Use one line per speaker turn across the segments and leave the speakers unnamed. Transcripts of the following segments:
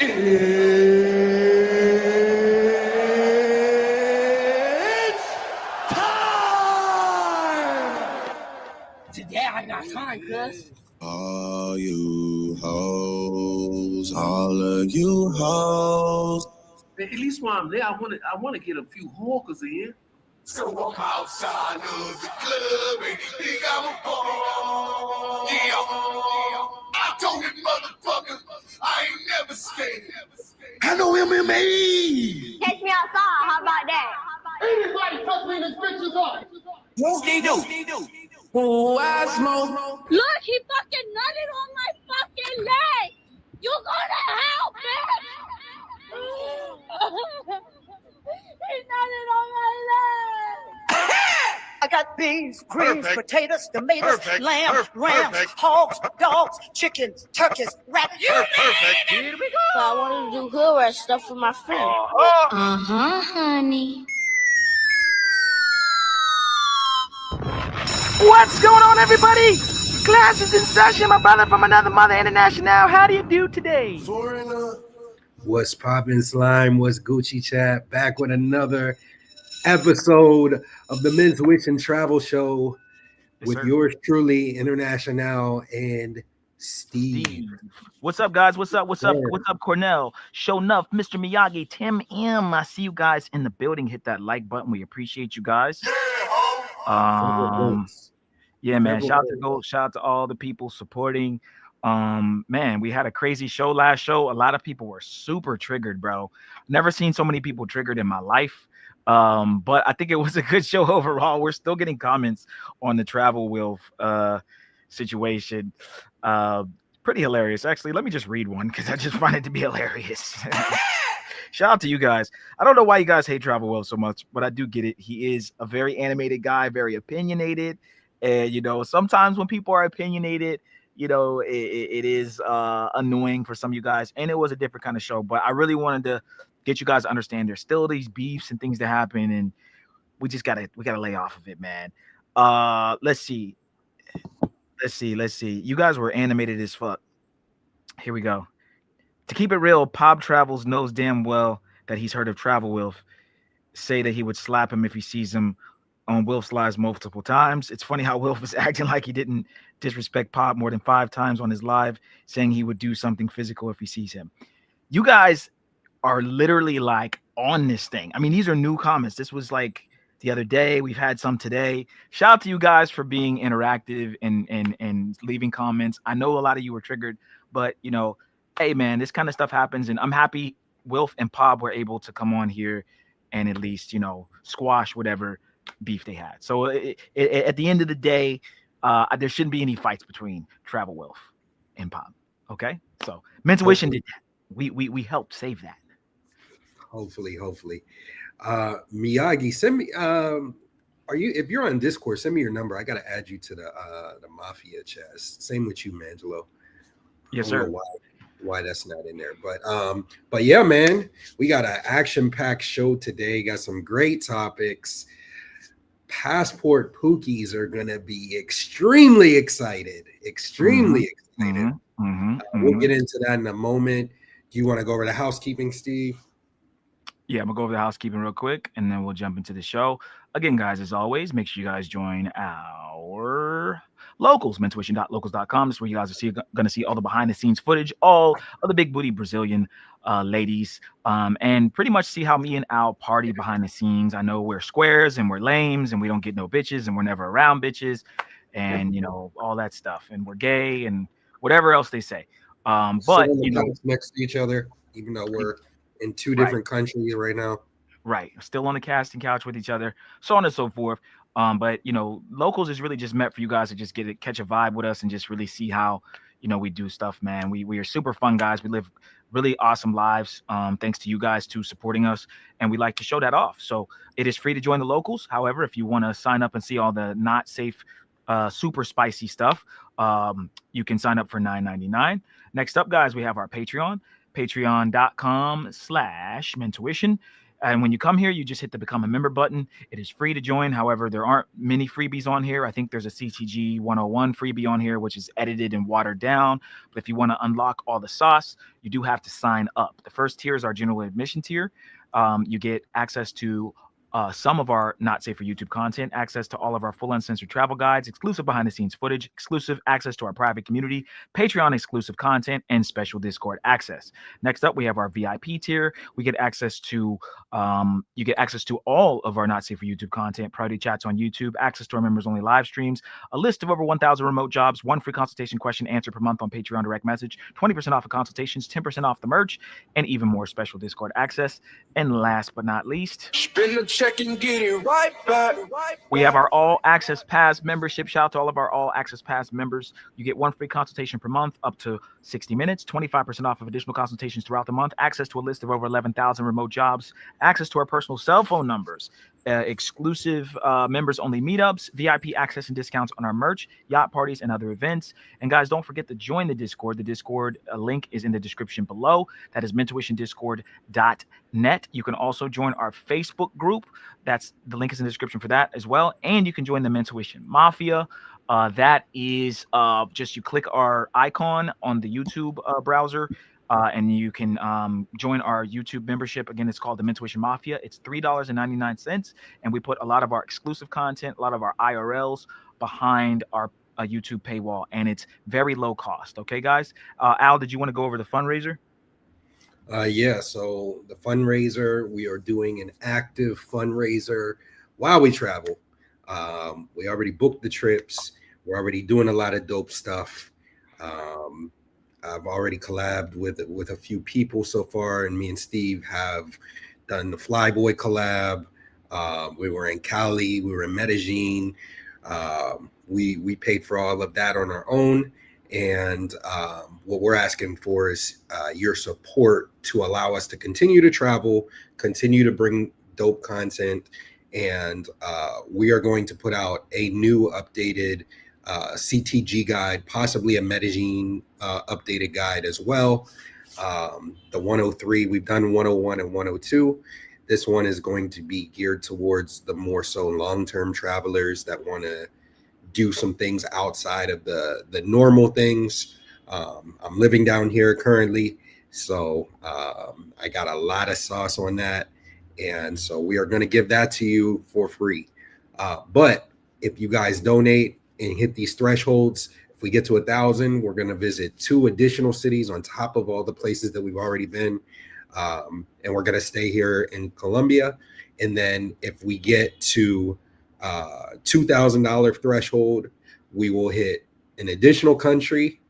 It's time!
Today I got time, cuz.
All you hoes, all of you hoes.
Man, at least while I'm there, I want to get a few hawkers in.
So I'm outside of the club and you think I'm a ball. Yeah. I told him, motherfucker, I ain't never scared. I know MMA.
Catch me outside. How about that?
Anybody touch me, this bitch is on.
Whoop-de-doo.
Oh, I smoke.
Look, he fucking nutted on my fucking leg. You gonna help, bitch? He nutted on my leg.
I got beans, greens,
Perfect.
potatoes, tomatoes,
Perfect.
lamb, rams,
Perfect.
hogs, dogs, chickens, turkeys, rabbits.
Perfect.
Here we go.
So I wanted to do hood rat stuff for my friend. Honey.
What's going on, everybody? Class is in session. My brother from another mother international. How do you do today?
Foreigner.
What's poppin', slime? What's Gucci chat? Back with another episode of the Men's Wish and Travel Show with
sir.
yours truly, International and Steve.
What's up, guys? What's up? What's up?
Yeah.
What's up, Cornell? Show enough, Mr. Miyagi, Tim M. I see you guys in the building. Hit that like button. We appreciate you guys. Yeah, man. Shout out to all the people supporting. Man, we had a crazy show last show. A lot of people were super triggered, bro. Never seen so many people triggered in my life. But I think it was a good show overall. We're still getting comments on the travel wheel situation. Pretty hilarious. Actually, let me just read one because I just find it to be hilarious. Shout out to you guys. I don't know why you guys hate Travel Will so much, but I do get it. He is a very animated guy, very opinionated. And, you know, sometimes when people are opinionated, you know, it is annoying for some of you guys. And it was a different kind of show. But I really wanted to get you guys to understand there's still these beefs and things that happen. And we gotta lay off of it, man. Let's see. You guys were animated as fuck. Here we go. To keep it real, Pop Travels knows damn well that he's heard of Travel Wilf say that he would slap him if he sees him on Wilf's lives multiple times. It's funny how Wilf is acting like he didn't disrespect Pop more than 5 times on his live, saying he would do something physical if he sees him. You guys are literally like on this thing. I mean, these are new comments. This was like the other day. We've had some today. Shout out to you guys for being interactive and leaving comments. I know a lot of you were triggered, but you know, hey man, this kind of stuff happens, and I'm happy Wilf and Pop were able to come on here and at least, you know, squash whatever beef they had. So at the end of the day, there shouldn't be any fights between Travel Wilf and Pop. Okay, so Mental Wishing did that. We helped save that.
Hopefully. Miyagi, send me. If you're on Discord, send me your number. I gotta add you to the Mafia chat. Same with you, Mangelo.
Yes, sir.
Why that's not in there, but yeah, man, we got an action-packed show today. Got some great topics. Passport Pookies are gonna be extremely excited. We'll get into that in a moment. Do you want to go over the housekeeping, Steve?
Yeah, I'm gonna go over the housekeeping real quick, and then we'll jump into the show. Again, guys, as always, make sure you guys join our locals, mentuition.locals.com. This is where you guys are going to see all the behind-the-scenes footage, all of the big booty Brazilian ladies, and pretty much see how me and Al party behind the scenes. I know we're squares and we're lames and we don't get no bitches and we're never around bitches and, you know, all that stuff. And we're gay and whatever else they say. But, you know,
next to each other, even though we're in 2 different countries right now.
Right. Still on the casting couch with each other, so on and so forth. But, you know, locals is really just meant for you guys to just catch a vibe with us and just really see how, you know, we do stuff, man. We are super fun guys. We live really awesome lives. Thanks to you guys too supporting us. And we like to show that off. So it is free to join the locals. However, if you want to sign up and see all the not safe, super spicy stuff, you can sign up for $9.99. Next up, guys, we have our Patreon, patreon.com/mentuition. And when you come here, you just hit the become a member button. It is free to join. However, there aren't many freebies on here. I think there's a CTG 101 freebie on here, which is edited and watered down. But if you want to unlock all the sauce, you do have to sign up. The first tier is our general admission tier. You get access to some of our Not Safe for YouTube content, access to all of our full uncensored travel guides, exclusive behind the scenes footage, exclusive access to our private community, Patreon exclusive content, and special Discord access. Next up, we have our VIP tier. We get access to you get access to all of our Not Safe for YouTube content, priority chats on YouTube, access to our members only live streams, a list of over 1,000 remote jobs, 1 free consultation question answer per month on Patreon direct message, 20% off of consultations, 10% off the merch, and even more special Discord access. And last but not least,
Spin the check and get it right back.
we have our All Access Pass membership. Shout out to all of our All Access Pass members. You get 1 free consultation per month, up to 60 minutes, 25% off of additional consultations throughout the month, access to a list of over 11,000 remote jobs, access to our personal cell phone numbers, exclusive members-only meetups, VIP access and discounts on our merch, yacht parties, and other events. And guys, don't forget to join the Discord. The Discord link is in the description below. That is mentuitiondiscord.net. You can also join our Facebook group. That's the link is in the description for that as well. And you can join the Mentuition Mafia. That is just you click our icon on the YouTube browser. And you can join our YouTube membership. Again, it's called the Mentuition Mafia. It's $3.99. And we put a lot of our exclusive content, a lot of our IRLs behind our YouTube paywall. And it's very low cost. Okay, guys? Al, did you want to go over the fundraiser?
Yeah, so the fundraiser, we are doing an active fundraiser while we travel. We already booked the trips. We're already doing a lot of dope stuff. I've already collabed with a few people so far, and me and Steve have done the Flyboy collab. We were in Cali, we were in Medellin. We paid for all of that on our own, and what we're asking for is your support to allow us to continue to travel, continue to bring dope content, and we are going to put out a new updated CTG guide, possibly a Medellin updated guide as well. The 103, we've done 101 and 102. This one is going to be geared towards the more so long-term travelers that want to do some things outside of the normal things. I'm living down here currently, so I got a lot of sauce on that, and so we are going to give that to you for free. But if you guys donate and hit these thresholds, if we get to 1,000, we're going to visit 2 additional cities on top of all the places that we've already been. And we're going to stay here in Colombia. And then if we get to $2,000 threshold, we will hit an additional country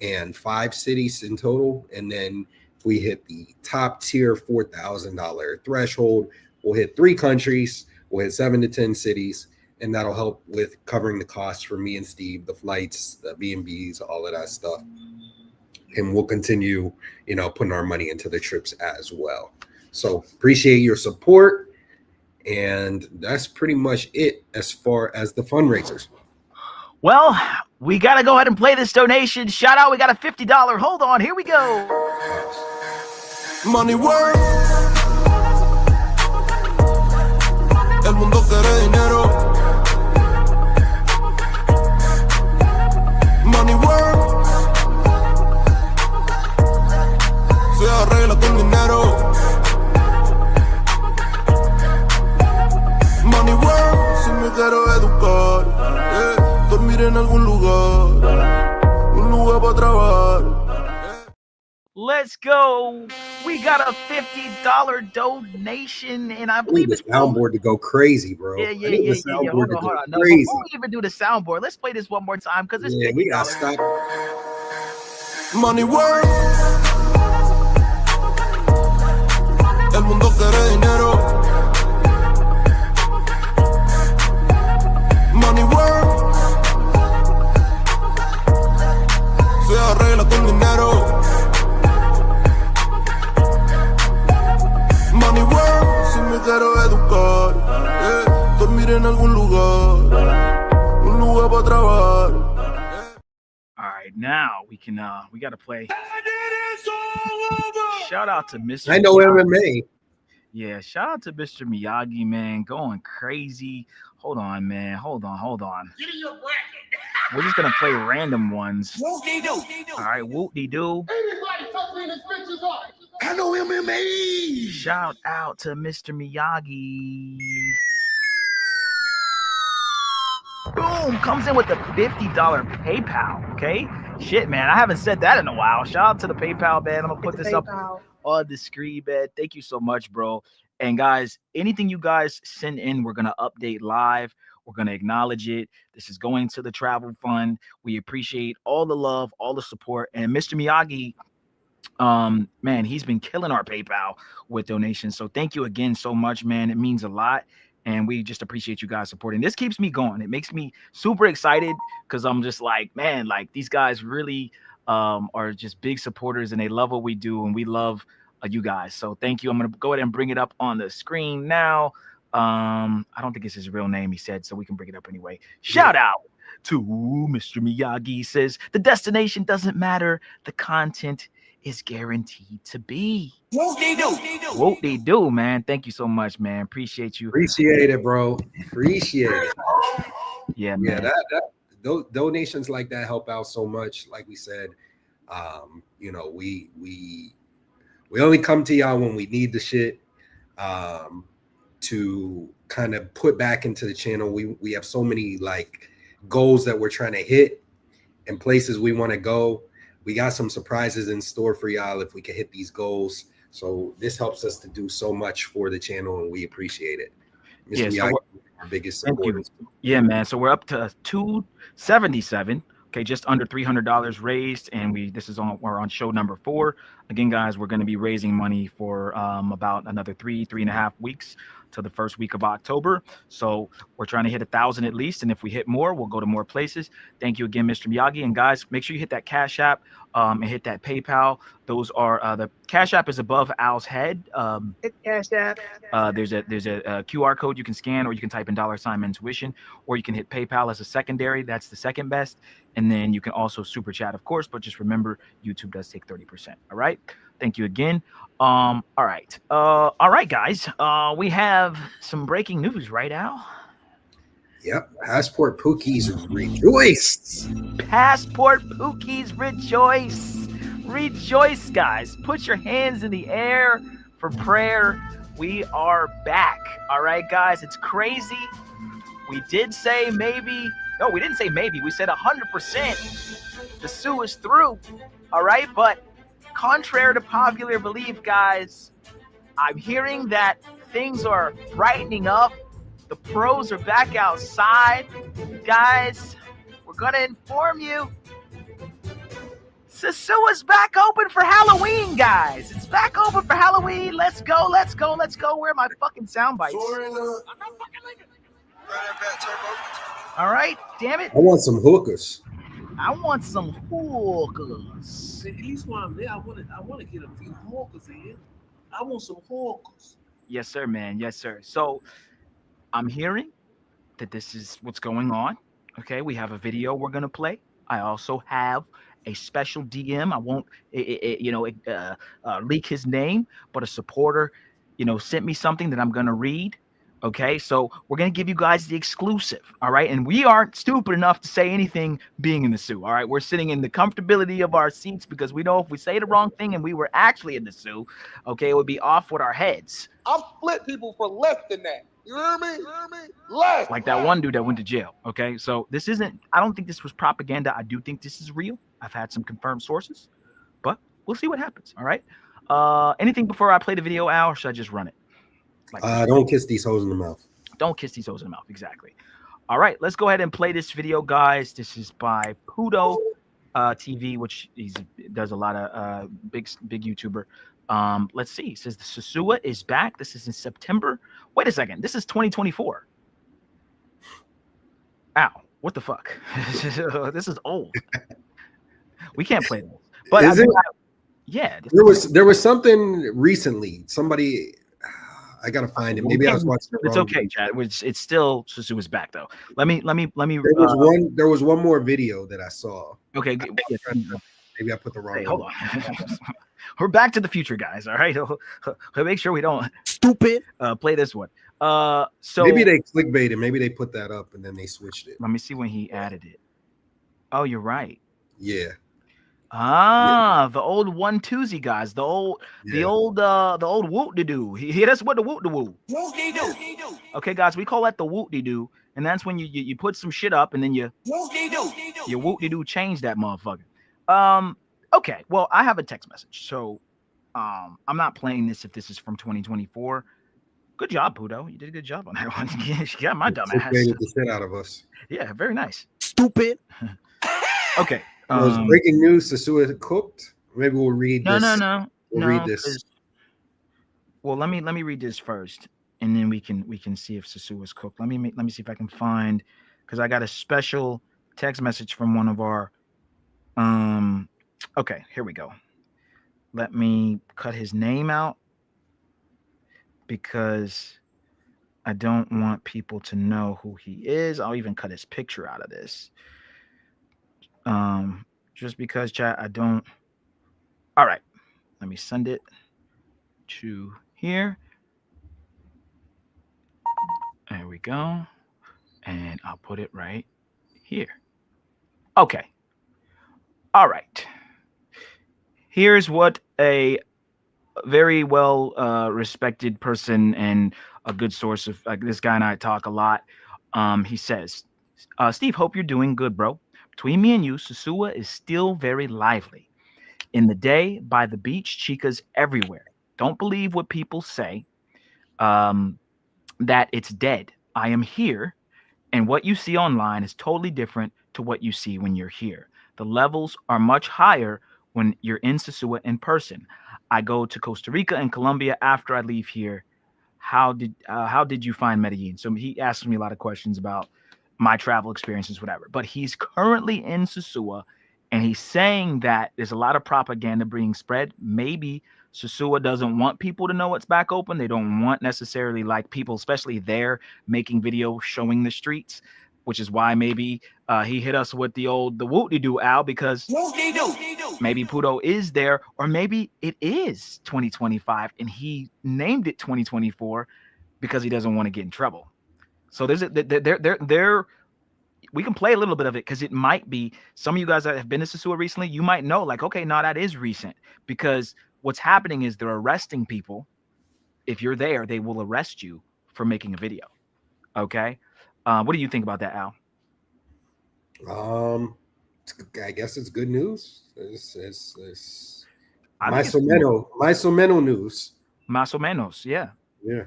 and 5 cities in total. And then if we hit the top tier $4,000 threshold, we'll hit 3 countries, we'll hit 7 to 10 cities. And that'll help with covering the costs for me and Steve, the flights, the B&Bs, all of that stuff. And we'll continue, putting our money into the trips as well. So appreciate your support. And that's pretty much it as far as the fundraisers.
Well, we got to go ahead and play this donation. Shout out. We got a $50. Hold on. Here we go.
Money work. El mundo quiere dinero. Money work. Se arregla con dinero. Money work. Si me quiero educar, dormir en algún lugar, un lugar para trabajar.
Let's go. We got a $50 donation, and I believe
the soundboard to go crazy, bro.
Yeah.
Hold
on. No,
crazy.
before we even do the soundboard, let's play this one more time because it's $50.
We gotta stop.
Money work. El mundo quiere dinero. Money work. Se arregla con dinero. Money work. Si me quiero educar, dormir en algún lugar, un lugar para trabajar.
All right, now we got to play. Shout out to Mr.
I know MMA.
Yeah, shout out to Mr. Miyagi, man, going crazy. Hold on, man. Hold on.
Get in your bracket.
We're just gonna play random ones.
Whoop-de-doo.
All right, whoop-de-doo.
Anybody touching his bitches off.
I know MMA.
Shout out to Mr. Miyagi. Boom, comes in with the $50 PayPal. Okay, shit, man, I haven't said that in a while. Shout out to the PayPal, man. I'm gonna put this up on the screen, man. Thank you so much, bro. And guys, anything you guys send in, we're gonna update live. We're gonna acknowledge it. This is going to the travel fund. We appreciate all the love, all the support, and Mr. Miyagi. Man, he's been killing our PayPal with donations. So thank you again so much, man. It means a lot. And we just appreciate you guys supporting. This keeps me going. It makes me super excited because I'm just like, man, like these guys really are just big supporters and they love what we do and we love you guys. So thank you. I'm going to go ahead and bring it up on the screen now. I don't think it's his real name, he said, so we can bring it up anyway. Shout out to Mr. Miyagi. He says, the destination doesn't matter. The content is guaranteed to be. Whoop-de-doo, man. Thank you so much, man. Appreciate you.
Appreciate it, bro. Appreciate it.
Yeah, man.
Yeah, those donations like that help out so much. Like we said, you know, we only come to y'all when we need the shit to kind of put back into the channel. We have so many like goals that we're trying to hit and places we want to go. We got some surprises in store for y'all if we can hit these goals. So this helps us to do so much for the channel, and we appreciate it.
Yeah, so
our biggest supporters.
Yeah, man. So we're up to 277. Okay, just under $300 raised, and we're on show number 4. Again, guys, we're going to be raising money for about another 3.5 weeks to the first week of October. So we're trying to hit 1,000 at least, and if we hit more, we'll go to more places. Thank you again, Mr. Miyagi, and guys, make sure you hit that Cash App and hit that PayPal. Those are the Cash App is above Al's head.
Hit Cash App.
There's a QR code you can scan, or you can type in $intuition, or you can hit PayPal as a secondary. That's the second best. And then you can also super chat, of course, but just remember YouTube does take 30%. All right. Thank you again. All right, guys. We have some breaking news, right, Al?
Yep. Passport Pookies rejoice.
Passport Pookies rejoice. Rejoice, guys. Put your hands in the air for prayer. We are back. All right, guys. It's crazy. We did say maybe. No, we didn't say maybe. We said 100%. The Sue is through. All right. But contrary to popular belief, guys, I'm hearing that things are brightening up. The pros are back outside. Guys, we're going to inform you. Sosua's back open for Halloween, guys. It's back open for Halloween. Let's go. Let's go. Let's go. Where are my fucking sound bites? All right. Damn it.
I want some hookers.
I want some hookers.
At least while I'm there, I want to get a few hookers in. I want some hookers.
Yes, sir, man. Yes, sir. So I'm hearing that this is what's going on. Okay, we have a video we're gonna play. I also have a special DM. I won't, leak his name, but a supporter, sent me something that I'm gonna read. Okay, so we're gonna give you guys the exclusive. All right, and we aren't stupid enough to say anything being in the Sue. All right, we're sitting in the comfortability of our seats because we know if we say the wrong thing and we were actually in the Sue, okay, it would be off with our heads.
I'll split people for less than that. You hear me? Less.
Like that one dude that went to jail. Okay, so this isn't. I don't think this was propaganda. I do think this is real. I've had some confirmed sources, but we'll see what happens. All right. Anything before I play the video, Al, or should I just run it?
Don't kiss these hoes in the mouth.
Don't kiss these hoes in the mouth. Exactly. All right, let's go ahead and play this video, guys. This is by Pudo TV, which he does a lot of big YouTuber. Let's see. It says the Sosua is back. This is in September. Wait a second. This is 2024. Ow. What the fuck? This is old. We can't play this. But
is it?
Yeah.
There was something recently. Somebody. I gotta find it. Maybe I was watching.
It's okay, Chad. It's still Sosua's back though. Let me.
There was one more video that I saw.
Okay.
Maybe I put the wrong
Hey,
one.
hold on. We're back to the future, guys. All right. Make sure we don't
Stupid.
play this one. So
Maybe they clickbaited. Maybe they put that up and then they switched it.
let me see when he added it. Oh, you're right.
Yeah.
The old 1-2 guys, the old
Yeah.
the old whoop de doo. Hit us with the whoop de woo. Okay, guys, we call that the whoop de doo, and that's when you put some shit up and then you whoop de doo change that motherfucker. Okay, well, I have a text message, so I'm not playing this if this is from 2024. Good job, Pudo. You did a good job on that one. She got my dumb ass.
Clickbaited the shit out of us.
Yeah, very nice.
Stupid.
Okay.
Was breaking news: Sosua cooked. Maybe we'll read this.
No.
We'll read this.
Well, let me read this first, and then we can see if Sosua is cooked. Let me see if I can find, because I got a special text message from one of our. Okay, here we go. Let me cut his name out because I don't want people to know who he is. I'll even cut his picture out of this. Just because, chat, I don't. All right, let me send it to here. There we go. And I'll put it right here. Okay. All right. Here's what a very well respected person and a good source of this guy and I talk a lot. He says, Steve, hope you're doing good, bro. Between me and you, Sosua is still very lively. In the day, by the beach, chicas everywhere. Don't believe what people say that it's dead. I am here, and what you see online is totally different to what you see when you're here. The levels are much higher when you're in Sosua in person. I go to Costa Rica and Colombia after I leave here. How did you find Medellin? So he asked me a lot of questions about my travel experiences, whatever. But he's currently in Sosua, and he's saying that there's a lot of propaganda being spread. Maybe Sosua doesn't want people to know it's back open. They don't want necessarily like people, especially there, making videos showing the streets, which is why maybe he hit us with the whoop-de-doo, Al, because maybe Pudo is there, or maybe it is 2025 and he named it 2024 because he doesn't want to get in trouble. So we can play a little bit of it because it might be some of you guys that have been to Sosua recently, you might know like, okay, no, that is recent, because what's happening is they're arresting people. If you're there, they will arrest you for making a video. Okay. What do you think about that, Al?
I guess it's good news. It's
I think
mais ou menos news.
Más o menos, yeah.
Yeah.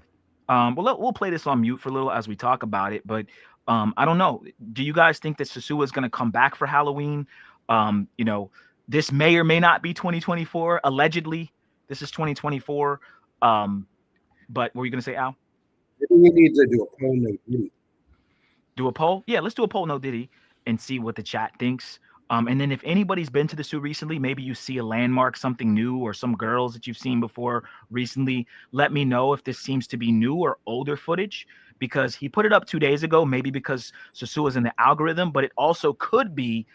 Well, we'll play this on mute for a little as we talk about it, but I don't know. Do you guys think that Sosua is going to come back for Halloween? This may or may not be 2024. Allegedly, this is 2024. But what were you going to say, Al?
Maybe we need to do a poll. No Diddy.
Do a poll? Yeah, let's do a poll. No Diddy, and see what the chat thinks. And then if anybody's been to the zoo recently, maybe you see a landmark, something new, or some girls that you've seen before recently, let me know if this seems to be new or older footage, because he put it up 2 days ago, maybe because Sosua is in the algorithm, but it also could be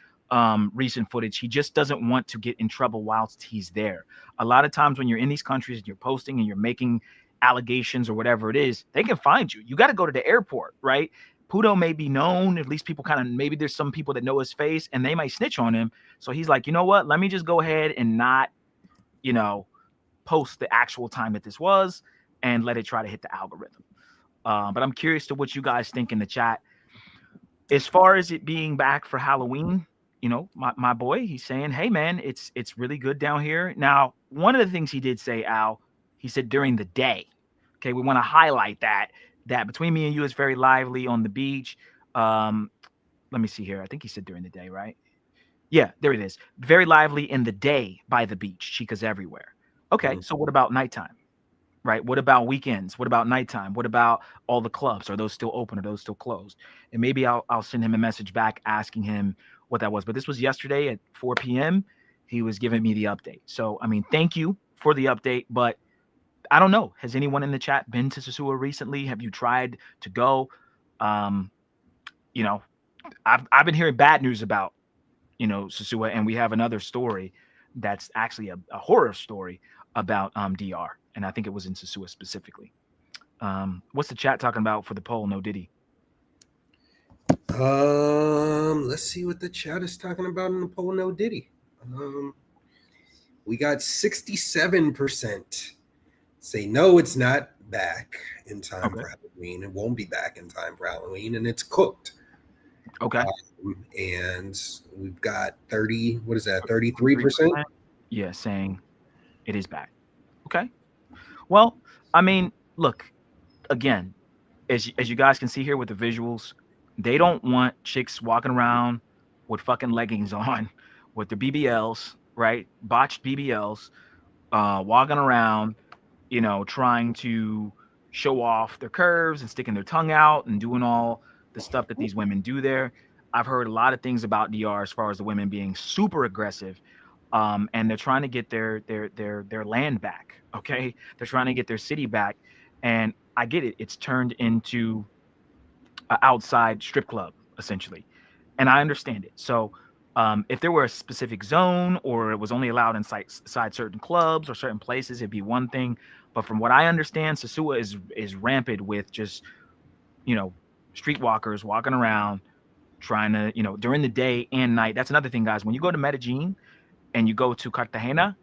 recent footage. He just doesn't want to get in trouble whilst he's there. A lot of times when you're in these countries and you're posting and you're making allegations or whatever it is, they can find you. You got to go to the airport, right? Pudo may be known, at least people kind of, maybe there's some people that know his face and they might snitch on him. So he's like, you know what? Let me just go ahead and not, post the actual time that this was and let it try to hit the algorithm. But I'm curious to what you guys think in the chat. As far as it being back for Halloween, my boy, he's saying, hey man, it's really good down here. Now, one of the things he did say, Al, he said during the day. Okay, we want to highlight that between me and you is very lively on the beach. Let me see here. I think he said during the day, right? Yeah, there it is. Very lively in the day by the beach. Chicas everywhere. Okay, so what about nighttime? Right? What about weekends? What about nighttime? What about all the clubs? Are those still open? Are those still closed? And maybe I'll send him a message back asking him what that was. But this was yesterday at 4 p.m. He was giving me the update. So, I mean, thank you for the update, but I don't know. Has anyone in the chat been to Sosua recently? Have you tried to go? I've been hearing bad news about, Sosua, and we have another story that's actually a horror story about DR, and I think it was in Sosua specifically. What's the chat talking about for the poll? No Diddy.
Let's see what the chat is talking about in the poll. No Diddy. We got 67% say no, it's not back in time
Okay.
for Halloween. It won't be back in time for Halloween, and it's cooked.
Okay.
And we've got 30. What is that? 33%.
Yeah, saying it is back. Okay. Well, I mean, look, again, as you guys can see here with the visuals, they don't want chicks walking around with fucking leggings on, with their BBLs, right? Botched BBLs, walking around, trying to show off their curves and sticking their tongue out and doing all the stuff that these women do there. I've heard a lot of things about DR as far as the women being super aggressive, and they're trying to get their land back. Okay, they're trying to get their city back, and I get it. It's turned into an outside strip club essentially, and I understand it. So if there were a specific zone or it was only allowed inside certain clubs or certain places, it'd be one thing. But from what I understand, Sosua is rampant with just streetwalkers walking around trying to during the day and night. That's another thing, guys. When you go to Medellin and you go to Cartagena,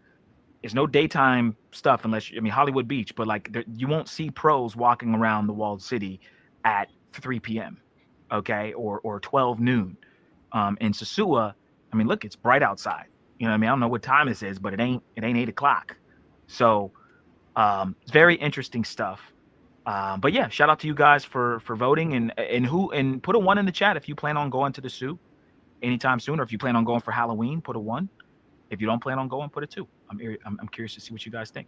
there's no daytime stuff unless Hollywood Beach, but like you won't see pros walking around the walled city at 3 p.m. Okay, or 12 noon. In Sosua, look, it's bright outside. You know what I mean? I don't know what time this is, but it ain't 8 o'clock. So it's very interesting stuff. But yeah, shout out to you guys for voting and put a 1 in the chat if you plan on going to the Soo anytime soon, or if you plan on going for Halloween, put a 1. If you don't plan on going, put a 2. I'm curious to see what you guys think.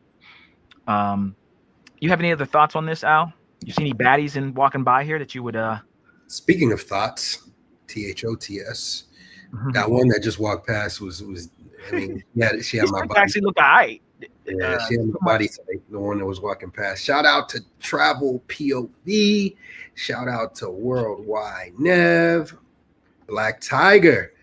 You have any other thoughts on this, Al? You see any baddies in walking by here that you would
Speaking of thoughts, THOTS. That one that just walked past was she had my body.
Actually look all right.
Yeah, she had my body type, the one that was walking past. Shout out to Travel POV. Shout out to Worldwide Nev. Black Tiger.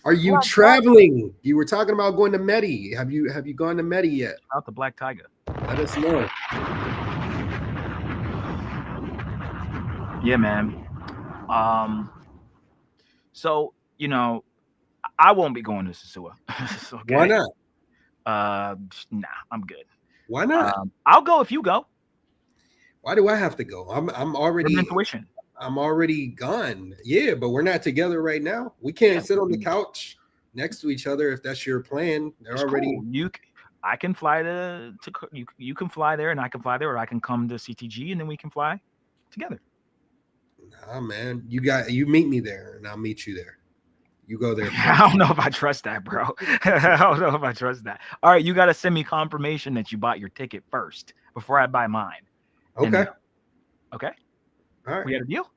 Are you traveling? You were talking about going to Medi. Have you gone to Medi yet?
Shout out to Black Tiger.
Let us know.
Yeah, man. So I won't be going to Sosua. Okay?
Why not?
Nah, I'm good.
Why not?
I'll go if you go.
Why do I have to go? I'm already
intuition.
I'm already gone. Yeah, but we're not together right now. We can't sit on the couch next to each other if that's your plan. They're
It's
already
cool. I can fly you can fly there and I can fly there, or I can come to CTG and then we can fly together.
Nah, man. You meet me there and I'll meet you there. You go there.
I don't know if I trust that, bro. I don't know if I trust that. All right, you got to send me confirmation that you bought your ticket first before I buy mine.
Okay.
Okay.
All right.
We got a deal?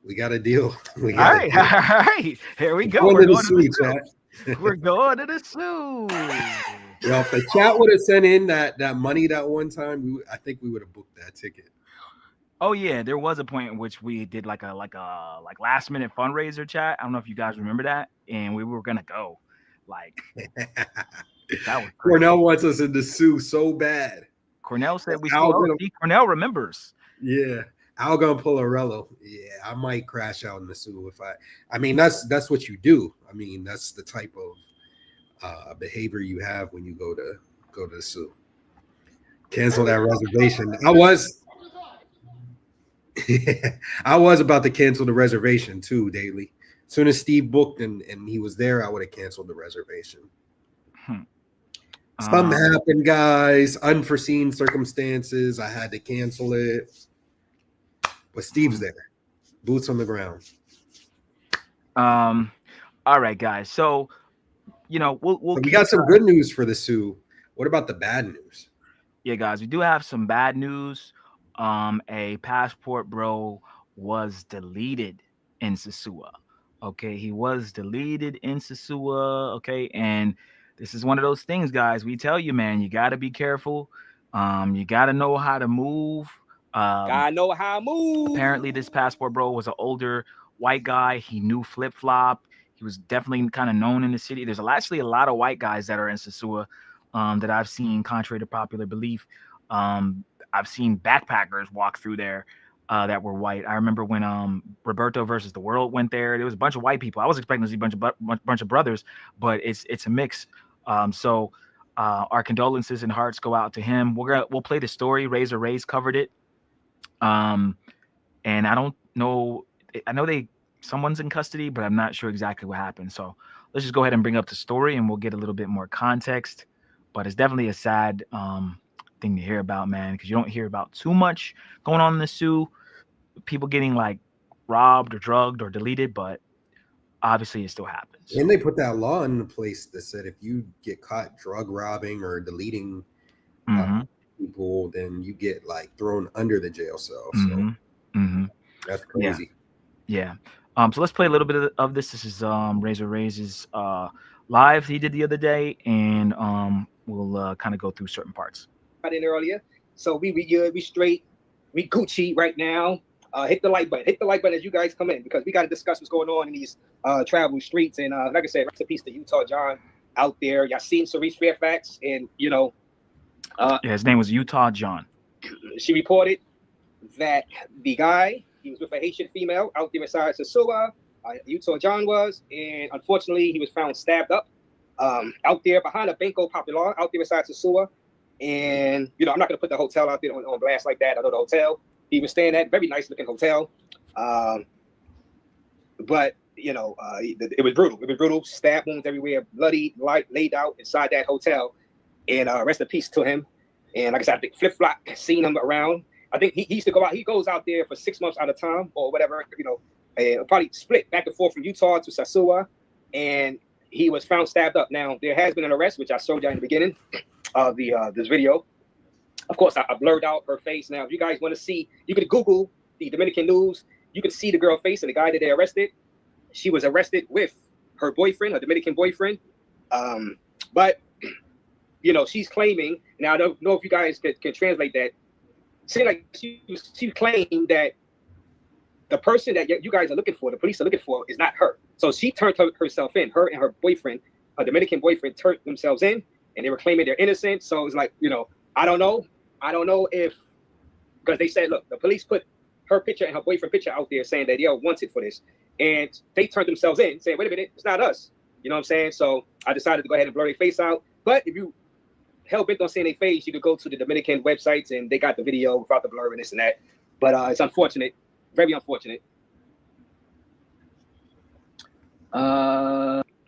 We got a deal.
All right. Here we go.
We're going to the Soo.
We're going to the Soo.
Yo, if the chat would have sent in that money that one time, I think we would have booked that ticket.
Oh yeah, there was a point in which we did like a last minute fundraiser chat. I don't know if you guys remember that, and we were gonna go. Like that was crazy.
Cornell wants us in the Soo so bad.
Cornell said we still Cornell remembers.
Yeah. Al gonna pull a Rello. Yeah, I might crash out in the Soo if that's what you do. That's the type of behavior you have when you go to the Soo. Cancel that reservation. I was about to cancel the reservation too, Daily. As soon as Steve booked and he was there, I would have canceled the reservation. Something happened, guys. Unforeseen circumstances. I had to cancel it. But Steve's there. Boots on the ground.
All right, guys. So, we
got some good news for the Soo. What about the bad news?
Yeah, guys, we do have some bad news. A passport bro was deleted in Sosua. Okay, he was deleted in Sosua. Okay, and this is one of those things, guys. We tell you, man, you got to be careful. You got to know how to move.
Gotta know how to move.
Apparently, this passport bro was an older white guy. He knew flip flop. He was definitely kind of known in the city. There's actually a lot of white guys that are in Sosua that I've seen, contrary to popular belief. I've seen backpackers walk through there that were white. I remember when Roberto versus the World went there. There was a bunch of white people. I was expecting to see a bunch of brothers, but it's a mix. So our condolences and hearts go out to him. We'll play the story. Razor Rays covered it. And I don't know. I know someone's in custody, but I'm not sure exactly what happened. So let's just go ahead and bring up the story, and we'll get a little bit more context. But it's definitely a sad thing to hear about, man, because you don't hear about too much going on in the Sioux. People getting like robbed or drugged or deleted, but obviously it still happens.
And they put that law into place that said if you get caught drug robbing or deleting people, then you get like thrown under the jail cell. So that's crazy.
Yeah. So let's play a little bit of this. This is Razor Ray's live he did the other day, and we'll kind of go through certain parts.
Got in earlier, so we good, we straight, we Gucci right now. Hit the like button as you guys come in, because we got to discuss what's going on in these travel streets. And like I said, rest in peace to Utah John out there. Y'all seen Cerise Fairfax, and
his name was Utah John.
She reported that the guy, he was with a Haitian female out there inside Sosua. Utah John was, and unfortunately he was found stabbed up out there behind a Banco Popular out there inside Sosua. And I'm not gonna put the hotel out there on blast like that. I know the hotel he was staying at, very nice looking hotel, but it was brutal. It was brutal. Stab wounds everywhere, bloody, laid out inside that hotel. And rest in peace to him. And like I said, I think Flip Flop seen him around. I think he used to go out. He goes out there for 6 months at a time or whatever. And probably split back and forth from Utah to Sosua. And he was found stabbed up. Now there has been an arrest, which I showed you in the beginning of this video. Of course, I blurred out her face. Now, if you guys want to see, you can Google the Dominican news. You can see the girl face and the guy that they arrested. She was arrested with her boyfriend, her Dominican boyfriend. But she's claiming. Now, I don't know if you guys can translate that. Say like she claimed that the person that you guys are looking for, the police are looking for, is not her. So she turned herself in. Her and her boyfriend, her Dominican boyfriend, turned themselves in, and they were claiming they're innocent. So it's like, I don't know if, because they said, look, the police put her picture and her boyfriend picture out there saying that they are wanted for this, and they turned themselves in, saying, wait a minute, it's not us. You know what I'm saying? So I decided to go ahead and blur their face out. But if you hell bent on seeing their face, you could go to the Dominican websites and they got the video without the blur and this and that. But it's unfortunate, very unfortunate.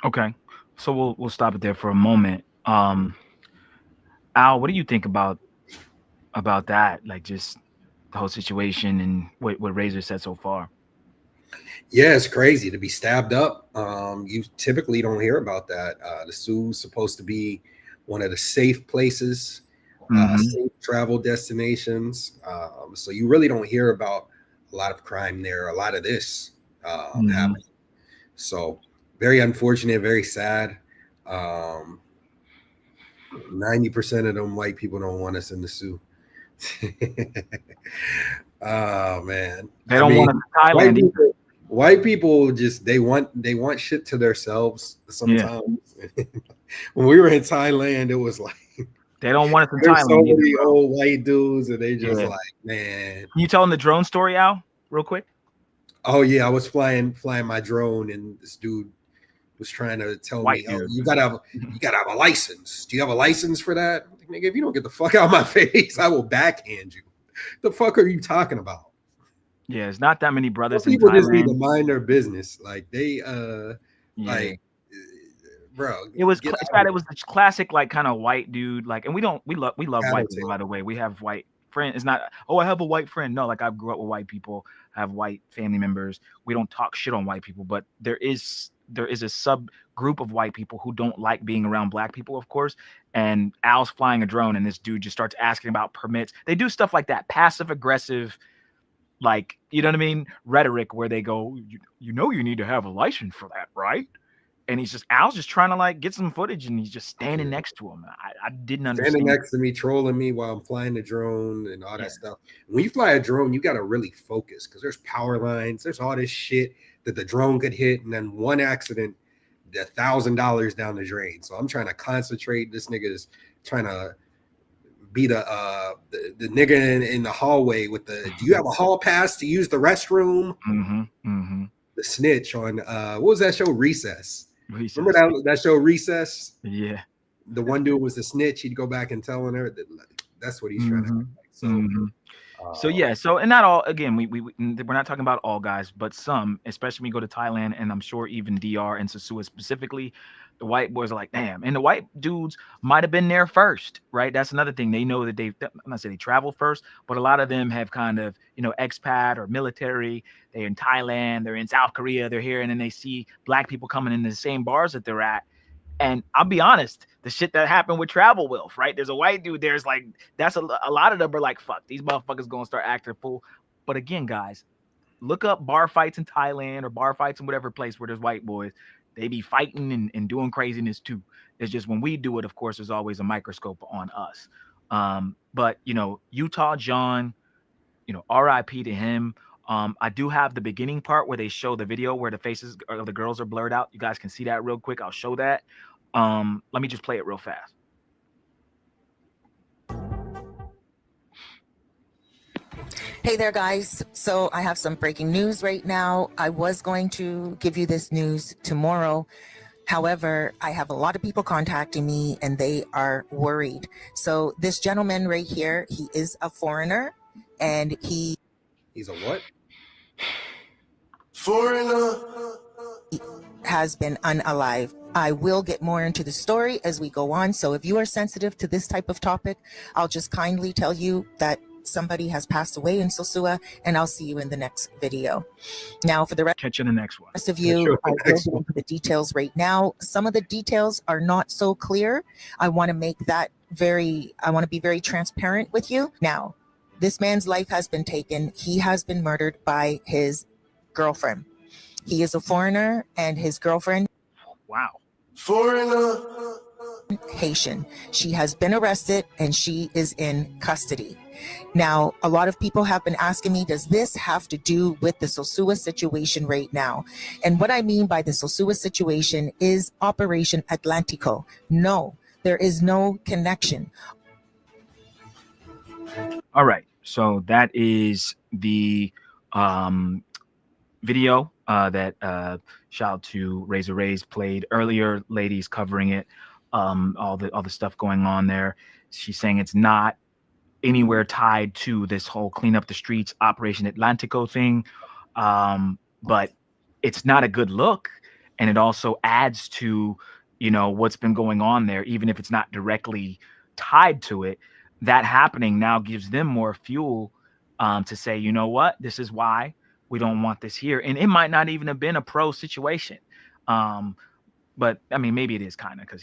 Okay, so we'll stop it there for a moment. Al, what do you think about that? Like just the whole situation and what Razor said so far?
Yeah, it's crazy to be stabbed up. You typically don't hear about that. The Sioux's supposed to be one of the safe places, safe travel destinations. So you really don't hear about a lot of crime there, a lot of this happening. So very unfortunate, very sad. 90% of them white people don't want us in the Sioux. Oh man,
they don't want us in Thailand.
White people just they want shit to themselves sometimes. Yeah. When we were in Thailand, it was like
they don't want us in
there's
Thailand.
So many old white dudes, and they just like, man.
Can you tell them the drone story, Al, real quick?
Oh yeah, I was flying my drone, and this dude was trying to tell me, oh, you gotta have a license. Do you have a license for that? Like, nigga, if you don't get the fuck out of my face, I will backhand you. The fuck are you talking about?
Yeah, it's not that many brothers.
People just need to mind their business. Like they, like, bro.
It was it was the classic like kind of white dude. Like, and we love white people, by the way. We have white friends. It's not, oh, I have a white friend. No, like I grew up with white people. I have white family members. We don't talk shit on white people, but there is a subgroup of white people who don't like being around black people, of course. And Al's flying a drone, and this dude just starts asking about permits. They do stuff like that, passive aggressive, like, you know what I mean, rhetoric, where they go, you need to have a license for that, right? And Al's just trying to like get some footage, and he's just standing next to him. I didn't understand.
Standing next to me, trolling me while I'm flying the drone and all that stuff. When you fly a drone, you got to really focus because there's power lines, there's all this shit that the drone could hit, and then one accident $1,000 down the drain. So I'm trying to concentrate. This nigga is trying to be the nigga in the hallway with the, do you have a hall pass to use the restroom? The snitch on what was that show? Recess. Remember that show Recess?
Yeah.
The one dude was the snitch. He'd go back and telling her that, that's what he's trying to do.
So yeah, so and not all, again, we're not talking about all guys, but some, especially when you go to Thailand, and I'm sure even DR and Sosua specifically, the white boys are like, damn. And the white dudes might have been there first, right? That's another thing. They know that I'm not saying they travel first, but a lot of them have kind of, expat or military. They're in Thailand, they're in South Korea, they're here, and then they see black people coming in the same bars that they're at. And I'll be honest, the shit that happened with Travel Wilf, right? There's a white dude. There's like, that's a lot of them are like, fuck, these motherfuckers gonna start acting fool. But again, guys, look up bar fights in Thailand or bar fights in whatever place where there's white boys. They be fighting and doing craziness too. It's just when we do it, of course, there's always a microscope on us. But Utah John, RIP to him. I do have the beginning part where they show the video where the faces of the girls are blurred out. You guys can see that real quick. I'll show that. Let me just play it real fast.
Hey there, guys. So I have some breaking news right now. I was going to give you this news tomorrow. However, I have a lot of people contacting me and they are worried. So this gentleman right here, he is a foreigner and he's
a what?
Foreigner.
He has been unalived. I will get more into the story as we go on. So if you are sensitive to this type of topic, I'll just kindly tell you that somebody has passed away in Sosua, and I'll see you in the next video. Now, for the rest,
catch you in the next one.
Rest of you, I will get into the details right now. Some of the details are not so clear. I want to be very transparent with you. Now, this man's life has been taken. He has been murdered by his girlfriend. He is a foreigner, and his girlfriend,
wow,
foreigner,
Haitian. She has been arrested and she is in custody. Now, a lot of people have been asking me, does this have to do with the Sosua situation right now? And what I mean by the Sosua situation is Operation Atlantico. No, there is no connection.
All right, so that is the video that shout out to Razor Rays played earlier. Ladies covering it, all the stuff going on there. She's saying it's not anywhere tied to this whole clean up the streets Operation Atlantico thing, but it's not a good look, and it also adds to what's been going on there, even if it's not directly tied to it. That happening now gives them more fuel to say, you know what, this is why we don't want this here. And it might not even have been a pro situation. But I mean, maybe it is kind of, because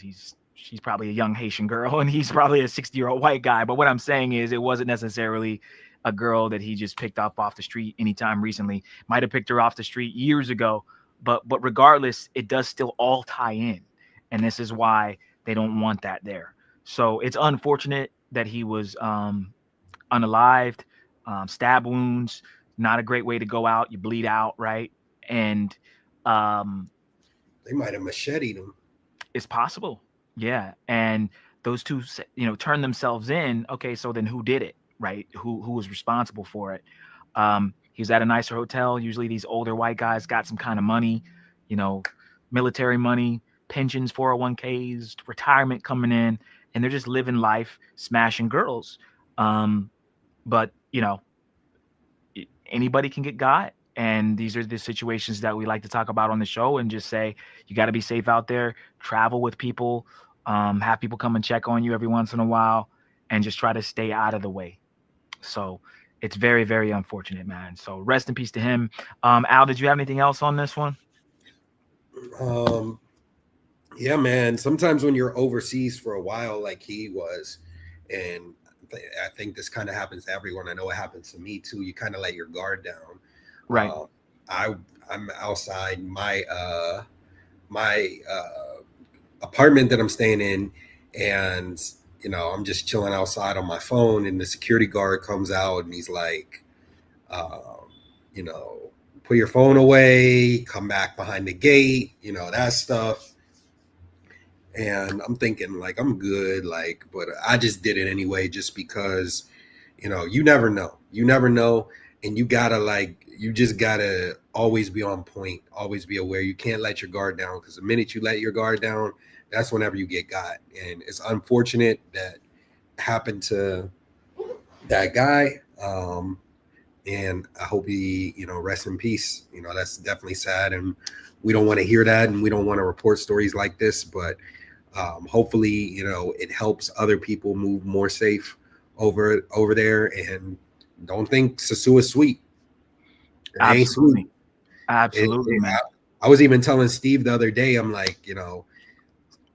she's probably a young Haitian girl and he's probably a 60-year-old white guy. But what I'm saying is it wasn't necessarily a girl that he just picked up off the street anytime recently. Might have picked her off the street years ago. But regardless, it does still all tie in. And this is why they don't want that there. So it's unfortunate that he was unalived, stab wounds, not a great way to go out. You bleed out, right? And
they might have macheted him. It's
possible. Yeah. And those two, turn themselves in. Okay, so then who did it, right? Who was responsible for it? He was at a nicer hotel. Usually these older white guys got some kind of money, military money, pensions, 401ks, retirement coming in, and they're just living life, smashing girls. But anybody can get got. And these are the situations that we like to talk about on the show and just say, you got to be safe out there, travel with people, have people come and check on you every once in a while, and just try to stay out of the way. So it's very, very unfortunate, man. So rest in peace to him. Al, did you have anything else on this one?
Yeah, man. Sometimes when you're overseas for a while, like he was, and I think this kind of happens to everyone. I know it happens to me too. You kind of let your guard down.
Right.
I'm outside my apartment that I'm staying in, and I'm just chilling outside on my phone, and the security guard comes out and he's like, put your phone away, come back behind the gate, that stuff. And I'm thinking like I'm good, like, but I just did it anyway, just because, you never know. You never know. And you just gotta always be on point, always be aware. You can't let your guard down, because the minute you let your guard down, that's whenever you get got. And it's unfortunate that happened to that guy. And I hope he, rest in peace. That's definitely sad. And we don't want to hear that. And we don't want to report stories like this. But hopefully, it helps other people move more safe over there. And don't think Sosua is sweet. It ain't
Absolutely.
sweet.
Absolutely, man.
I was even telling Steve the other day, I'm like,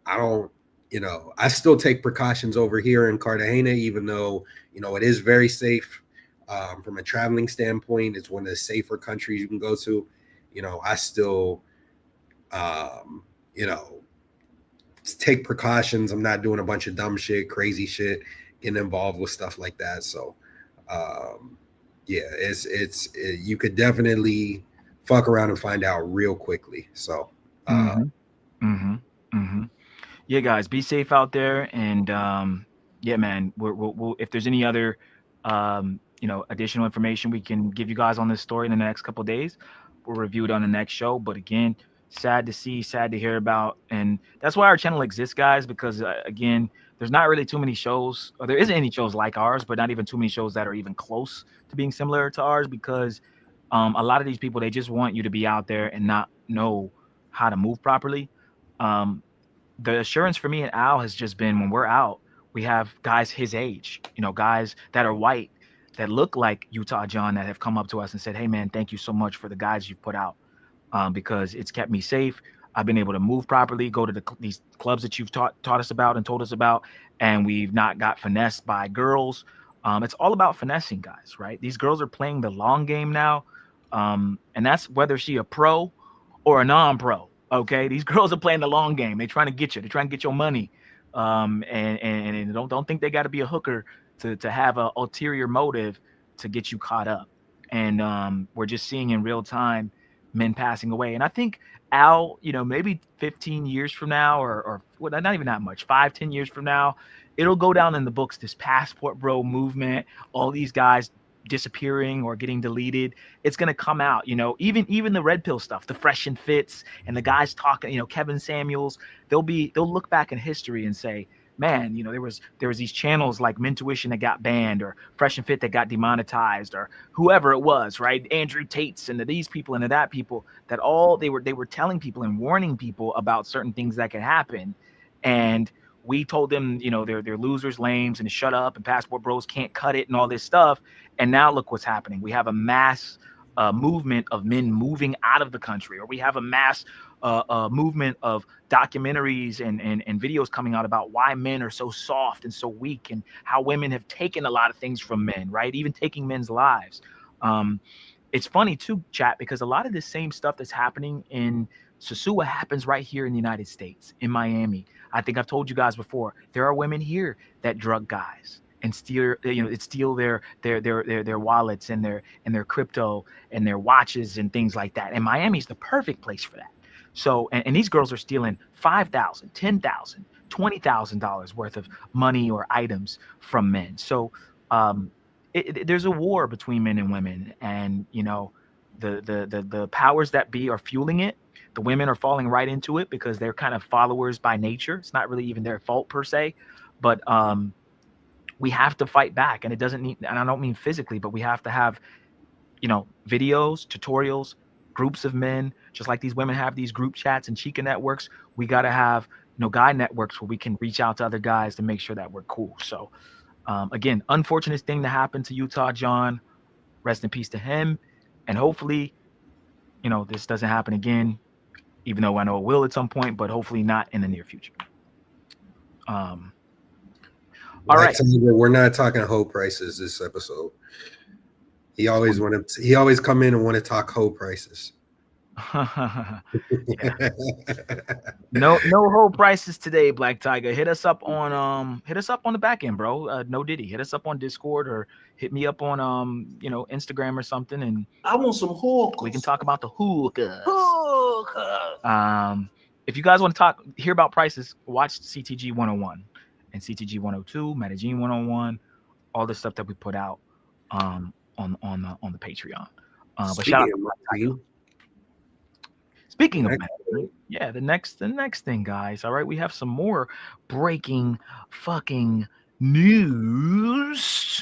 I don't, I still take precautions over here in Cartagena, even though, it is very safe. From a traveling standpoint, it's one of the safer countries you can go to. I still, you know, take precautions. I'm not doing a bunch of dumb shit, crazy shit, getting involved with stuff like that. So, yeah, you could definitely fuck around and find out real quickly. So,
Yeah, guys, be safe out there, and yeah, man, we'll if there's any other additional information we can give you guys on this story in the next couple of days, we'll review it on the next show. But again, sad to see, sad to hear about, and that's why our channel exists, guys, because again, there's not really too many shows, or there isn't any shows like ours, but not even too many shows that are even close to being similar to ours, because a lot of these people, they just want you to be out there and not know how to move properly. Um, the assurance for me and Al has just been, when we're out, we have guys his age, guys that are white, that look like Utah John, that have come up to us and said, "Hey, man, thank you so much for the guys you've put out, because it's kept me safe. I've been able to move properly, go to these clubs that you've taught us about and told us about, and we've not got finessed by girls." It's all about finessing, guys, right? These girls are playing the long game now, and that's whether she a pro or a non-pro. Okay, these girls are playing the long game. They're trying to get you. They're trying to get your money, and don't think they got to be a hooker to have an ulterior motive to get you caught up. And we're just seeing in real time men passing away. And I think Al, maybe 15 years from now, or well, not even that much, 5-10 years from now, it'll go down in the books, this passport bro movement, all these guys disappearing or getting deleted. It's going to come out, even the red pill stuff, the fresh and fits, and the guys talking, Kevin Samuels, they'll look back in history and say, man, there was these channels like Mentuition that got banned, or Fresh and Fit that got demonetized, or whoever it was, right? Andrew Tate's and these people and that people, that all they were telling people and warning people about certain things that could happen. And we told them, they're losers, lames, and to shut up, and passport bros can't cut it, and all this stuff. And now look what's happening. We have a mass movement of men moving out of the country, or we have a mass movement of documentaries and videos coming out about why men are so soft and so weak, and how women have taken a lot of things from men, right? Even taking men's lives. It's funny too, chat, because a lot of the same stuff that's happening in Sosua happens right here in the United States, in Miami. I think I've told you guys before, there are women here that drug guys and steal their wallets and their crypto and their watches and things like that. And Miami's the perfect place for that. So, and these girls are stealing $5,000, $10,000, $20,000 worth of money or items from men. So, there's a war between men and women, and the powers that be are fueling it. The women are falling right into it because they're kind of followers by nature. It's not really even their fault per se, but we have to fight back. And it doesn't need, and I don't mean physically, but we have to have, videos, tutorials, groups of men, just like these women have these group chats and chica networks. We got to have, guy networks where we can reach out to other guys to make sure that we're cool. So again, unfortunate thing to happen to Utah John. Rest in peace to him. And hopefully, this doesn't happen again, even though I know it will at some point, but hopefully not in the near future. All right.
We're not talking hoe prices this episode. He always come in and want to talk hoe prices.
No whole prices today, Black Tiger. Hit us up on the back end, bro. No Diddy. Hit us up on Discord, or hit me up on Instagram or something, and
I want some hookahs.
We can talk about the hookahs. if you guys want to hear about prices, watch CTG 101 and CTG 102, Medellin 101, all the stuff that we put out on the Patreon. But shout out to
Speaking
Speaking of Medellin, yeah, the next thing, guys. All right, we have some more breaking fucking news.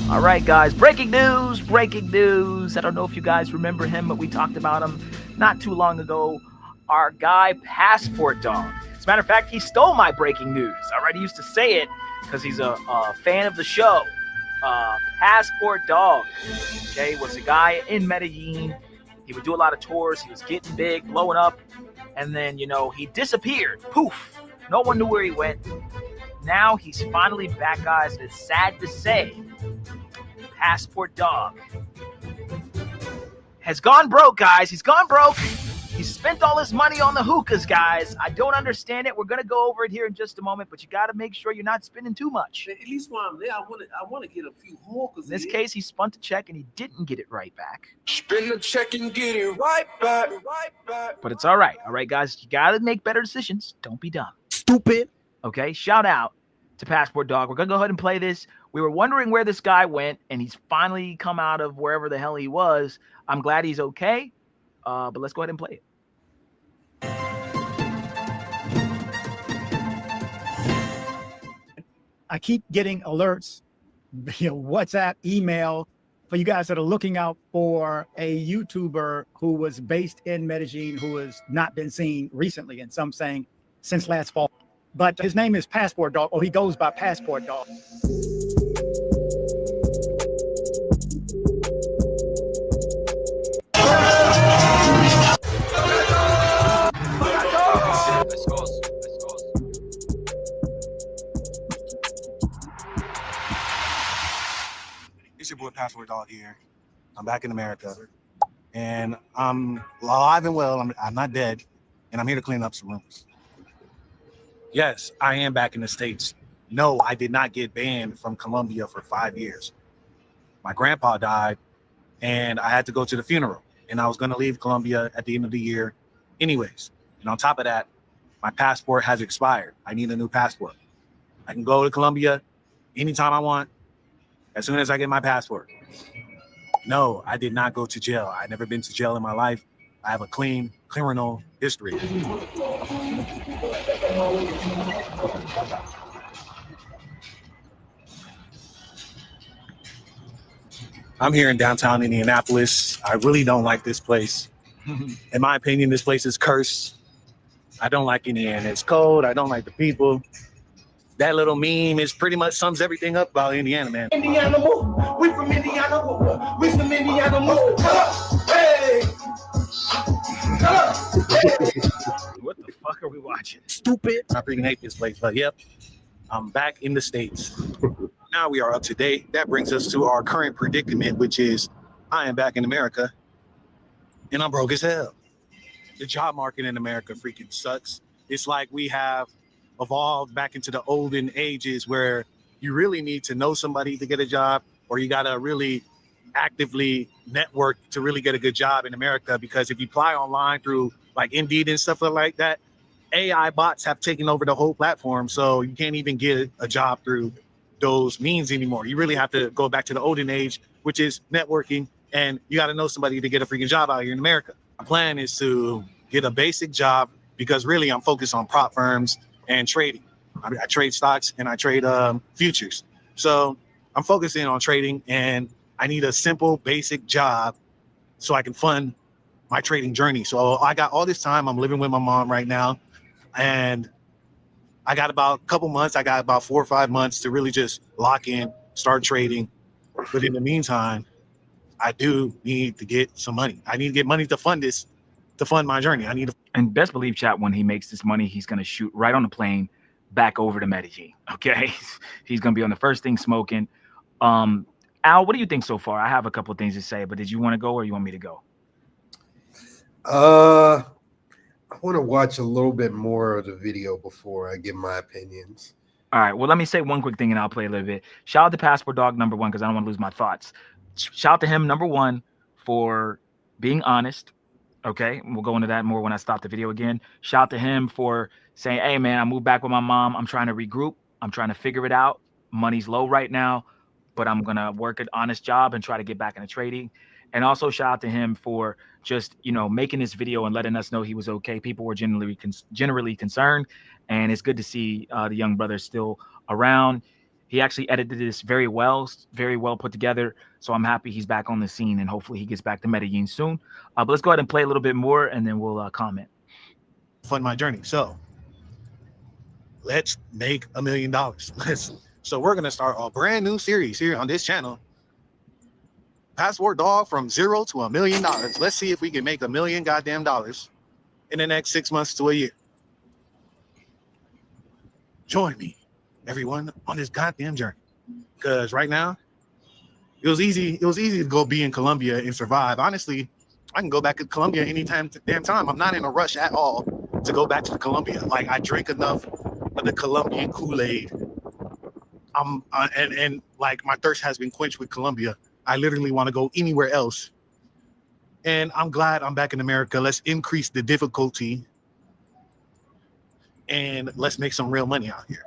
All right, guys, breaking news. I don't know if you guys remember him, but we talked about him not too long ago. Our guy, Passport Dog. As a matter of fact, he stole my breaking news. All right, he used to say it because he's a fan of the show. Passport Dog, okay, was a guy in Medellin. He would do a lot of tours. He was getting big, blowing up. And then, he disappeared. Poof. No one knew where he went. Now he's finally back, guys. It's sad to say. Passport Dog has gone broke, guys. He's gone broke. He spent all his money on the hookahs, guys. I don't understand it. We're going to go over it here in just a moment, but you got to make sure you're not spending too much.
At least while I'm there, I want to get a few hookahs.
In this case, he spent a check and he didn't get it right back.
Spin the check and get it right back.
But it's all right. All right, guys. You got to make better decisions. Don't be dumb.
Stupid.
Okay, shout out to Passport Dog. We're going to go ahead and play this. We were wondering where this guy went, and he's finally come out of wherever the hell he was. I'm glad he's okay, but let's go ahead and play it.
I keep getting alerts, WhatsApp, email, for you guys that are looking out for a YouTuber who was based in Medellin, who has not been seen recently, and some saying since last fall. But his name is Passport Dog, or he goes by Passport Dog.
It's your boy Passport Dog here. I'm back in America, and I'm alive and well. I'm not dead, and I'm here to clean up some rooms. Yes, I am back in the States. No, I did not get banned from Colombia for 5 years. My grandpa died, and I had to go to the funeral, and I was going to leave Colombia at the end of the year anyways. And on top of that, my passport has expired. I need a new passport. I can go to Colombia anytime I want, as soon as I get my passport. No, I did not go to jail. I've never been to jail in my life. I have a clean criminal history. I'm here in downtown Indianapolis. I really don't like this place. In my opinion, this place is cursed. I don't like Indiana. It's cold. I don't like the people. That little meme is pretty much sums everything up about Indiana, man.
Indiana move. We from Indiana. We from Indiana move. Hey.
What the fuck are we watching?
Stupid.
I freaking hate this place, but yep, I'm back in the States. Now we are up to date. That brings us to our current predicament, which is I am back in America and I'm broke as hell. The job market in America freaking sucks. It's like we have evolved back into the olden ages where you really need to know somebody to get a job, or you got to really actively network to really get a good job in America. Because if you apply online through like Indeed and stuff like that, AI bots have taken over the whole platform. So you can't even get a job through those means anymore. You really have to go back to the olden age, which is networking, and you got to know somebody to get a freaking job out here in America. My plan is to get a basic job because really I'm focused on prop firms and trading. I trade stocks and I trade futures. So I'm focusing on trading, and I need a simple, basic job so I can fund my trading journey. So I got all this time. I'm living with my mom right now, and I got about a couple months. I got about 4 or 5 months to really just lock in, start trading. But in the meantime, I do need to get some money. I need to get money to fund this, to fund my journey. I need to.
And best believe, chat, when he makes this money, he's going to shoot right on the plane back over to Medellin. Okay. He's going to be on the first thing smoking. Al, what do you think so far? I have a couple of things to say, but did you want to go or you want me to go?
I want to watch a little bit more of the video before I give my opinions.
All right. Well, let me say one quick thing and I'll play a little bit. Shout out to Passport Dog, number one, because I don't want to lose my thoughts. Shout out to him, number one, for being honest Okay, we'll go into that more when I stop the video again. Shout out to him for saying, hey, man, I moved back with my mom. I'm trying to regroup. I'm trying to figure it out. Money's low right now, but I'm going to work an honest job and try to get back into trading. And also shout out to him for just, making this video and letting us know he was okay. People were generally concerned, and it's good to see the young brother still around. He actually edited this very well put together. So I'm happy he's back on the scene, and hopefully he gets back to Medellin soon. But let's go ahead and play a little bit more, and then we'll comment.
Fund my journey. So let's make $1 million. So we're gonna start a brand new series here on this channel. Passport Dog from $0 to $1 million. Let's see if we can make $1 million goddamn dollars in the next 6 months to a year. Join me, everyone, on this goddamn journey. Because right now, it was easy to go be in Colombia and survive. Honestly, I can go back to Colombia anytime damn time. I'm not in a rush at all to go back to Colombia. Like, I drink enough of the Colombian Kool-Aid. And like, my thirst has been quenched with Colombia. I literally want to go anywhere else. And I'm glad I'm back in America. Let's increase the difficulty and let's make some real money out here.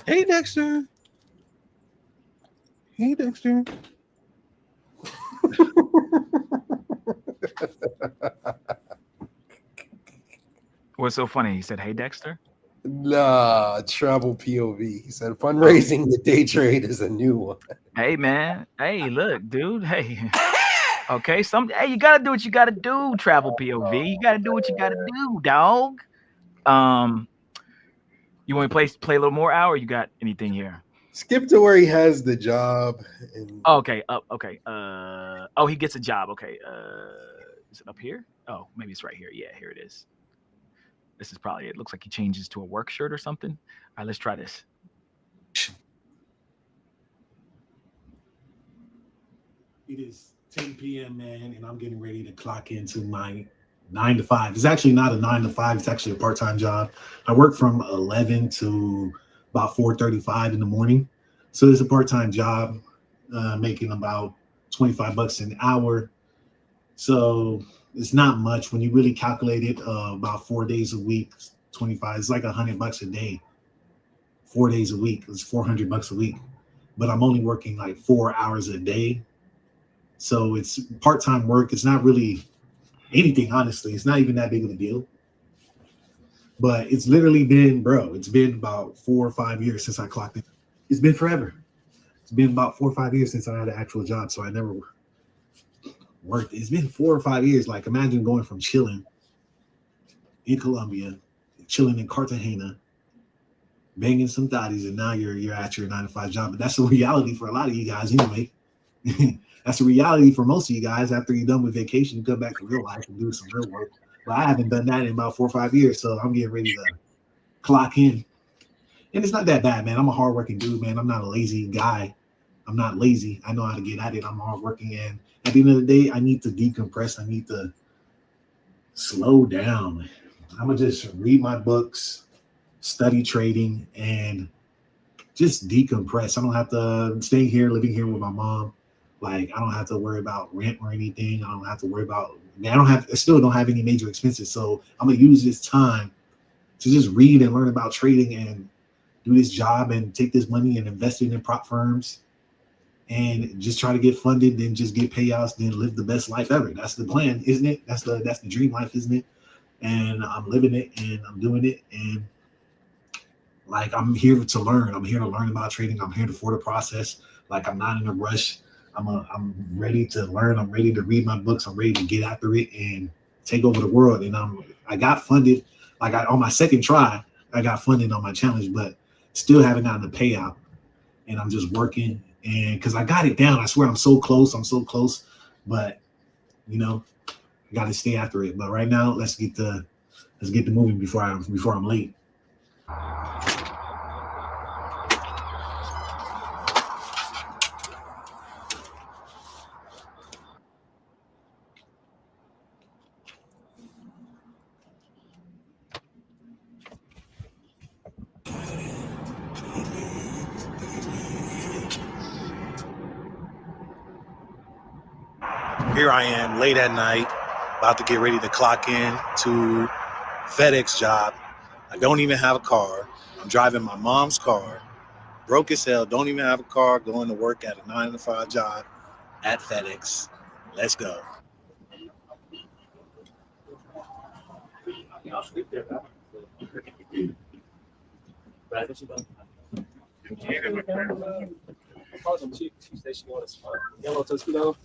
Hey, Dexter. Hey, Dexter.
What's so funny? He said, hey, Dexter.
Nah, travel POV. He said fundraising the day trade is a new one.
Hey, man. Hey, look, dude. Hey. Okay, hey, you gotta do what you gotta do, travel POV. You gotta do what you gotta do, dog. You want to play a little more hour? You got anything here?
Skip to where he has the job. And...
Okay. Okay. He gets a job. Okay. Is it up here? Oh, maybe it's right here. Yeah, here it is. This is probably it. Looks like he changes to a work shirt or something. All right, let's try this.
It is 10 p.m., man, and I'm getting ready to clock into my 9 to 5. It's actually not a 9 to 5. It's actually a part-time job. I work from 11 to about 4:35 in the morning. So it's a part-time job, making about $25 an hour. So it's not much when you really calculate it. About 4 days a week, 25. It's like $100 a day. 4 days a week. It's $400 a week. But I'm only working like 4 hours a day. So it's part-time work. It's not really anything, honestly. It's not even that big of a deal. But it's literally been, it's been about 4 or 5 years since I clocked in. It's been forever. It's been about 4 or 5 years since I had an actual job, so I never worked. It's been 4 or 5 years. Like, imagine going from chilling in Colombia, chilling in Cartagena, banging some thotties, and now you're at your 9 to 5 job. But that's the reality for a lot of you guys anyway. That's the reality for most of you guys. After you're done with vacation, you come back to real life and do some real work. But I haven't done that in about 4 or 5 years, so I'm getting ready to clock in. And it's not that bad, man. I'm a hardworking dude, man. I'm not a lazy guy. I'm not lazy. I know how to get at it. I'm hardworking, and at the end of the day, I need to decompress. I need to slow down. I'm gonna just read my books, study trading, and just decompress. I don't have to stay here, living here with my mom. Like, I don't have to worry about rent or anything. I don't have to worry about, I still don't have any major expenses. So I'm gonna use this time to just read and learn about trading and do this job and take this money and invest it in prop firms and just try to get funded, then just get payouts, then live the best life ever. That's the plan, isn't it? That's the dream life, isn't it? And I'm living it and I'm doing it. And like, I'm here to learn. I'm here to learn about trading. I'm here for the process. Like, I'm not in a rush. I'm ready to learn. I'm ready to read my books. I'm ready to get after it and take over the world. And I got funded. Like, on my second try, I got funded on my challenge, but still haven't gotten the payout. And I'm just working, and because I got it down. I swear I'm so close. But I got to stay after it. But right now, let's get the moving before I'm late. Here I am late at night, about to get ready to clock in to FedEx job. I don't even have a car. I'm driving my mom's car. Broke as hell, don't even have a car, going to work at a 9-to-5 job at FedEx. Let's go.
She said she wanted some yellow Tostitos.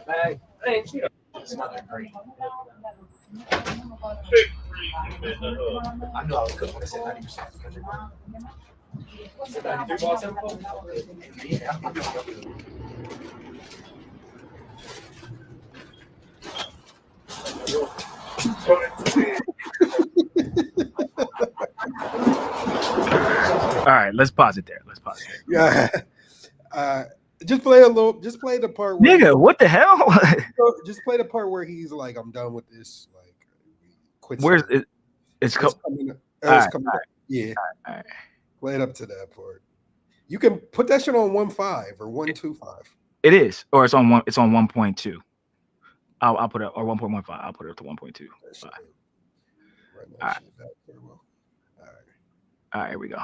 Bag. Hey, she it's not that great. I knew I was good when I said 90%. Said 93 ball tempo? Yeah, I'm good.
All right, let's pause it there.
Yeah. Just play the part where
Nigga, what the hell?
just play the part where he's like, I'm done with this. Like, quit.
Where's it? It's coming.
Coming up. Yeah.
All right.
Play it up to that part. You can put that shit on 1.5 or 1.25.
It is, or it's on 1.2. I'll put it, or 1.15. I'll put it up to 1.2. All right. All right, here we go.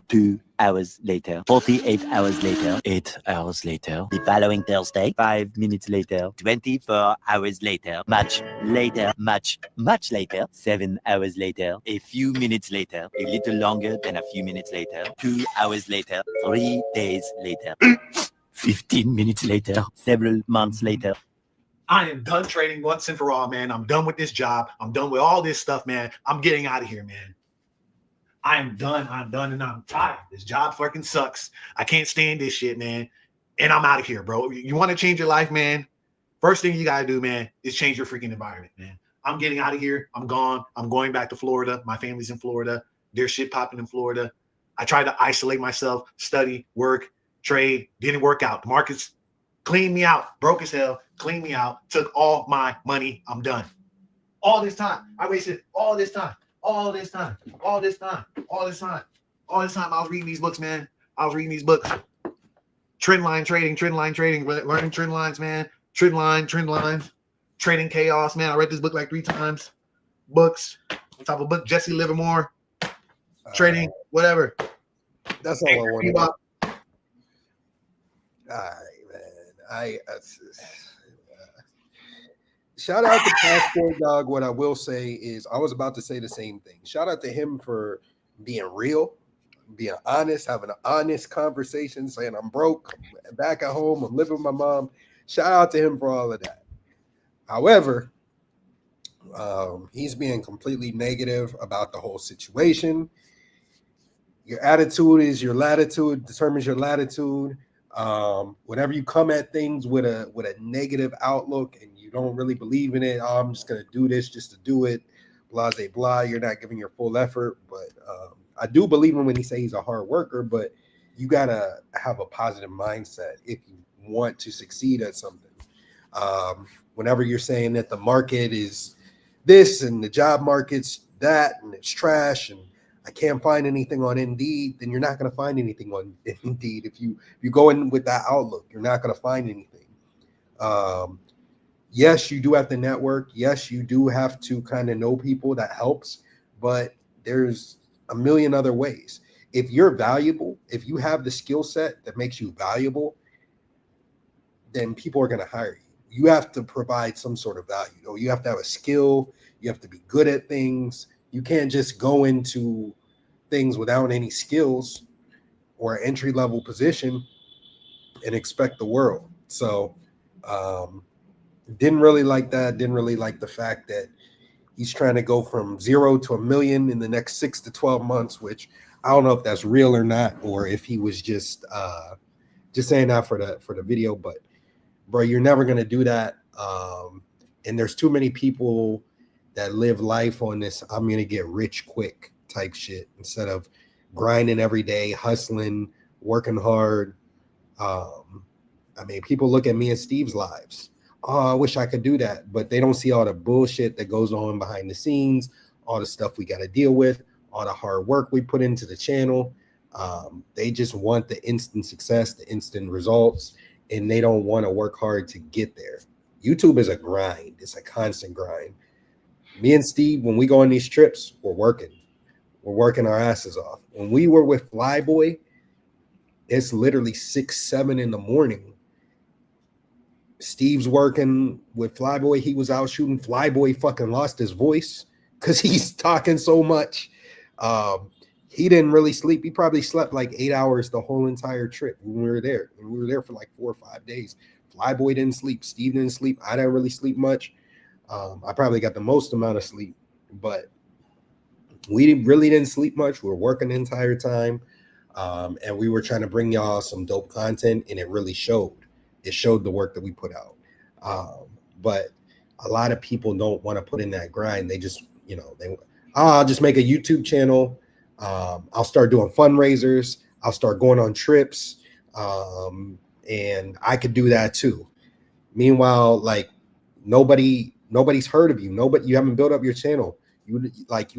2 hours later, 48 hours later, 8 hours later, the following Thursday, 5 minutes later, 24 hours later, much later, much later, 7 hours later, a few minutes later, a little longer than a few minutes later, 2 hours later, 3 days later, 15 minutes later, several months later.
I am done trading once and for all, man. I'm done with this job. I'm done with all this stuff, man. I'm getting out of here, man. I am done, and I'm tired. This job fucking sucks. I can't stand this shit, man. And I'm out of here, bro. You want to change your life, man? First thing you got to do, man, is change your freaking environment, man. I'm getting out of here. I'm gone. I'm going back to Florida. My family's in Florida. There's shit popping in Florida. I tried to isolate myself, study, work, trade. Didn't work out. The markets cleaned me out. Broke as hell. Cleaned me out. Took all my money. I'm done. All this time. I wasted all this time. All this time. I was reading these books, man. Trend line trading, learning trend lines, man. Trend lines, trading chaos, man. I read this book like 3 times. Books, on top of book, Jesse Livermore, trading, whatever.
That's all I wanted. All right, man. Shout out to Passport Dog. What I will say is, I was about to say the same thing. Shout out to him for being real, being honest, having an honest conversation, saying I'm broke, I'm back at home, I'm living with my mom. Shout out to him for all of that. However, he's being completely negative about the whole situation. Your attitude is your latitude, determines your latitude. Whenever you come at things with a negative outlook and you don't really believe in it, I'm just gonna do this just to do it, blah blah blah. You're not giving your full effort. But I do believe him when he says he's a hard worker. But you gotta have a positive mindset if you want to succeed at something. Whenever you're saying that the market is this and the job market's that and it's trash and I can't find anything on Indeed, then you're not going to find anything on Indeed. If you go in with that outlook, you're not going to find anything. Yes, you do have to network. Yes, you do have to kind of know people. That helps. But there's a million other ways. If you're valuable, if you have the skill set that makes you valuable, then people are going to hire you. You have to provide some sort of value. You have to have a skill. You have to be good at things. You can't just go into things without any skills or an entry-level position and expect the world. So didn't really like that. Didn't really like the fact that he's trying to go from 0 to 1 million in the next 6 to 12 months, which I don't know if that's real or not, or if he was just saying that for the video. But bro, you're never gonna do that. And there's too many people that live life on this I'm gonna get rich quick type shit instead of grinding every day, hustling, working hard. I mean, people look at me and Steve's lives. Oh, I wish I could do that, but they don't see all the bullshit that goes on behind the scenes, all the stuff we got to deal with, all the hard work we put into the channel. They just want the instant success, the instant results, and they don't want to work hard to get there. YouTube is a grind. It's a constant grind. Me and Steve, when we go on these trips, we're working our asses off. When we were with Flyboy, it's literally 6, 7 in the morning. Steve's working with Flyboy. He was out shooting. Flyboy fucking lost his voice because he's talking so much. He didn't really sleep. He probably slept like 8 hours the whole entire trip when we were there. And we were there for like 4 or 5 days. Flyboy didn't sleep. Steve didn't sleep. I didn't really sleep much. I probably got the most amount of sleep, but we really didn't sleep much. We were working the entire time. And we were trying to bring y'all some dope content, and it really showed. It showed the work that we put out. But a lot of people don't want to put in that grind. They just, I'll just make a YouTube channel. I'll start doing fundraisers. I'll start going on trips. And I could do that too. Meanwhile, like nobody's heard of you. You haven't built up your channel. You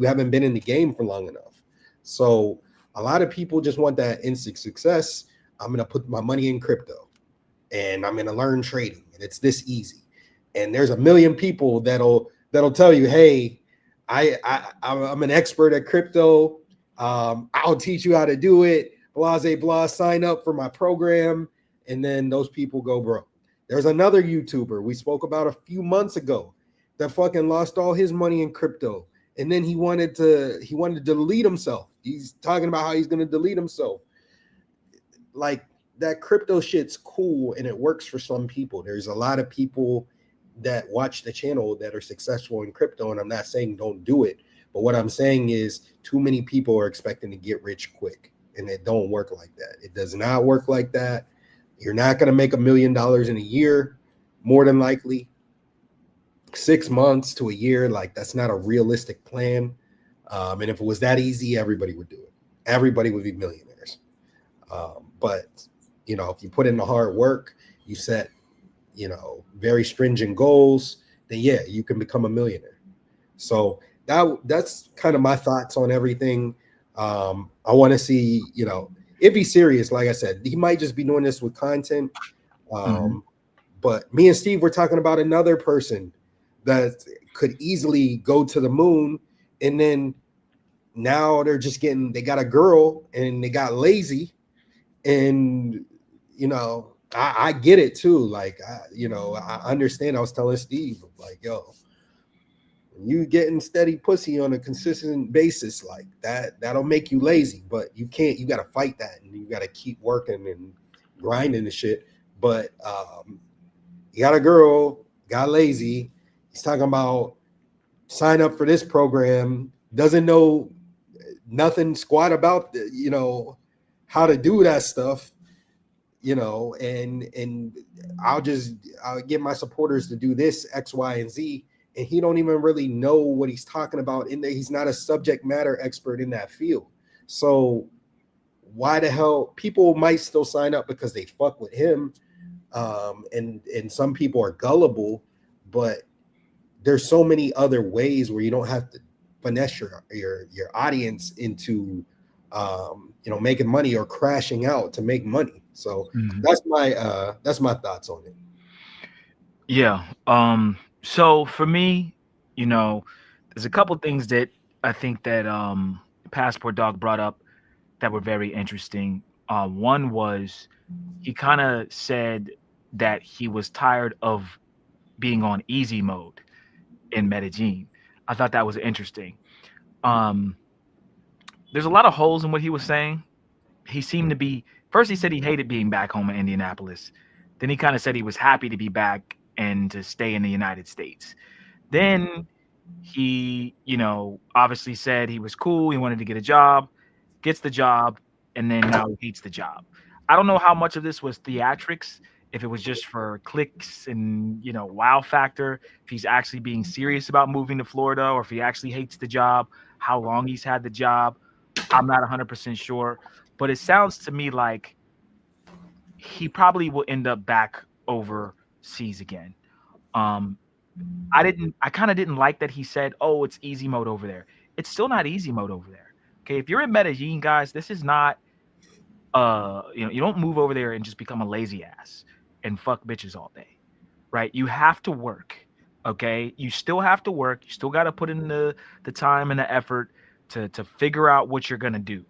haven't been in the game for long enough. So a lot of people just want that instant success. I'm going to put my money in crypto and I'm going to learn trading, and it's this easy. And there's a million people that'll tell you, hey, I'm an expert at crypto. I'll teach you how to do it. Blah, blah, blah. Sign up for my program. And then those people go broke. There's another YouTuber we spoke about a few months ago that fucking lost all his money in crypto. And then he wanted to delete himself. He's talking about how he's going to delete himself. Like, that crypto shit's cool and it works for some people. There's a lot of people that watch the channel that are successful in crypto, and I'm not saying don't do it, but what I'm saying is too many people are expecting to get rich quick, and it don't work like that. It does not work like that. You're not going to make $1 million in a year, more than likely. 6 months to a year, like, that's not a realistic plan. And if it was that easy, everybody would do it. Everybody would be millionaires. But if you put in the hard work, you set very stringent goals, then yeah, you can become a millionaire. So that's kind of my thoughts on everything. I want to see, if he's serious, like I said, he might just be doing this with content. But me and Steve were talking about another person that could easily go to the moon, and then now they got a girl and they got lazy. And I get it too. Like, I understand. I was telling Steve, like, yo, when you getting steady pussy on a consistent basis, like that'll make you lazy, but you got to fight that, and you got to keep working and grinding and shit. But you got a girl, got lazy. He's talking about sign up for this program, doesn't know nothing squat about how to do that stuff. And I'll get my supporters to do this X, Y, and Z, and he don't even really know what he's talking about in there. He's not a subject matter expert in that field. So why the hell people might still sign up because they fuck with him, and some people are gullible, but there's so many other ways where you don't have to finesse your audience into making money or crashing out to make money. So that's my thoughts on it.
Yeah. So for me, there's a couple things that I think that Passport Dog brought up that were very interesting. One was he kind of said that he was tired of being on easy mode in Medellin. I thought that was interesting. There's a lot of holes in what he was saying. He seemed to be, first he said he hated being back home in Indianapolis. Then he kind of said he was happy to be back and to stay in the United States. Then he, obviously said he was cool. He wanted to get a job, gets the job, and then now he hates the job. I don't know how much of this was theatrics, if it was just for clicks and, wow factor, if he's actually being serious about moving to Florida, or if he actually hates the job, how long he's had the job. I'm not 100% sure, but it sounds to me like he probably will end up back overseas again. I kind of didn't like that he said, oh, it's easy mode over there. It's still not easy mode over there. Okay. If you're in Medellin, guys, this is not you don't move over there and just become a lazy ass and fuck bitches all day, right? You have to work. Okay, you still have to work. You still got to put in the time and the effort to figure out what you're gonna do.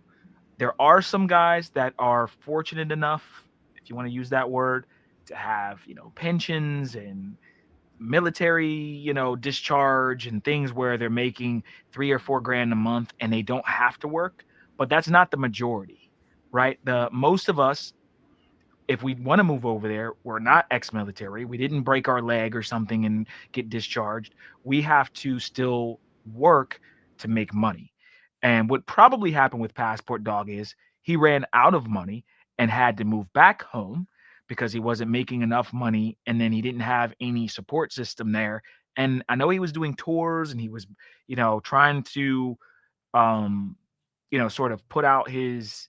There are some guys that are fortunate enough, if you want to use that word, to have pensions and military discharge and things where they're making 3 or 4 grand a month and they don't have to work. But that's not the majority, right? The most of us, if we want to move over there, we're not ex-military. We didn't break our leg or something and get discharged. We have to still work to make money. And what probably happened with Passport Dog is he ran out of money and had to move back home because he wasn't making enough money, and then he didn't have any support system there. And I know he was doing tours and he was, trying to um sort of put out his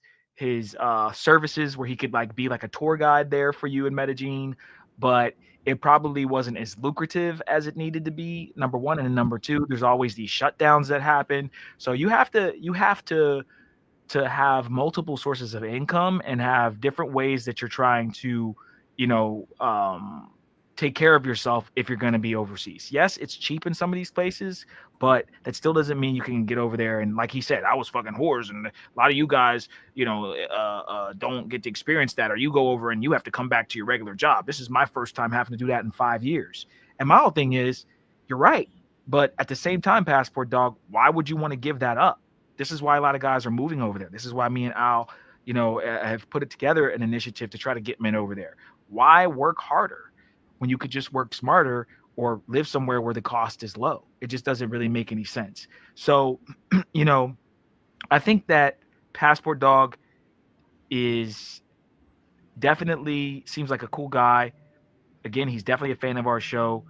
services where he could like be like a tour guide there for you in Medellin, but it probably wasn't as lucrative as it needed to be, number one. And then number two, there's always these shutdowns that happen. So you have to have multiple sources of income and have different ways that you're trying to, you know, um, take care of yourself if you're going to be overseas. Yes, it's cheap in some of these places, but that still doesn't mean you can get over there. And like he said, I was fucking whores, and a lot of you guys, don't get to experience that, or you go over and you have to come back to your regular job. This is my first time having to do that in 5 years. And my whole thing is, you're right, but at the same time, Passport Dog, why would you want to give that up? This is why a lot of guys are moving over there. This is why me and Al, have put it together an initiative to try to get men over there. Why work harder when you could just work smarter or live somewhere where the cost is low? It just doesn't really make any sense. So, I think that Passport Dog is definitely seems like a cool guy. Again, he's definitely a fan of our show.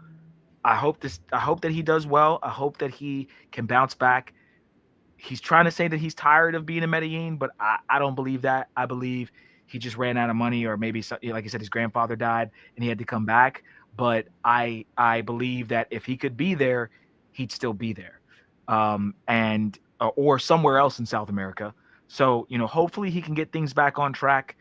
I hope that he does well. I hope that he can bounce back. He's trying to say that he's tired of being in Medellin, but I don't believe that. I believe he just ran out of money, or maybe, like he said, his grandfather died and he had to come back. But I believe that if he could be there, he'd still be there, and or somewhere else in South America. So hopefully he can get things back on track.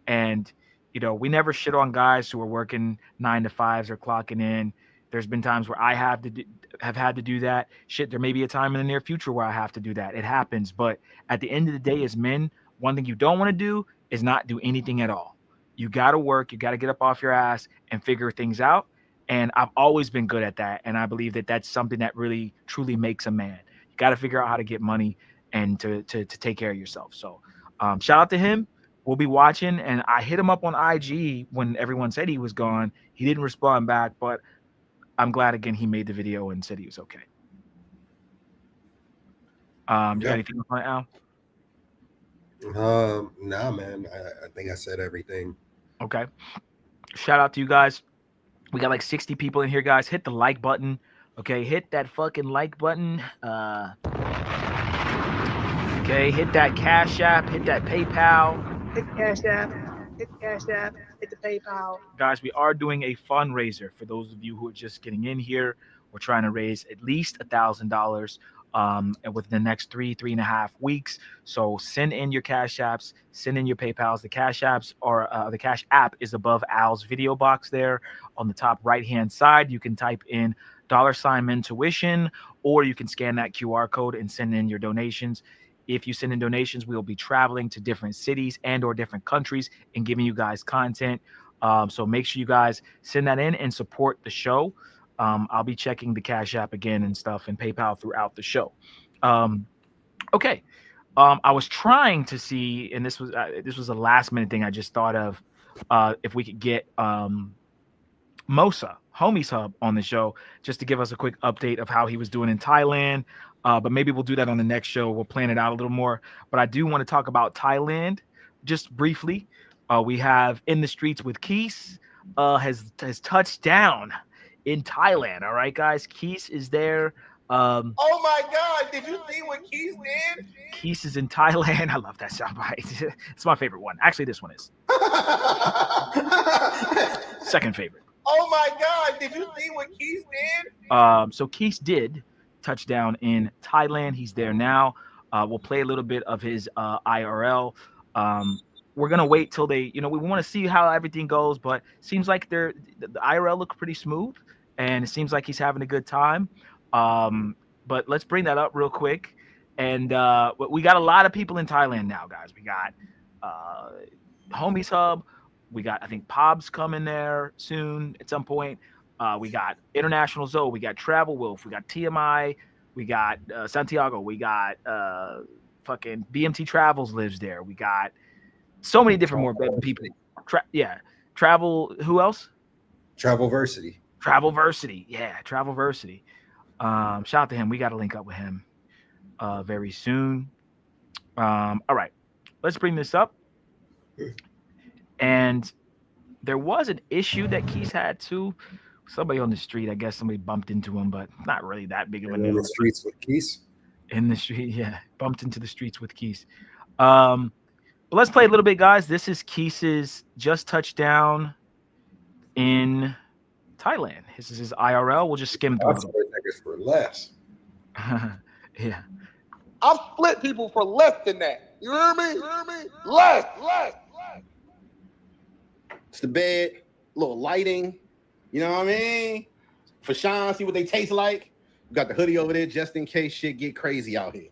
And we never shit on guys who are working 9 to 5s or clocking in. There's been times where I have had to do that. Shit, there may be a time in the near future where I have to do that. It happens. But at the end of the day, as men, one thing you don't want to do is not do anything at all. You got to work. You got to get up off your ass and figure things out. And I've always been good at that. And I believe that that's something that really, truly makes a man. You got to figure out how to get money and to take care of yourself. So shout out to him. We'll be watching. And I hit him up on IG when everyone said he was gone. He didn't respond back, but I'm glad again he made the video and said he was okay. You got anything on Al?
Nah, man. I think I said everything.
Okay. Shout out to you guys. We got like 60 people in here, guys. Hit the like button. Okay, hit that fucking like button. Okay, hit that Cash App, hit that PayPal.
Hit the Cash App. Hit the Cash App. Hit the PayPal.
Guys, we are doing a fundraiser for those of you who are just getting in here. We're trying to raise at least $1,000 within the next 3.5 weeks. So send in your Cash Apps, send in your PayPals. The Cash Apps are the Cash App is above Al's video box there on the top right-hand side. You can type in $mentuition, or you can scan that QR code and send in your donations. If you send in donations, we'll be traveling to different cities and or different countries and giving you guys content. So make sure you guys send that in and support the show. I'll be checking the Cash App again and stuff and PayPal throughout the show. Okay. I was trying to see, and this was a last minute thing I just thought of, if we could get Mosa, Homies Hub, on the show just to give us a quick update of how he was doing in Thailand. But maybe we'll do that on the next show. We'll plan it out a little more. But I do want to talk about Thailand just briefly. We have In the Streets with Keese has touched down in Thailand. All right, guys. Keese is there.
Oh my God! Did you see what Keese did?
Keese is in Thailand. I love that soundbite. It's my favorite one. Actually, this one is second favorite.
Oh my God! Did you see what Keese did?
So Keese did touch down in Thailand. He's there now. We'll play a little bit of his IRL. we're gonna wait till they, we want to see how everything goes. But seems like the IRL look pretty smooth, and it seems like he's having a good time. But let's bring that up real quick. And we got a lot of people in Thailand now, guys. We got Homies Hub. We got, I think, Pob's coming there soon at some point. We got International Zoe. We got Travel Wolf. We got TMI. We got Santiago. We got fucking BMT Travels lives there. We got so many different more people. Travel. Who else?
Travelversity.
Yeah, Travelversity. Shout out to him. We got to link up with him very soon. All right, let's bring this up. And there was an issue that Keys had too. Somebody on the street, I guess somebody bumped into him, but not really that big of a news.
In the streets with Keys?
In the street, yeah. Bumped into the streets with Keys. But let's play a little bit, guys. This is Keys's just touchdown in Thailand. This is his IRL. We'll just skim through
it. For less.
Yeah.
I've split people for less than that. You hear me? Less.
It's the bed, little lighting. You know what I mean? For Sean, see what they taste like. We got the hoodie over there just in case shit get crazy out here.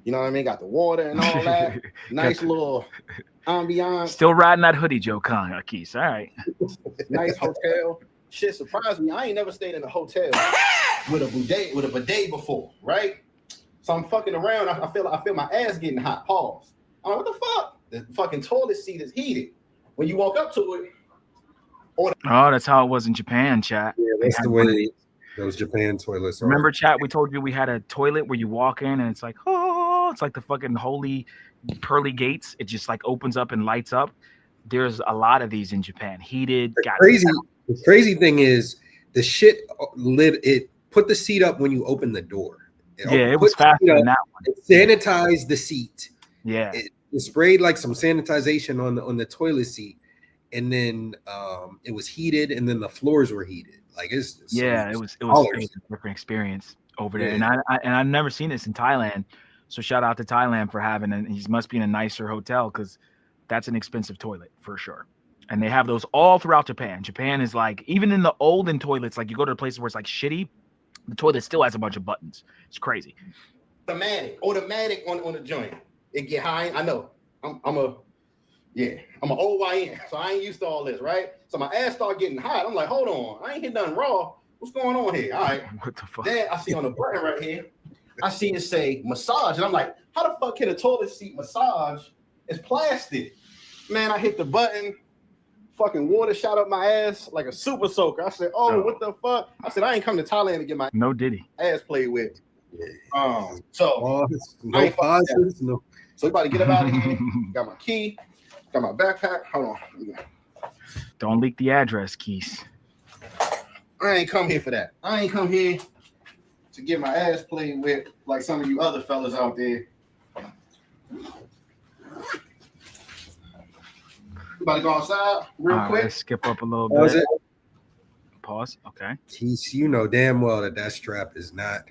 You know what I mean? Got the water and all that. Nice little ambiance.
Still riding that hoodie, Joe Khan, Keys. All right.
Nice hotel. Shit surprised me. I ain't never stayed in a hotel with a bidet before, right? So I'm fucking around. I feel my ass getting hot. Pause. I'm like, what the fuck? The fucking toilet seat is heated. When you walk up to it.
Oh, that's how it was in Japan, chat.
Yeah, that's the way those Japan toilets are.
Remember, chat, we told you we had a toilet where you walk in and it's like, oh, it's like the fucking holy pearly gates. It just like opens up and lights up. There's a lot of these in Japan. Heated.
The crazy thing is the shit put the seat up when you open the door.
It was faster than that one.
It sanitized the seat.
Yeah.
It sprayed like some sanitization on the toilet seat. And then it was heated, and then the floors were heated. Like it was a different experience over there.
And I've never seen this in Thailand. So shout out to Thailand for having it. He must be in a nicer hotel because that's an expensive toilet for sure. And they have those all throughout Japan. Japan is like, even in the olden toilets, like you go to places where it's like shitty, the toilet still has a bunch of buttons. It's crazy.
Automatic on the joint. It get high. I know. I'm an OYN, so I ain't used to all this, right? So my ass start getting hot. I'm like, hold on, I ain't hit nothing raw. What's going on here? All right.
What the fuck?
Then I see on the button right here, I see it say massage, and I'm like, how the fuck can a toilet seat massage? It's plastic. Man, I hit the button. Fucking water shot up my ass like a super soaker. I said, what the fuck? I said, I ain't come to Thailand to get my ass played with. So we about to get up out of here. Got my key. Got my backpack. Hold on.
Don't leak the address, Keys.
I ain't come here for that. I ain't come here to get my ass played with like some of you other fellas out there. About to go outside real quick.
Let's skip up a little bit. Pause. Okay.
Keys, you know damn well that strap is not.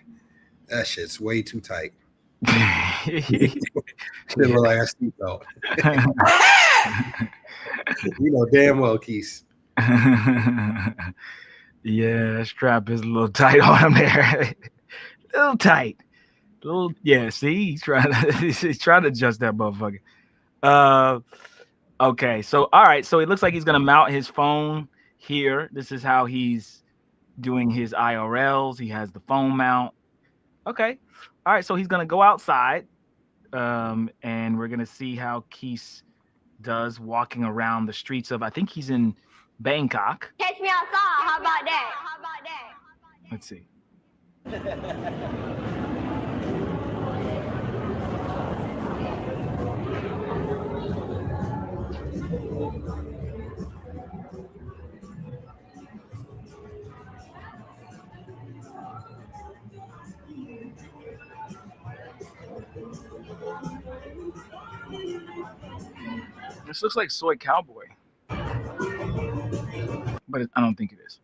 That shit's way too tight. Still like a seatbelt. You know damn well, Keys.
Yeah, that strap is a little tight on him there. A little tight. See, he's trying to adjust that motherfucker. Okay, so all right, so it looks like he's gonna mount his phone here. This is how he's doing his IRLs. He has the phone mount. Okay. All right, so he's gonna go outside, and we're gonna see how Keys does walking around the streets of. I think he's in Bangkok.
Catch me outside. How about that?
Let's see. This looks like Soy Cowboy, but I don't think it is.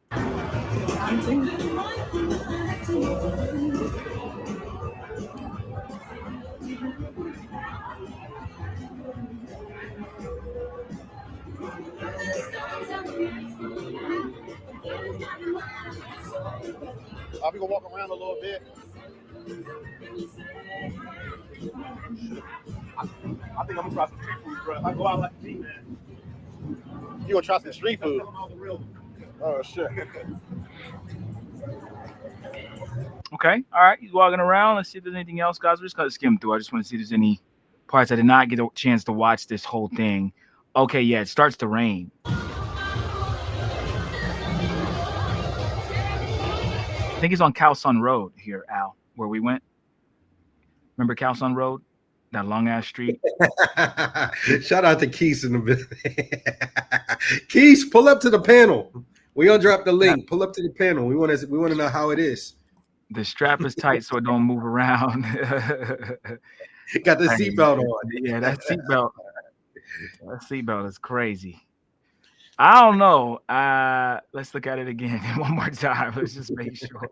We gonna walk around a little bit. I think I'm gonna try some street food, bro. I go out like a G, man. You gonna try some street food? Oh shit.
Okay. All right. He's walking around. Let's see if there's anything else, guys. We're just gonna skim through. I just want to see if there's any parts I did not get a chance to watch this whole thing. Okay, yeah, it starts to rain. I think it's on Calsun Road here, Al, where we went. Remember Calsun Road? That long ass street.
Shout out to Keith in the building. Keith, pull up to the panel. We gonna drop the link. Pull up to the panel. We want to know how it is.
The strap is tight so it don't move around.
Got the seatbelt on.
Yeah, that seatbelt. That seatbelt is crazy. I don't know. Let's look at it again one more time. Let's just make sure.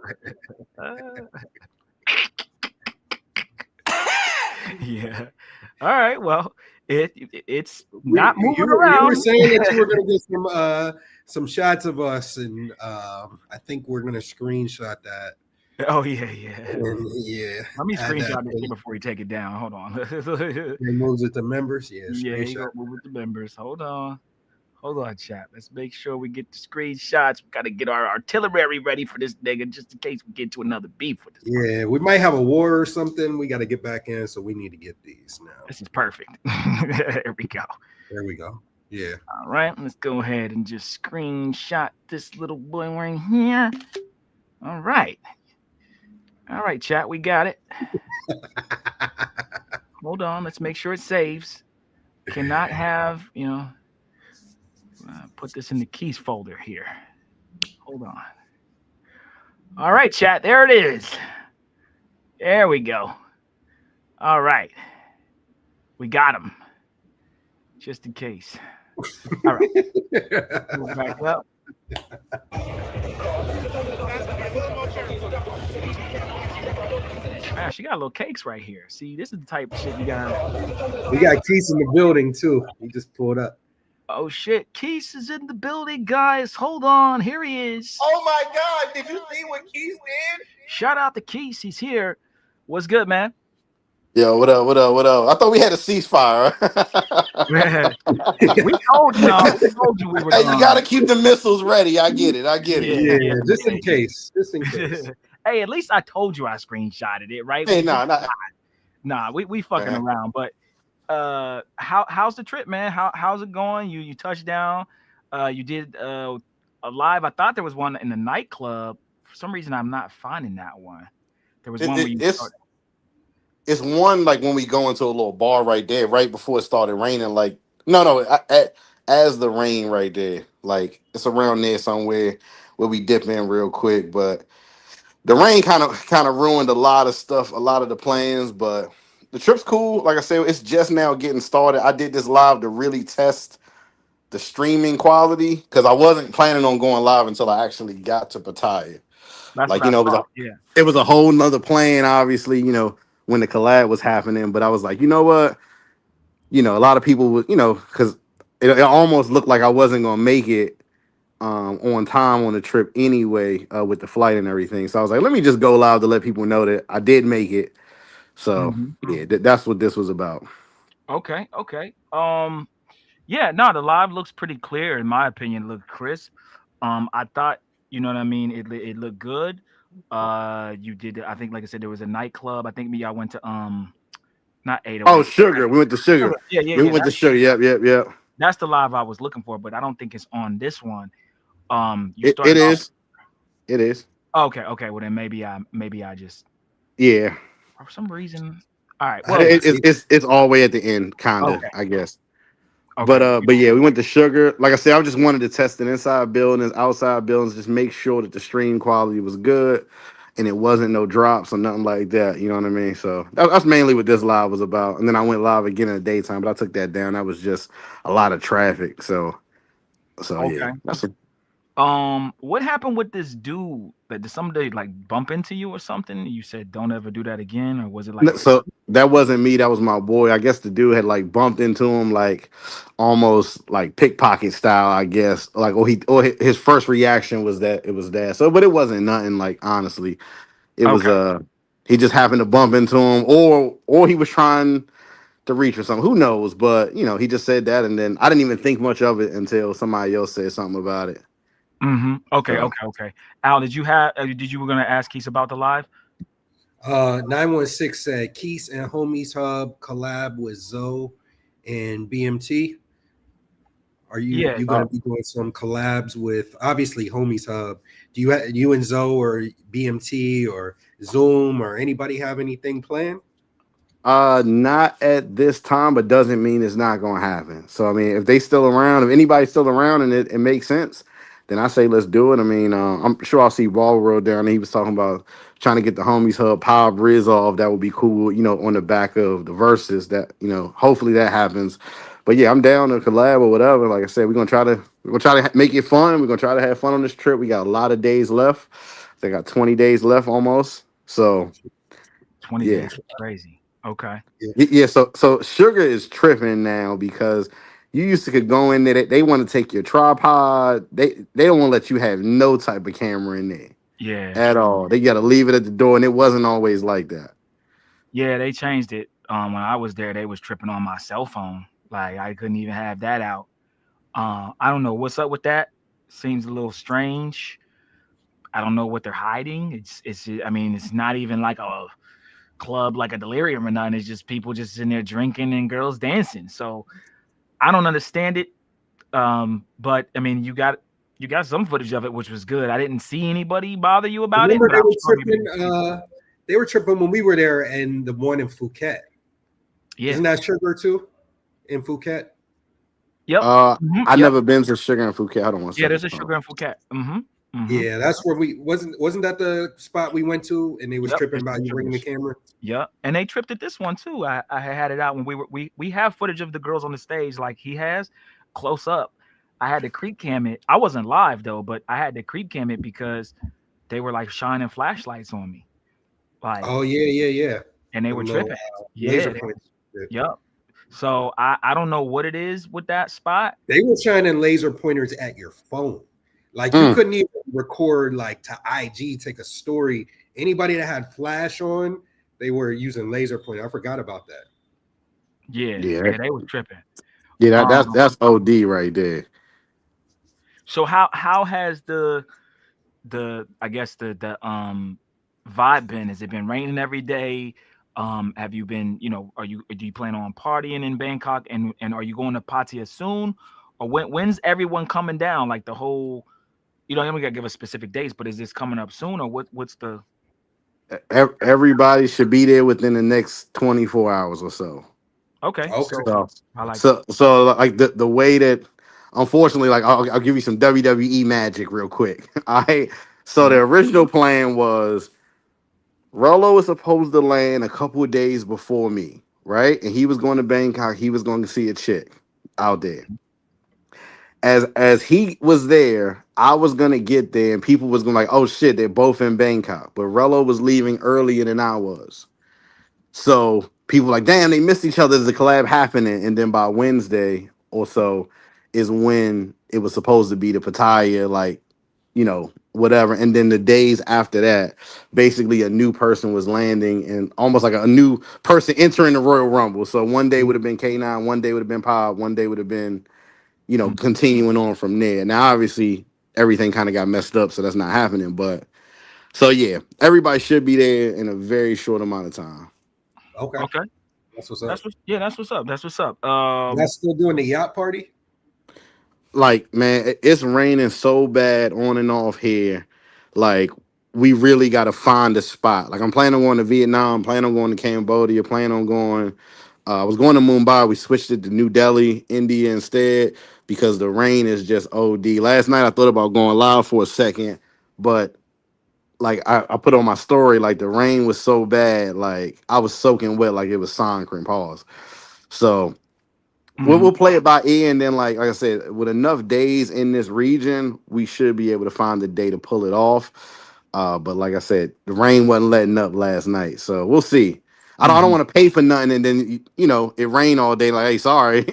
Yeah. All right. Well, it's not moving around.
You were saying that you were going to get some shots of us, and I think we're going to screenshot that.
Oh yeah.
Yeah.
Let me screenshot this before you take it down. Hold on.
It moves it to members. Yeah.
Yeah, you go move it to members. Hold on, chat. Let's make sure we get the screenshots. We got to get our artillery ready for this nigga, just in case we get to another beef with this.
Yeah, we might have a war or something. We got to get back in, so we need to get these now.
This is perfect. There we go.
There we go. Yeah.
All right, let's go ahead and just screenshot this little boy right here. All right, chat. We got it. Hold on. Let's make sure it saves. Cannot have, put this in the keys folder here. Hold on. All right, chat. There it is. There we go. All right. We got him. Just in case. All right. Move back up. Man, she got little cakes right here. See, this is the type of shit you got.
We got Keith in the building, too. He just pulled up.
Oh, shit. Keith is in the building, guys. Hold on. Here he is.
Oh, my God. Did you see what Keith did?
Shout out to Keith. He's here. What's good, man?
Yo, what up? I thought we had a ceasefire.
We told you we were
Hey, you got to keep the missiles ready. I get it.
Yeah, just in case.
Hey, at least I told you I screenshotted it, right?
Hey,
we fucking around. But how's the trip, man? How's it going? You touched down. You did a live. I thought there was one in the nightclub. For some reason, I'm not finding that one. There was one where you started.
It's one like when we go into a little bar right there, right before it started raining. Like as the rain right there, like it's around there somewhere where we dip in real quick. But the rain kind of ruined a lot of stuff, a lot of the plans. But the trip's cool. Like I said, it's just now getting started. I did this live to really test the streaming quality because I wasn't planning on going live until I actually got to Pattaya. It was a whole nother plan, obviously, when the collab was happening. But I was like, you know what? A lot of people would, because it almost looked like I wasn't going to make it on time on the trip anyway with the flight and everything. So I was like, let me just go live to let people know that I did make it. So, yeah, that's what this was about.
Okay. Yeah, no, the live looks pretty clear, in my opinion. It looked crisp. I thought, you know what I mean? It looked good. You did, I think, like I said, there was a nightclub. I think I went to not 808.
Oh, Sugar. We went to Sugar.
Yeah.
We went to Sugar. Yep.
That's the live I was looking for, but I don't think it's on this one.
It is.
Okay. Well, then maybe I just for some reason. All right. Well,
it's all the way at the end, kind of, I guess. Okay. But yeah, we went to Sugar. Like I said, I just wanted to test the inside buildings, outside buildings, just make sure that the stream quality was good and it wasn't no drops or nothing like that. You know what I mean? So that's mainly what this live was about. And then I went live again in the daytime, but I took that down. That was just a lot of traffic. So
okay.
Yeah.
What happened with this dude? Like, did somebody like bump into you or something? You said don't ever do that again, or was it like
So that wasn't me. That was my boy. I guess the dude had like bumped into him, like almost like pickpocket style. I guess like his first reaction was that it was that. So, but it wasn't nothing. Like honestly, it was
okay?
he just happened to bump into him, or he was trying to reach or something. Who knows? But you know, he just said that, and then I didn't even think much of it until somebody else said something about it.
Mm-hmm. Okay,
So
okay. Al, did you have? Did you were gonna ask Keith about the live?
916 said Keys and Homies Hub collab with Zoe and BMT. Are
Yeah.
you going to be doing some collabs with obviously Homies Hub? Do you and Zoe or BMT or Zoom or anybody have anything planned?
not at this time, but doesn't mean it's not gonna happen. So I mean, if they still around, if anybody's still around and it makes sense, then I say let's do it. I mean, I'm sure I'll see Ball World down there. He was talking about trying to get the homies hub power resolved. That would be cool, you know, on the back of the verses. That you know, hopefully that happens. But yeah, I'm down to collab or whatever. Like I said, we're gonna try to make it fun. We're gonna try to have fun on this trip. We got a lot of days left. They got 20 days left almost. So
20
yeah.
days. Crazy. Okay.
Yeah, so Sugar is tripping now because you used to could go in there. They want to take your tripod. They don't want to let you have no type of camera in there
Yeah.
at all. They got to leave it at the door, and it wasn't always like that.
Yeah, they changed it. When I was there, they was tripping on my cell phone. Like I couldn't even have that out. I don't know what's up with that. Seems a little strange. I don't know what they're hiding. It's. I mean, it's not even like a club like a delirium or nothing. It's just people just in there drinking and girls dancing. So I don't understand it. But I mean, you got some footage of it, which was good. I didn't see anybody bother you about it,
Remember
but I'm sure maybe
they were tripping when we were there and the one in Phuket.
yeah.
Isn't that Sugar too in Phuket?
Yep.
I
Yep.
never been to Sugar and Phuket. Hold on one
Yeah,
second.
there's a Sugar and Phuket.
Yeah, that's where we wasn't that the spot we went to and they was
Yep,
tripping
it's
about you bringing the camera.
Yep, and they tripped at this one too. I had it out when we have footage of the girls on the stage like he has close up. I had to creep cam it. I wasn't live though, but I had to creep cam it because they were like shining flashlights on me. Like,
Oh yeah.
and they
Them
were
little,
tripping.
laser
Yeah.
points.
Yep. So I don't know what it is with that spot.
They were shining laser pointers at your phone. Like you couldn't even record like to IG, take a story. Anybody that had flash on, they were using laser pointer. I forgot about that.
Yeah,
Yeah,
they was tripping.
yeah, that's OD right there.
So how has the I guess the vibe been? Has it been raining every day? Have you been, do you plan on partying in Bangkok and are you going to Pattaya soon? Or when's everyone coming down? Like the whole, you don't even gotta give us specific dates, but is this coming up soon or what's the
Everybody should be there within the next 24 hours or so.
okay.
So,
I like
so like the way that, unfortunately, like I'll give you some WWE magic real quick. All right. So the original plan was Rolo was supposed to land a couple of days before me, right? And he was going to Bangkok. He was going to see a chick out there. As he was there, I was gonna get there, and people was gonna like, oh shit, they're both in Bangkok. But Relo was leaving earlier than I was. So people like, damn, they missed each other. There's a collab happening, and then by Wednesday or so is when it was supposed to be the Pattaya, like, whatever. And then the days after that, basically a new person was landing, and almost like a new person entering the Royal Rumble. So one day would have been K9, one day would have been Pop, one day would have been, continuing on from there. Now, obviously, everything kind of got messed up, so that's not happening. But so yeah, everybody should be there in a very short amount of time.
Okay.
Okay.
That's what's up.
That's what's up. That's what's up.
Y'all still doing the yacht party?
Like, man, it's raining so bad on and off here. Like, we really got to find a spot. Like, I'm planning on going to Vietnam, planning on going to Cambodia, planning on going. I was going to Mumbai. We switched it to New Delhi, India instead because the rain is just OD. Last night I thought about going live for a second, but like I put on my story, like the rain was so bad, like I was soaking wet, like it was sun cream. Pause. So We'll play it by ear, and then like I said, with enough days in this region, we should be able to find the day to pull it off. But like I said, the rain wasn't letting up last night, so we'll see. I don't want to pay for nothing, and then it rain all day. Like, hey, sorry,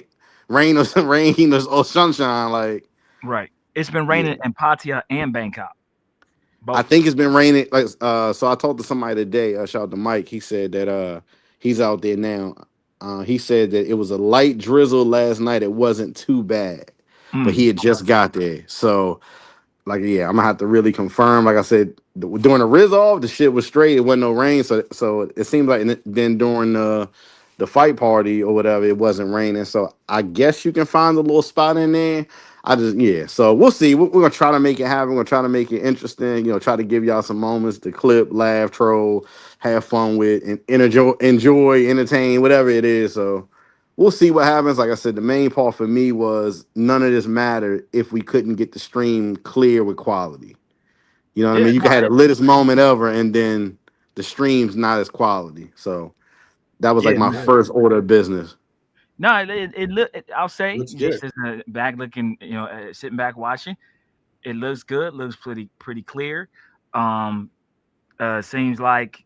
rain or rain or sunshine. Like,
Right. It's been
yeah.
raining in Pattaya and Bangkok.
I
Both.
think it's been raining. Like, so I talked to somebody today. Shout out to Mike. He said that he's out there now. He said that it was a light drizzle last night. It wasn't too bad, but he had just got there. So, like, yeah, I'm gonna have to really confirm. Like I said, during the Riz off, the shit was straight. It wasn't no rain. So it seemed like then during the fight party or whatever, it wasn't raining. So I guess you can find a little spot in there. Yeah. So we'll see. We're gonna try to make it happen. We're gonna try to make it interesting. Try to give y'all some moments to clip, laugh, troll, have fun with, and enjoy, entertain, whatever it is. So we'll see what happens. Like I said, the main part for me was none of this mattered if we couldn't get the stream clear with quality. You know what I mean? You can have the littest moment ever, and then the stream's not as quality. So that was like my first order of business.
No, I'll say
Looks
just
good.
as a back looking, sitting back watching, it looks good. Looks pretty clear. Seems like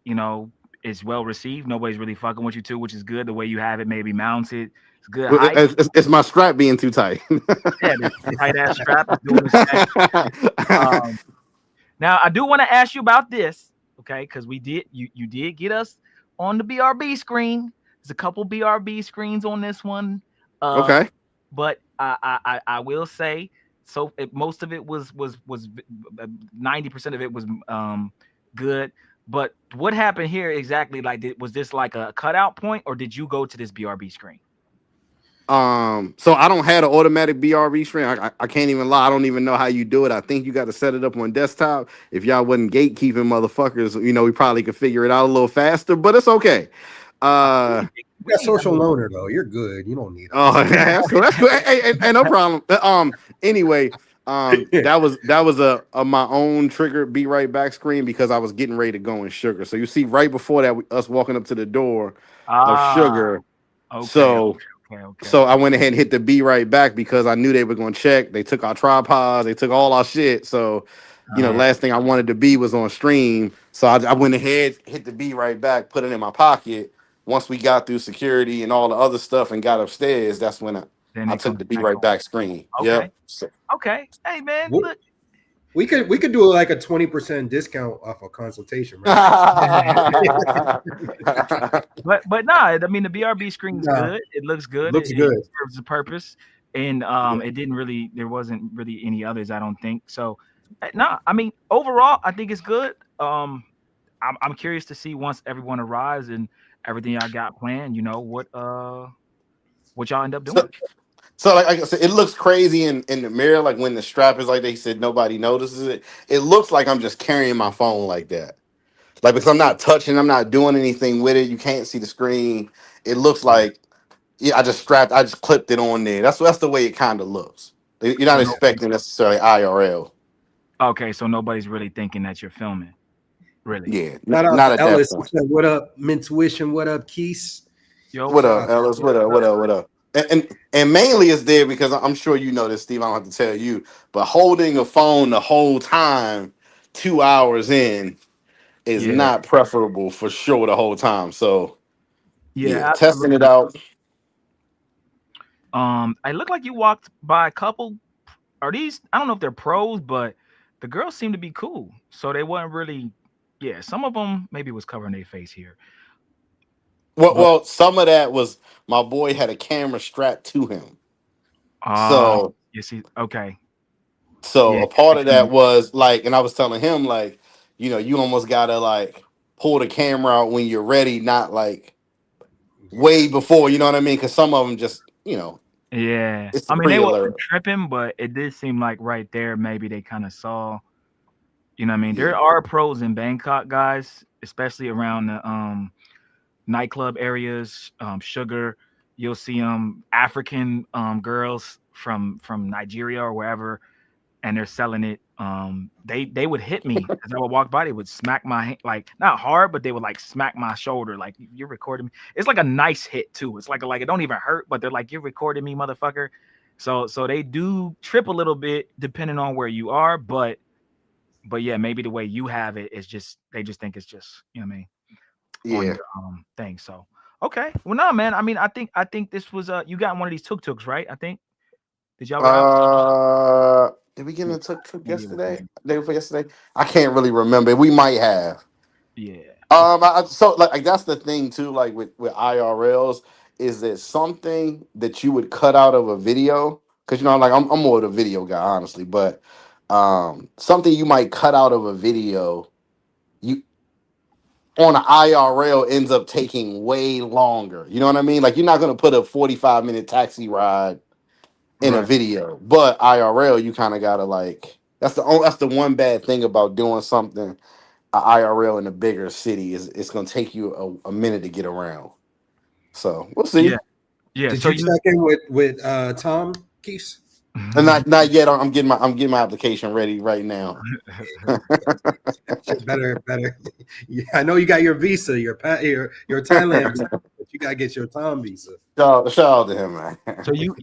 it's well received. Nobody's really fucking with you too, which is good. The way you have it maybe mounted, it's good
Well,
height.
It's my strap being too tight.
Yeah, the tight ass strap is doing its thing. Now I do want to ask you about this, okay? Because you did get us on the BRB screen. There's a couple BRB screens on this one.
Okay.
But I will say, so most of it was 90% of it was good. But what happened here exactly? Like, was this like a cutout point, or did you go to this BRB screen?
So I don't have an automatic BRB screen. I can't even lie. I don't even know how you do it. I think you got to set it up on desktop. If y'all wasn't gatekeeping motherfuckers, we probably could figure it out a little faster, but it's okay.
You got social loaner though. You're good. You don't need.
Oh, that's cool. That's cool. Hey, no problem. Anyway, that was a my own trigger be right back screen because I was getting ready to go in Sugar. So you see, right before that, us walking up to the door of Sugar.
Okay.
So I went ahead and hit the be right back because I knew they were going to check. They took our tripods. They took all our shit. So, last thing I wanted to be was on stream. So I went ahead, hit the be right back, put it in my pocket. Once we got through security and all the other stuff and got upstairs, that's when I took the be right back screen.
Okay.
Yep.
Okay. Hey man, look.
We could do like a 20% discount off a consultation, right?
but nah, I mean the BRB screen is good. It looks good.
Looks
It
good.
serves a purpose, and there wasn't really any others. I don't think so. Nah, I mean overall, I think it's good. I'm curious to see once everyone arrives and everything y'all got planned. What y'all end up doing.
So like I said, it looks crazy in the mirror. Like when the strap is like they said nobody notices it. It looks like I'm just carrying my phone like that. Like because I'm not touching, I'm not doing anything with it. You can't see the screen. It looks like I just clipped it on there. That's the way it kind of looks. You're not expecting necessarily IRL.
Okay, so nobody's really thinking that you're filming. Really?
Yeah,
Not
at
Ellis.
that point.
What up, Mintuition? What up, Keys?
Yo,
What up, Ellis? What up? And mainly it's there because I'm sure you know this, Steve. I don't have to tell you, but holding a phone the whole time, 2 hours in, is not preferable for sure the whole time. So yeah, testing it out.
I look like you walked by a couple. Are these? I don't know if they're pros, but the girls seem to be cool. So they weren't really. Yeah, some of them maybe was covering their face here.
Well, some of that was my boy had a camera strapped to him. So
you see, okay.
So a part of that was like, and I was telling him like, you almost gotta like pull the camera out when you're ready, not like way before. You know what I mean? Because some of them just,
Yeah,
it's
I mean they
pre-alert.
weren't tripping, but it did seem like right there maybe they kind of saw. You know what I mean? There are pros in Bangkok, guys, especially around the nightclub areas. Sugar, you'll see African girls from Nigeria or wherever, and they're selling it. They would hit me as I would walk by. They would smack my like not hard, but they would like smack my shoulder. Like you're recording me. It's like a nice hit too. It's like it don't even hurt, but they're like you're recording me, motherfucker. So they do trip a little bit depending on where you are, but yeah, maybe the way you have it is just they just think it's just you know what I mean on
Yeah.
your thing. So okay, well no man. I mean I think this was you got one of these tuk-tuks right? I think did y'all ride?
Did we get in a tuk
Maybe it was
yesterday?
me.
Day before yesterday? I can't really remember. We might have.
Yeah.
So like that's the thing too. Like with IRLs, is it something that you would cut out of a video? Because you know, like I'm more of a video guy, honestly. But something you might cut out of a video, you on an IRL ends up taking way longer. You know what I mean? Like you're not gonna put a 45-minute taxi ride in a
Right.
video, but IRL you kind of gotta like that's the one bad thing about doing something IRL in a bigger city is it's gonna take you a minute to get around. So we'll see.
Yeah. Yeah.
Did
So
you
you
check in with Tom Keese?
And not yet. I'm getting my application ready right now.
better. Yeah, I know you got your visa, your Thailand visa, but you gotta get your Tom visa.
Shout out to him, man.
So you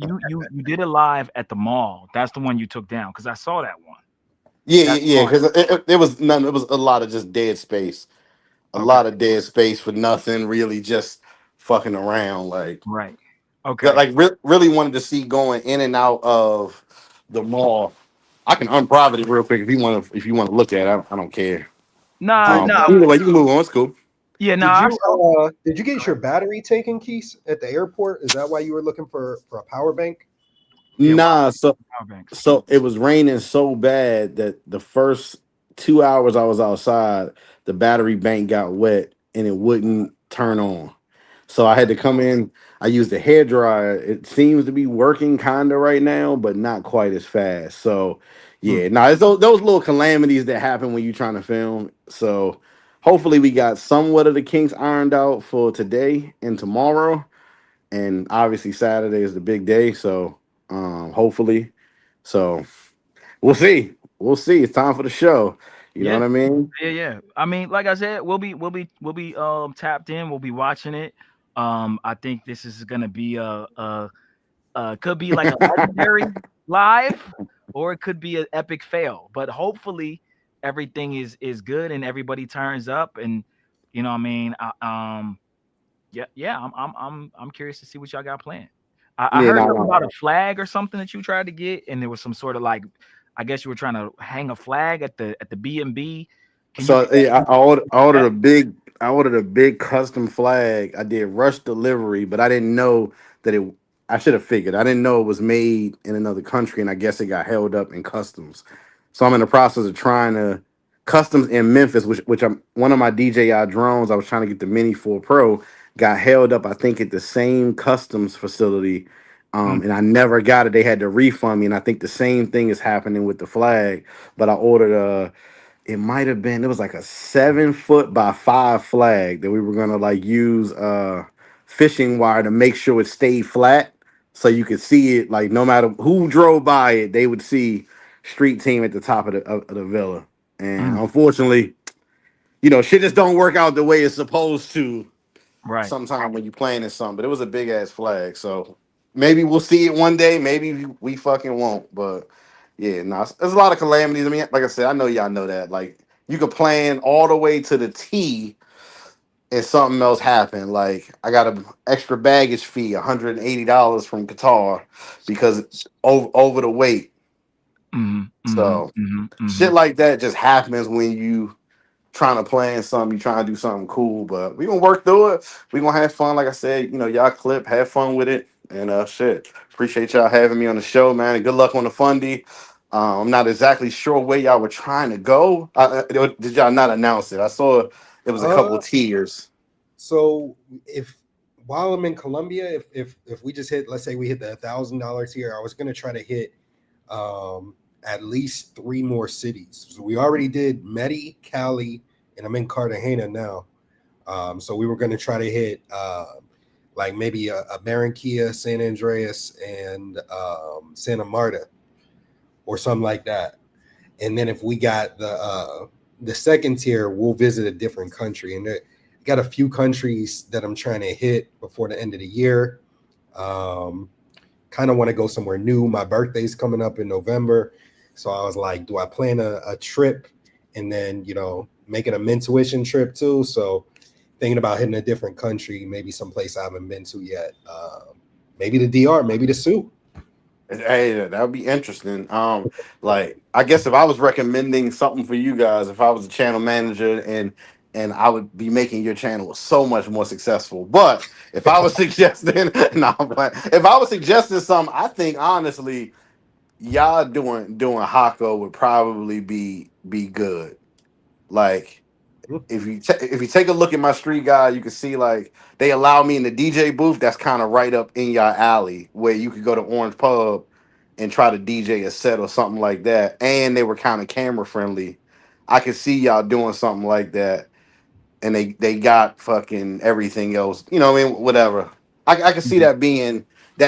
did a live at the mall. That's the one you took down because I saw that one.
Yeah, because it was none. It was a lot of just dead space. A lot of dead space for nothing. Really, just fucking around. Like
right. Okay.
Like really wanted to see going in and out of the mall. I can unprivate it real quick if you want to. If you want to look at it, I don't care.
Nah.
Either way, you can move on. It's cool.
Yeah.
Did you get your battery taken, Keese, at the airport? Is that why you were looking for a power bank?
Nah, so it was raining so bad that the first 2 hours I was outside, the battery bank got wet and it wouldn't turn on. So I had to come in. I used a hair dryer. It seems to be working kind of right now, but not quite as fast. So yeah, it's those little calamities that happen when you're trying to film. So hopefully we got somewhat of the kinks ironed out for today and tomorrow. And obviously Saturday is the big day. So hopefully. So we'll see. We'll see. It's time for the show. You know what I mean?
Yeah. I mean, like I said, we'll be tapped in. We'll be watching it. I think this is gonna be could be like a legendary live, or it could be an epic fail. But hopefully, everything is good and everybody turns up. And you know, what I mean, I'm curious to see what y'all got planned. I heard something about a flag or something that you tried to get, and there was some sort of like, I guess you were trying to hang a flag at the B&B.
So yeah, I ordered a big custom flag. I did rush delivery, but I didn't know that it. I should have figured. I didn't know it was made in another country, and I guess it got held up in customs. So I'm in the process of trying to customs in Memphis, which I'm one of my DJI drones. I was trying to get the Mini 4 Pro, got held up. I think at the same customs facility, and I never got it. They had to refund me, and I think the same thing is happening with the flag. But I ordered it might have been, it was like a 7 foot by 5 flag that we were gonna like use fishing wire to make sure it stayed flat so you could see it, like no matter who drove by it, they would see street team at the top of the villa. And unfortunately, you know, shit just don't work out the way it's supposed to.
Right.
Sometime when you planning something, but it was a big ass flag. So maybe we'll see it one day. Maybe we fucking won't. But yeah, no, there's a lot of calamities. I mean, like I said, I know y'all know that. Like you could plan all the way to the T and something else happened. Like I got an extra baggage fee, $180 from Qatar because it's over the weight. So shit like that just happens when you trying to plan something, you trying to do something cool, but we gonna work through it. We gonna have fun. Like I said, you know, y'all clip, have fun with it. And shit. Appreciate y'all having me on the show, man. And good luck on the fundy. I'm not exactly sure where y'all were trying to go. Did y'all not announce it? I saw it was a couple of tiers.
So while I'm in Colombia, if we just hit, let's say we hit the $1,000 tier, I was gonna try to hit at least 3 more cities. So we already did Medi, Cali, and I'm in Cartagena now. So we were going to try to hit like maybe a Barranquilla, San Andreas, and Santa Marta. or something like that. And then if we got the second tier, we'll visit a different country. And got a few countries that I'm trying to hit before the end of the year. Kind of want to go somewhere new. My birthday's coming up in November. So I was like, do I plan a trip and then, make it a Mintuition trip too? So thinking about hitting a different country, maybe someplace I haven't been to yet. Maybe the DR, maybe the Sioux.
Hey, that would be interesting. Like I guess if I was recommending something for you guys, if I was a channel manager and I would be making your channel so much more successful. But if I was suggesting, no, but if I was suggesting something, I think honestly, y'all doing Hako would probably be good. Like if you take a look at my street guide, you can see like they allow me in the DJ booth. That's kind of right up in your alley where you could go to Orange Pub and try to DJ a set or something like that. And they were kind of camera friendly. I could see y'all doing something like that. And they got fucking everything else. You know what I mean? Whatever. I can see that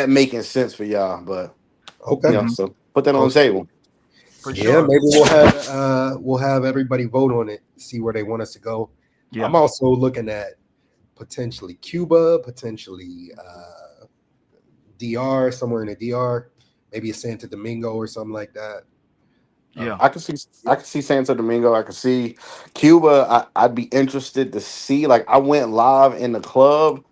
making sense for y'all. But
Okay.
so put that on the table.
For
Yeah,
sure.
maybe we'll have everybody vote on it, see where they want us to go.
Yeah.
I'm also looking at potentially Cuba, potentially DR, somewhere in the DR, maybe a Santo Domingo or something like that.
Yeah,
I can see Santo Domingo. I can see Cuba. I'd be interested to see. Like I went live in the club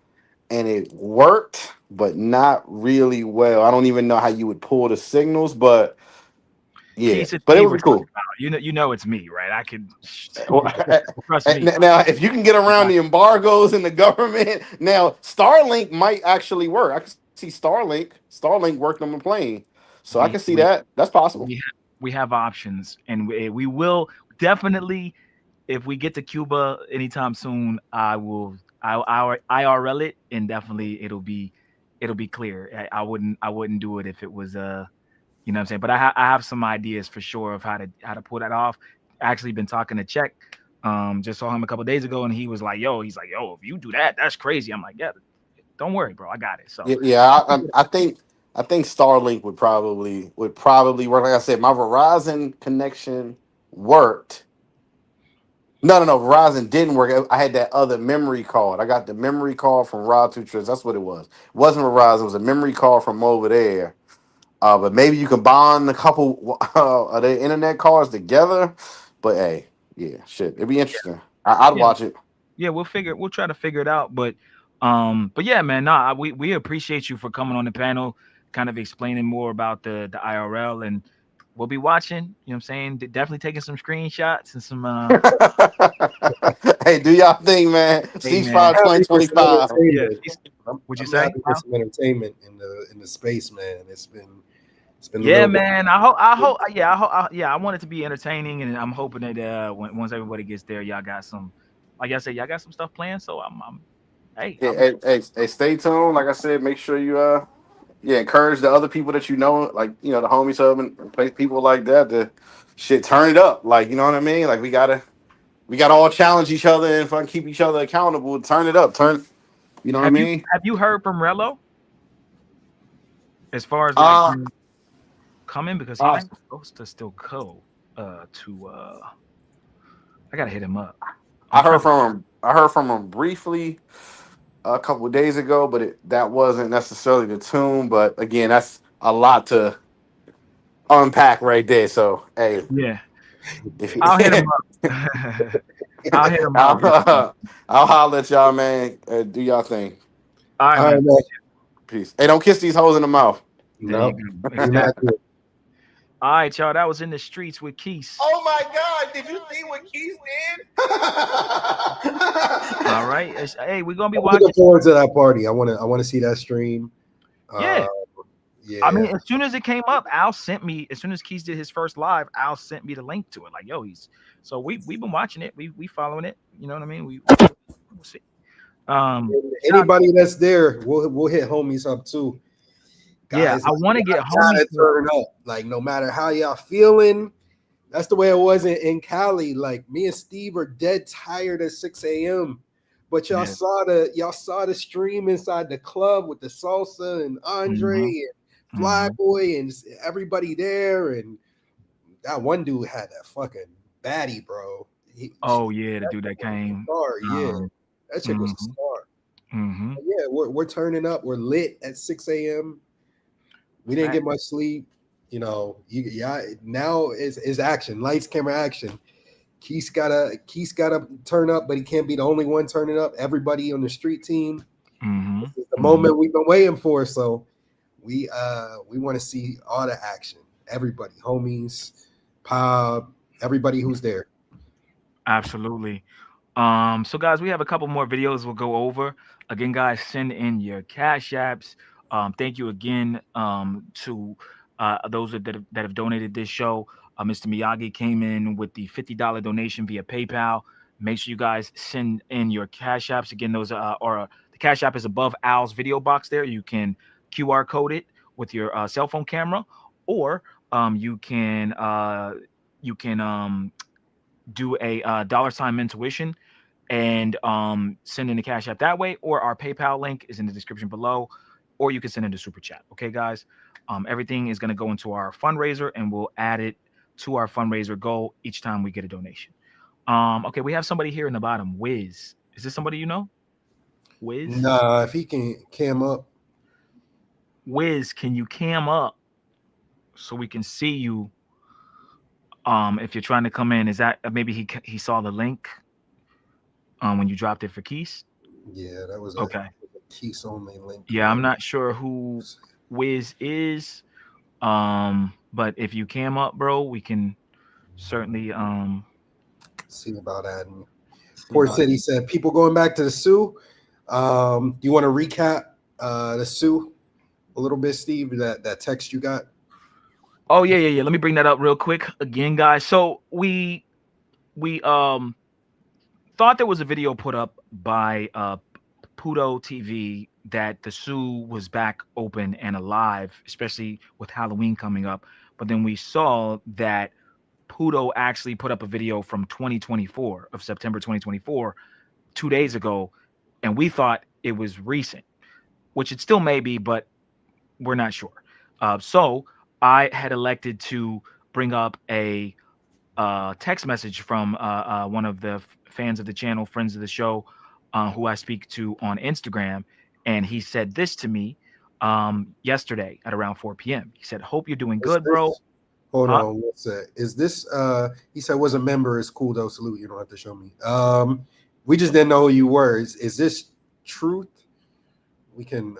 and it worked, but not really well. I don't even know how you would pull the signals, but yeah,
Keith, it's
but it
me
would
we're
be cool.
talking about. You know it's me, right? I could trust
And
me.
now, if you can get around the embargoes and the government, now Starlink might actually work. I can see Starlink worked on the plane, so I can see that. That's possible.
We have options, and we will definitely, if we get to Cuba anytime soon, I'll IRL it, and definitely it'll be clear. I wouldn't do it if it was you know what I'm saying. But I have some ideas for sure of how to pull that off. Actually, been talking to Czech. Just saw him a couple days ago, and he's like, yo, if you do that, that's crazy. I'm like, yeah, don't worry, bro, I got it. So
I think Starlink would probably work. Like I said, my Verizon connection worked. No, Verizon didn't work. I had that other memory card. I got the memory card from Rod Two Trips. That's what it was. It wasn't Verizon. It was a memory card from over there. But maybe you can bond a couple of their internet cards together. But hey, yeah, shit, it'd be interesting. I'd
yeah,
watch it.
yeah, we'll try to figure it out. But yeah, man, we appreciate you for coming on the panel, kind of explaining more about the IRL, and we'll be watching. You know what I'm saying? Definitely taking some screenshots and some
Hey, do y'all thing, man.
Hey, man.
Ceasefire 2025.
Yeah. What'd you say?
Having some entertainment in the space, man. It's been a
Yeah,
little bit.
man. I hope. I want it to be entertaining, and I'm hoping that once everybody gets there, y'all got some. Like I said, y'all got some stuff planned. So hey,
Hey, stay tuned. Like I said, make sure you encourage the other people that you know, like the homies hub and people like that to shit turn it up. Like you know what I mean? Like we gotta all challenge each other and fucking keep each other accountable. Turn it up. You know what I mean?
Have you heard from Rello? As far as like coming, because he was supposed to still go to I gotta hit him up.
I heard from him briefly a couple of days ago, but that wasn't necessarily the tune. But again, that's a lot to unpack right there. So hey,
yeah, I'll hit him up. I'll hit him up.
I'll holler at y'all, man. Do y'all thing.
All right, man.
Peace. Hey, don't kiss these hoes in the mouth.
No.
All right, y'all. That was In the Streets with Keith.
Oh my God! Did you see what Keith did?
All right. Hey, we're gonna be
I'm
watching.
looking forward to that party. I want to see that stream.
Yeah.
Yeah.
I mean, as soon as it came up, Al sent me. As soon as Keith did his first live, Al sent me the link to it. Like, yo, so we've been watching it. We following it. You know what I mean? We'll see.
Anybody that's there, we'll hit homies up too.
Yeah,
Guys,
I want to get
homies turn up. Like no matter how y'all feeling, that's the way it was in Cali. Like me and Steve are dead tired at 6 a.m. But y'all saw the stream inside the club with the salsa and Andre and Flyboy and everybody there, and that one dude had that fucking baddie, bro.
Oh yeah, the dude that came.
Star, yeah, that chick was a star. Yeah, we're turning up. We're lit at 6 a.m. We didn't get much sleep. You know, now is action. Lights, camera, action. Keith's gotta turn up, but he can't be the only one turning up. Everybody on the street team. This is the moment we've been waiting for. So we want to see all the action. Everybody, homies, Pop, everybody who's there.
Absolutely. So guys, we have a couple more videos we'll go over. Again, guys, send in your cash apps. Thank you again to those that have donated this show. Mr. Miyagi came in with the $50 donation via PayPal. Make sure you guys send in your cash apps. Again, those or the cash app is above Al's video box there. You can QR code it with your cell phone camera, or you can do a $ intuition and send in the cash app that way, or our PayPal link is in the description below, or you can send in a super chat. Okay, guys, everything is going to go into our fundraiser, and we'll add it to our fundraiser goal each time we get a donation. Okay, we have somebody here in the bottom. Wiz, is this somebody you know? Wiz?
Nah, if he can cam up.
Wiz, can you cam up so we can see you? If you're trying to come in, is that maybe he saw the link when you dropped it for Keys?
Yeah, that was
okay.
a Keys only link.
Yeah, I'm not sure who Wiz is, but if you cam up, bro, we can certainly
see about adding. Port City said people going back to the Sioux. Do you want to recap the Sioux a little bit, Steve? That text you got.
Oh yeah. Let me bring that up real quick again, guys. So we thought there was a video put up by Pudo TV that the Sioux was back open and alive, especially with Halloween coming up. But then we saw that Pudo actually put up a video from 2024 of September 2024, 2 days ago, and we thought it was recent, which it still may be, but we're not sure. So I had elected to bring up a text message from one of the fans of the channel, friends of the show, who I speak to on Instagram, and he said this to me yesterday at around 4 p.m. He said, "Hope you're doing good, bro."
Hold on, what's that? Is this he said was a member, is cool though. Salute, you don't have to show me. We just didn't know who you were. Is this truth? We can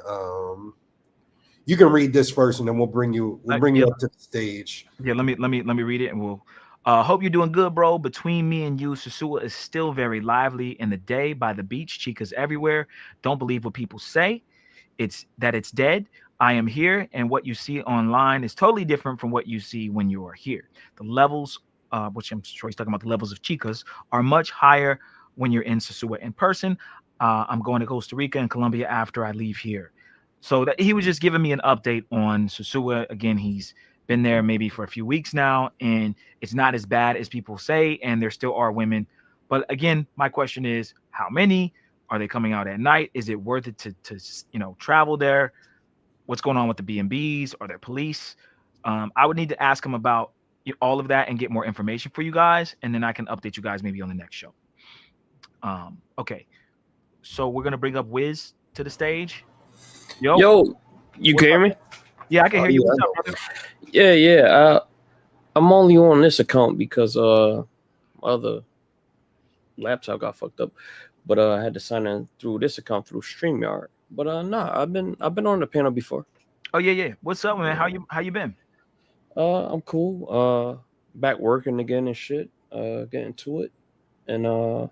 you can read this first and then we'll bring you up to the stage.
Yeah, let me read it and we'll hope you're doing good, bro. Between me and you, Sosua is still very lively in the day by the beach. Chicas everywhere. Don't believe what people say. It's dead. I am here, and what you see online is totally different from what you see when you are here. The levels, which I'm sure he's talking about, the levels of chicas are much higher when you're in Sosua in person. I'm going to Costa Rica and Colombia after I leave here. So that he was just giving me an update on Sosua. Again, he's been there maybe for a few weeks now, and it's not as bad as people say, and there still are women. But again, my question is, how many? Are they coming out at night? Is it worth it to travel there? What's going on with the B&Bs? Are there police? I would need to ask him about all of that and get more information for you guys, and then I can update you guys maybe on the next show. Okay, so we're gonna bring up Wiz to the stage.
Yo, you can hear me?
Yeah, I can hear you. What's up, brother?
Yeah. I'm only on this account because my other laptop got fucked up, but I had to sign in through this account through StreamYard. But I've been on the panel before.
Oh yeah. What's up, man? How you been?
I'm cool. Back working again and shit. Getting to it, and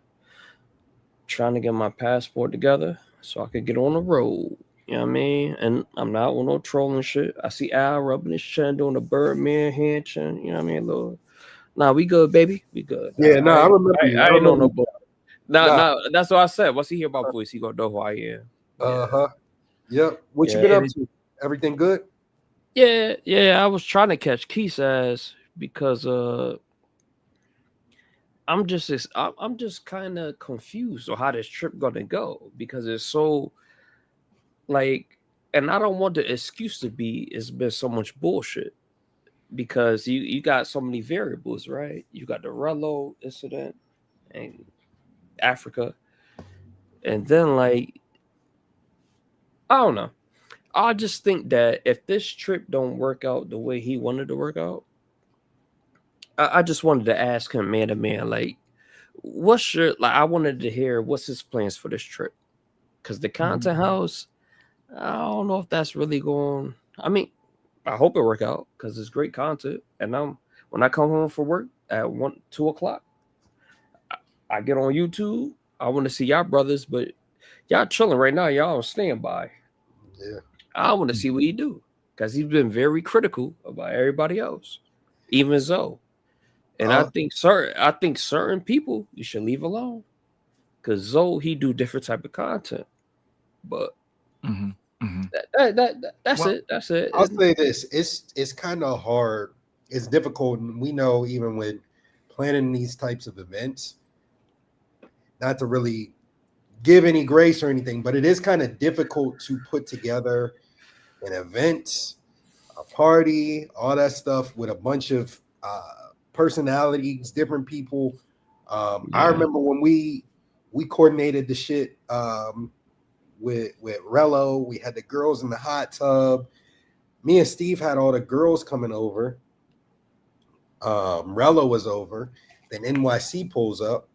trying to get my passport together so I could get on the road. You know what I mean? And I'm not on no trolling shit. I see Al rubbing his chin, doing the Birdman hand chin. You know what I mean? Little. Nah, we good, baby. We good.
Yeah, no, I remember you.
I ain't on no book. Nah, that's what I said. Once he hear about voice, he gonna know who I am.
Yep. What you been up to? Everything good?
Yeah. I was trying to catch Keith's ass because I'm just kind of confused on how this trip gonna go because it's so like, and I don't want the excuse to be it's been so much bullshit, because you got so many variables, right? You got the Rello incident and Africa, and then like I don't know. I just think that if this trip don't work out the way he wanted to work out, I just wanted to ask him man to man, like, what's your like? I wanted to hear what's his plans for this trip, because the content house, I don't know if that's really going. I mean, I hope it work out because it's great content. And when I come home for work at 2 o'clock, I get on YouTube. I want to see y'all brothers, but y'all chilling right now. Y'all on standby.
Yeah.
I want to see what he do because he's been very critical about everybody else, even Zoe. And I think certain people you should leave alone because Zoe he do different type of content, but. That's it. That's it.
I'll say this: it's kind of hard. It's difficult, and we know even with planning these types of events, not to really give any grace or anything, but it is kind of difficult to put together an event, a party, all that stuff with a bunch of personalities, different people. I remember when we coordinated the shit. With Rello, we had the girls in the hot tub. Me and Steve had all the girls coming over. Rello was over. Then NYC pulls up.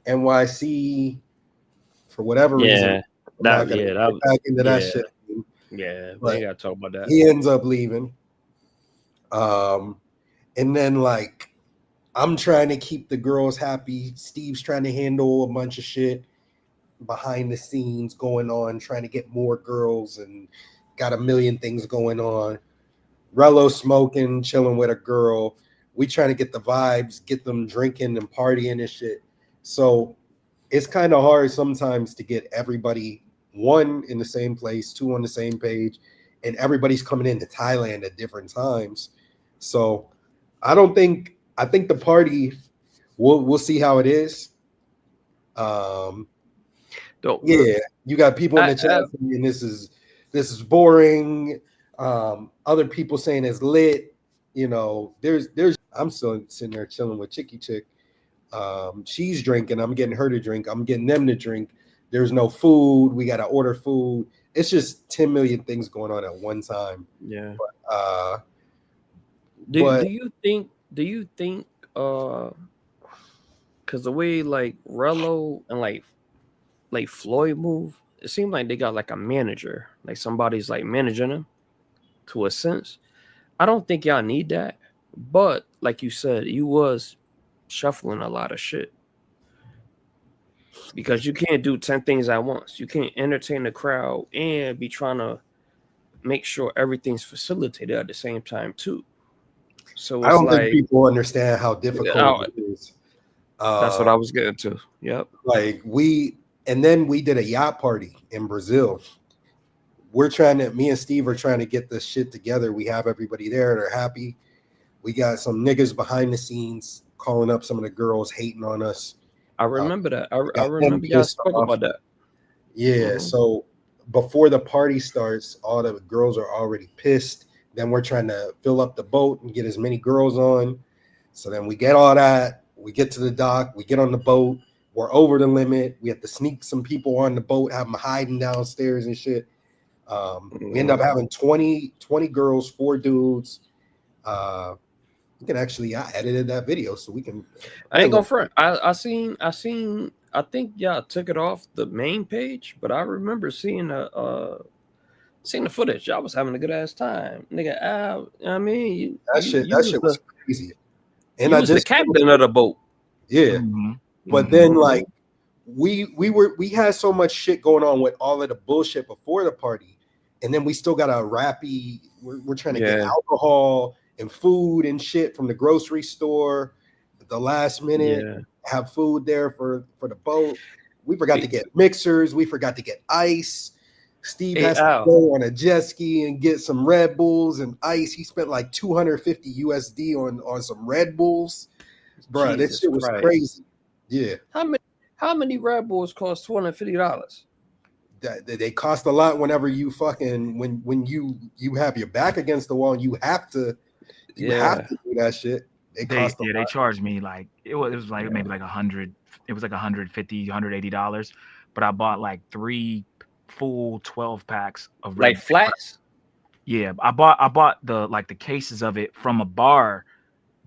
NYC, for whatever reason, back into that shit.
Yeah,
But
we ain't gotta talk about that.
he ends up leaving. And then like I'm trying to keep the girls happy. Steve's trying to handle a bunch of shit behind the scenes going on, trying to get more girls and got a million things going on. Rello smoking, chilling with a girl. We trying to get the vibes, get them drinking and partying and shit. So it's kind of hard sometimes to get everybody, one, in the same place, two, on the same page, and everybody's coming into Thailand at different times. So I think the party, we'll see how it is. You got people in the chat saying this is boring. Other people saying it's lit. You know, there's I'm still sitting there chilling with Chicky Chick. She's drinking. I'm getting her to drink. I'm getting them to drink. There's no food. We got to order food. It's just 10 million things going on at one time.
Yeah.
But,
do you think because the way like Rello and like Floyd move, it seems like they got like a manager, like somebody's like managing them to a sense. I don't think y'all need that, but like you said, you was shuffling a lot of shit because you can't do 10 things at once. You can't entertain the crowd and be trying to make sure everything's facilitated at the same time too. So
I don't think people understand how difficult it is.
That's what I was getting to. Yep.
Like then we did a yacht party in Brazil. Me and Steve are trying to get this shit together. We have everybody there. They're happy. We got some niggas behind the scenes calling up some of the girls, hating on us.
I remember that. I remember y'all spoke about that.
Yeah. So before the party starts, all the girls are already pissed. Then we're trying to fill up the boat and get as many girls on. So then we get all that. We get to the dock. We get on the boat. We're over the limit. We have to sneak some people on the boat, have them hiding downstairs and shit. We end up having 20 girls, 4 dudes. We can actually, I edited that video so we can.
I ain't gonna front. I seen. I think y'all took it off the main page, but I remember seeing the footage. Y'all was having a good ass time, nigga. I mean,
that shit was crazy.
And I was the captain of the boat.
Yeah, but then like we had so much shit going on with all of the bullshit before the party, and then we still got a rappy. We're trying to get alcohol and food and shit from the grocery store. At the last minute, have food there for the boat. We forgot to get mixers. We forgot to get ice. Steve has to go on a jet ski and get some Red Bulls and ice. He spent like 250 USD on some Red Bulls. Bro, this shit was crazy. Yeah.
How many Red Bulls cost $250?
They cost a lot whenever you fucking when you have your back against the wall and you have to You have to do that shit. They cost a
They
lot.
charged me like it was like maybe like $100. It was like $150, $180. But I bought like 3 full 12 packs of
Like
Red.
flats?
Yeah, I bought the cases of it from a bar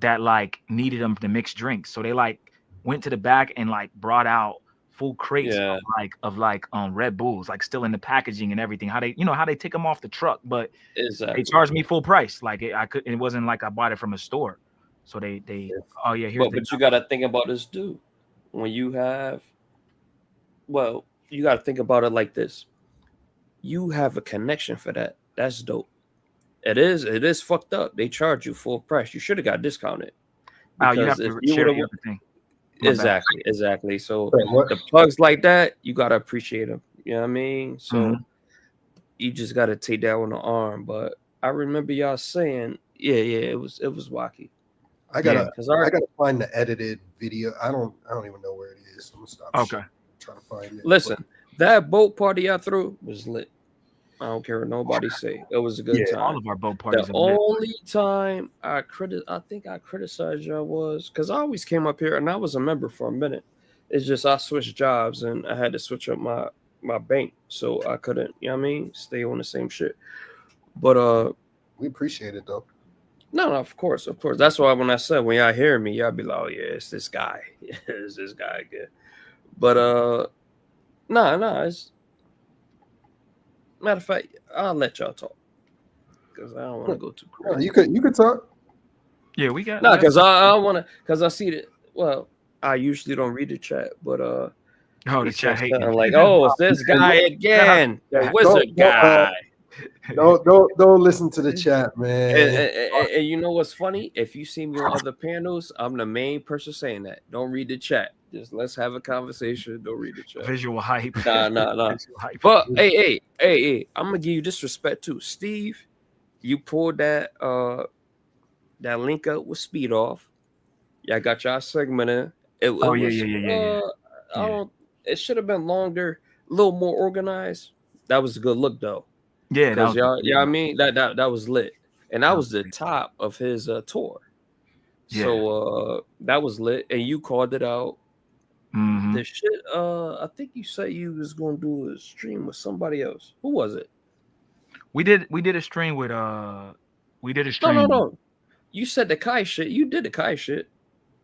that like needed them to mix drinks. So they like went to the back and like brought out full crates of Red Bulls, like still in the packaging and everything. How they take them off the truck, but they charged me full price. Like it wasn't like I bought it from a store. So they oh yeah, here's
But you gotta think about this too. When you have, well, you gotta think about it like this. You have a connection for that. That's dope. It is fucked up. They charge you full price. You should have got discounted.
Oh, you
Because
have
if
to
you
share
would
the
have
other thing. My bad.
exactly. So
Wait, what?
the plugs like that, you gotta appreciate them. You know what I mean? So
Mhm.
you just gotta take that on the arm. But I remember y'all saying, yeah, it was wacky.
I gotta
I
gotta find the edited video. I don't even know where it is. I'm gonna stop.
Okay.
Trying to find it.
Listen, that boat party I threw was lit. I don't care what nobody say. It was a good time.
All of our boat parties
The
are lit.
only time I think I criticized y'all was because I always came up here and I was a member for a minute. It's just I switched jobs and I had to switch up my bank, so I couldn't, you know what I mean, stay on the same shit. But
we appreciate it though.
No, of course. That's why when I said when y'all hear me, y'all be like, oh yeah, it's this guy. It's this guy again. But nah, it's matter of fact, I'll let y'all talk. Because I don't want to go too crazy.
No, you could talk.
Yeah, we got
because I want to, because I see that. Well, I usually don't read the chat, but
the chat hating.
like, oh, it's this guy again, the wizard guy.
Don't listen to the chat, man.
And you know what's funny? If you see me on other panels, I'm the main person saying that. Don't read the chat. Just let's have a conversation. Don't read the chat.
Visual hype.
Nah.
Visual hype.
But hey, I'm gonna give you this respect too, Steve. You pulled that link up with Speed Off. Yeah, I got y'all segmented. Yeah. It should have been longer, a little more organized. That was a good look though.
Yeah,
because I mean that was lit, and that was the top of his tour.
Yeah.
So that was lit, and you called it out.
Mm-hmm.
The shit. I think you said you was gonna do a stream with somebody else. Who was it?
We did a stream with we did a stream.
No. You said the Kai shit. You did the Kai shit.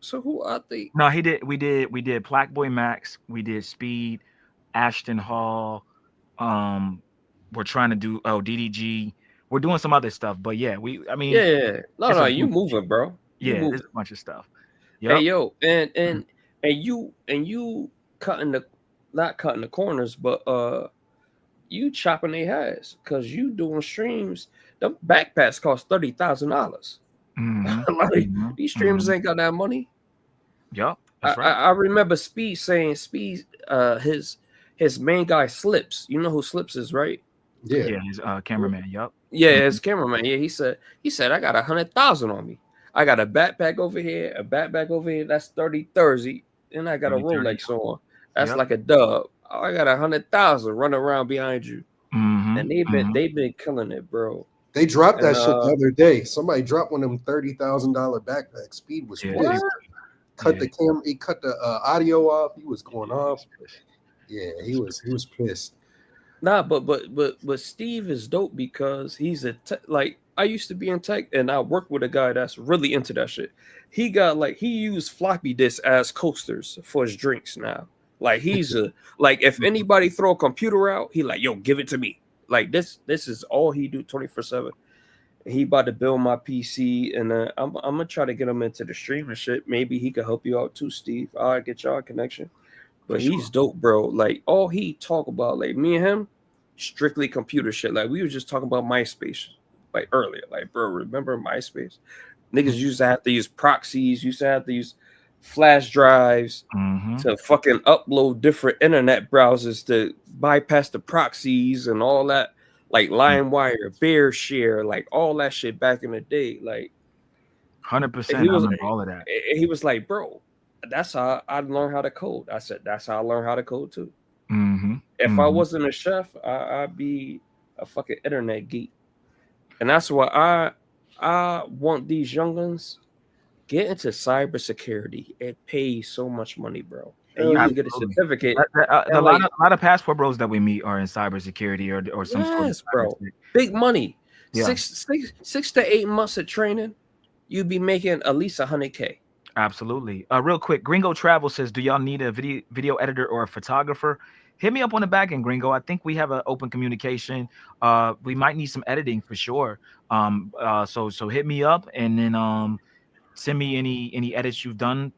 So who I think?
No, he did. We did Black Boy Max. We did Speed, Ashton Hall. We're trying to do DDG. We're doing some other stuff, but yeah,
No, you moving, bro.
There's a bunch of stuff.
Yep. Hey yo, and you not cutting the corners, but you chopping their heads because you doing streams. The backpacks cost $30,000. These streamers ain't got that money.
Yep, that's right.
I remember Speed saying his main guy Slips. You know who Slips is, right?
Yeah, his cameraman. Yep.
Yeah, his cameraman. Yeah, he said I got 100,000 on me. I got a backpack over here, a backpack over here. That's 30, and I got a Rolex on. That's like a dub. I got 100,000 running around behind you, and they've been killing it, bro.
They dropped that shit the other day. Somebody dropped one of them $30,000 backpacks. Speed was pissed. He cut the audio off. He was going off. Yeah, he was pissed.
Nah, but Steve is dope because he's like I used to be in tech and I work with a guy that's really into that shit. He used floppy disks as coasters for his drinks now. Like he's like if anybody throw a computer out, he like, yo, give it to me. Like this is all he do 24/7. He about to build my PC and I'm gonna try to get him into the stream and shit. Maybe he could help you out too, Steve. I'll get y'all a connection. But he's dope, bro. Like all he talk about, like me and him, strictly computer shit. Like we were just talking about MySpace, like earlier. Like, bro, remember MySpace? Niggas used to have to use proxies, used to have to use flash drives to fucking upload different internet browsers to bypass the proxies and all that. Like LimeWire, BearShare, like all that shit back in the day. Like
100%. I remember all of that.
He was like, bro, that's how I learned how to code. I said, that's how I learned how to code too. If I wasn't a chef, I'd be a fucking internet geek. And that's why I want these youngins get into cybersecurity. It pays so much money, bro, and you can get a
Absolutely.
certificate.
A
And
lot
like,
of passport bros that we meet are in cybersecurity or some sort of
yes, bro,
cyber.
big money.
Yeah.
6 to 8 months of training, you'd be making at least 100K.
Absolutely. Real quick, Gringo Travel says, "Do y'all need a video editor or a photographer? Hit me up on the back end, Gringo. I think we have an open communication. We might need some editing for sure. So hit me up and then send me any edits you've done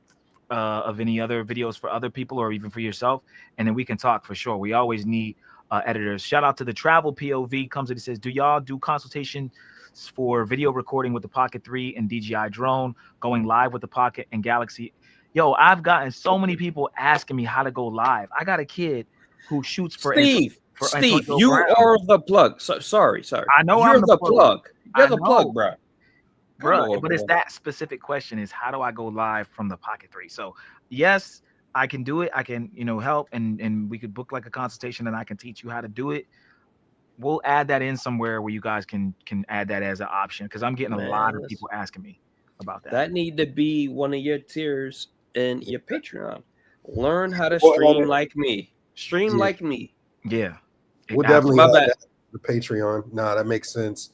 of any other videos for other people or even for yourself, and then we can talk for sure. We always need editors. Shout out to the Travel POV comes and it says, "Do y'all do consultation for video recording with the Pocket 3 and DJI drone, going live with the Pocket and Galaxy?" Yo, I've gotten so many people asking me how to go live. I got a kid who shoots for
Steve,
Antonio
you
Brown.
are the plug. Sorry.
I know
You're
I'm
the plug. You're
I
the
know.
plug, bro.
Bro,
on,
but it's
bro.
that specific question is how do I go live from the Pocket 3? So yes, I can do it. I can, help and we could book like a consultation and I can teach you how to do it. We'll add that in somewhere where you guys can add that as an option because I'm getting a lot of
Man,
people asking me about that.
that need to be one of your tiers in your Patreon. Learn how to
Well,
stream like me. Stream
Yeah.
like me.
Yeah.
We'll definitely
My
add
bad.
that to the Patreon. Nah, that makes sense.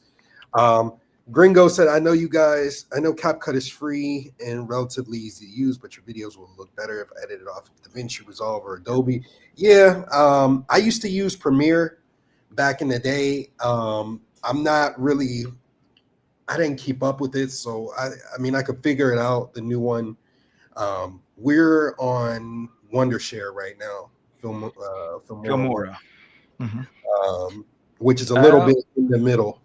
Gringo said, I know CapCut is free and relatively easy to use, but your videos will look better if edited off DaVinci Resolve or Adobe. Yeah, I used to use Premiere back in the day. I'm not really, I didn't keep up with it, so I mean, I could figure it out, the new one. We're on Wondershare right now,
Filmora.
Which is a little bit in the middle.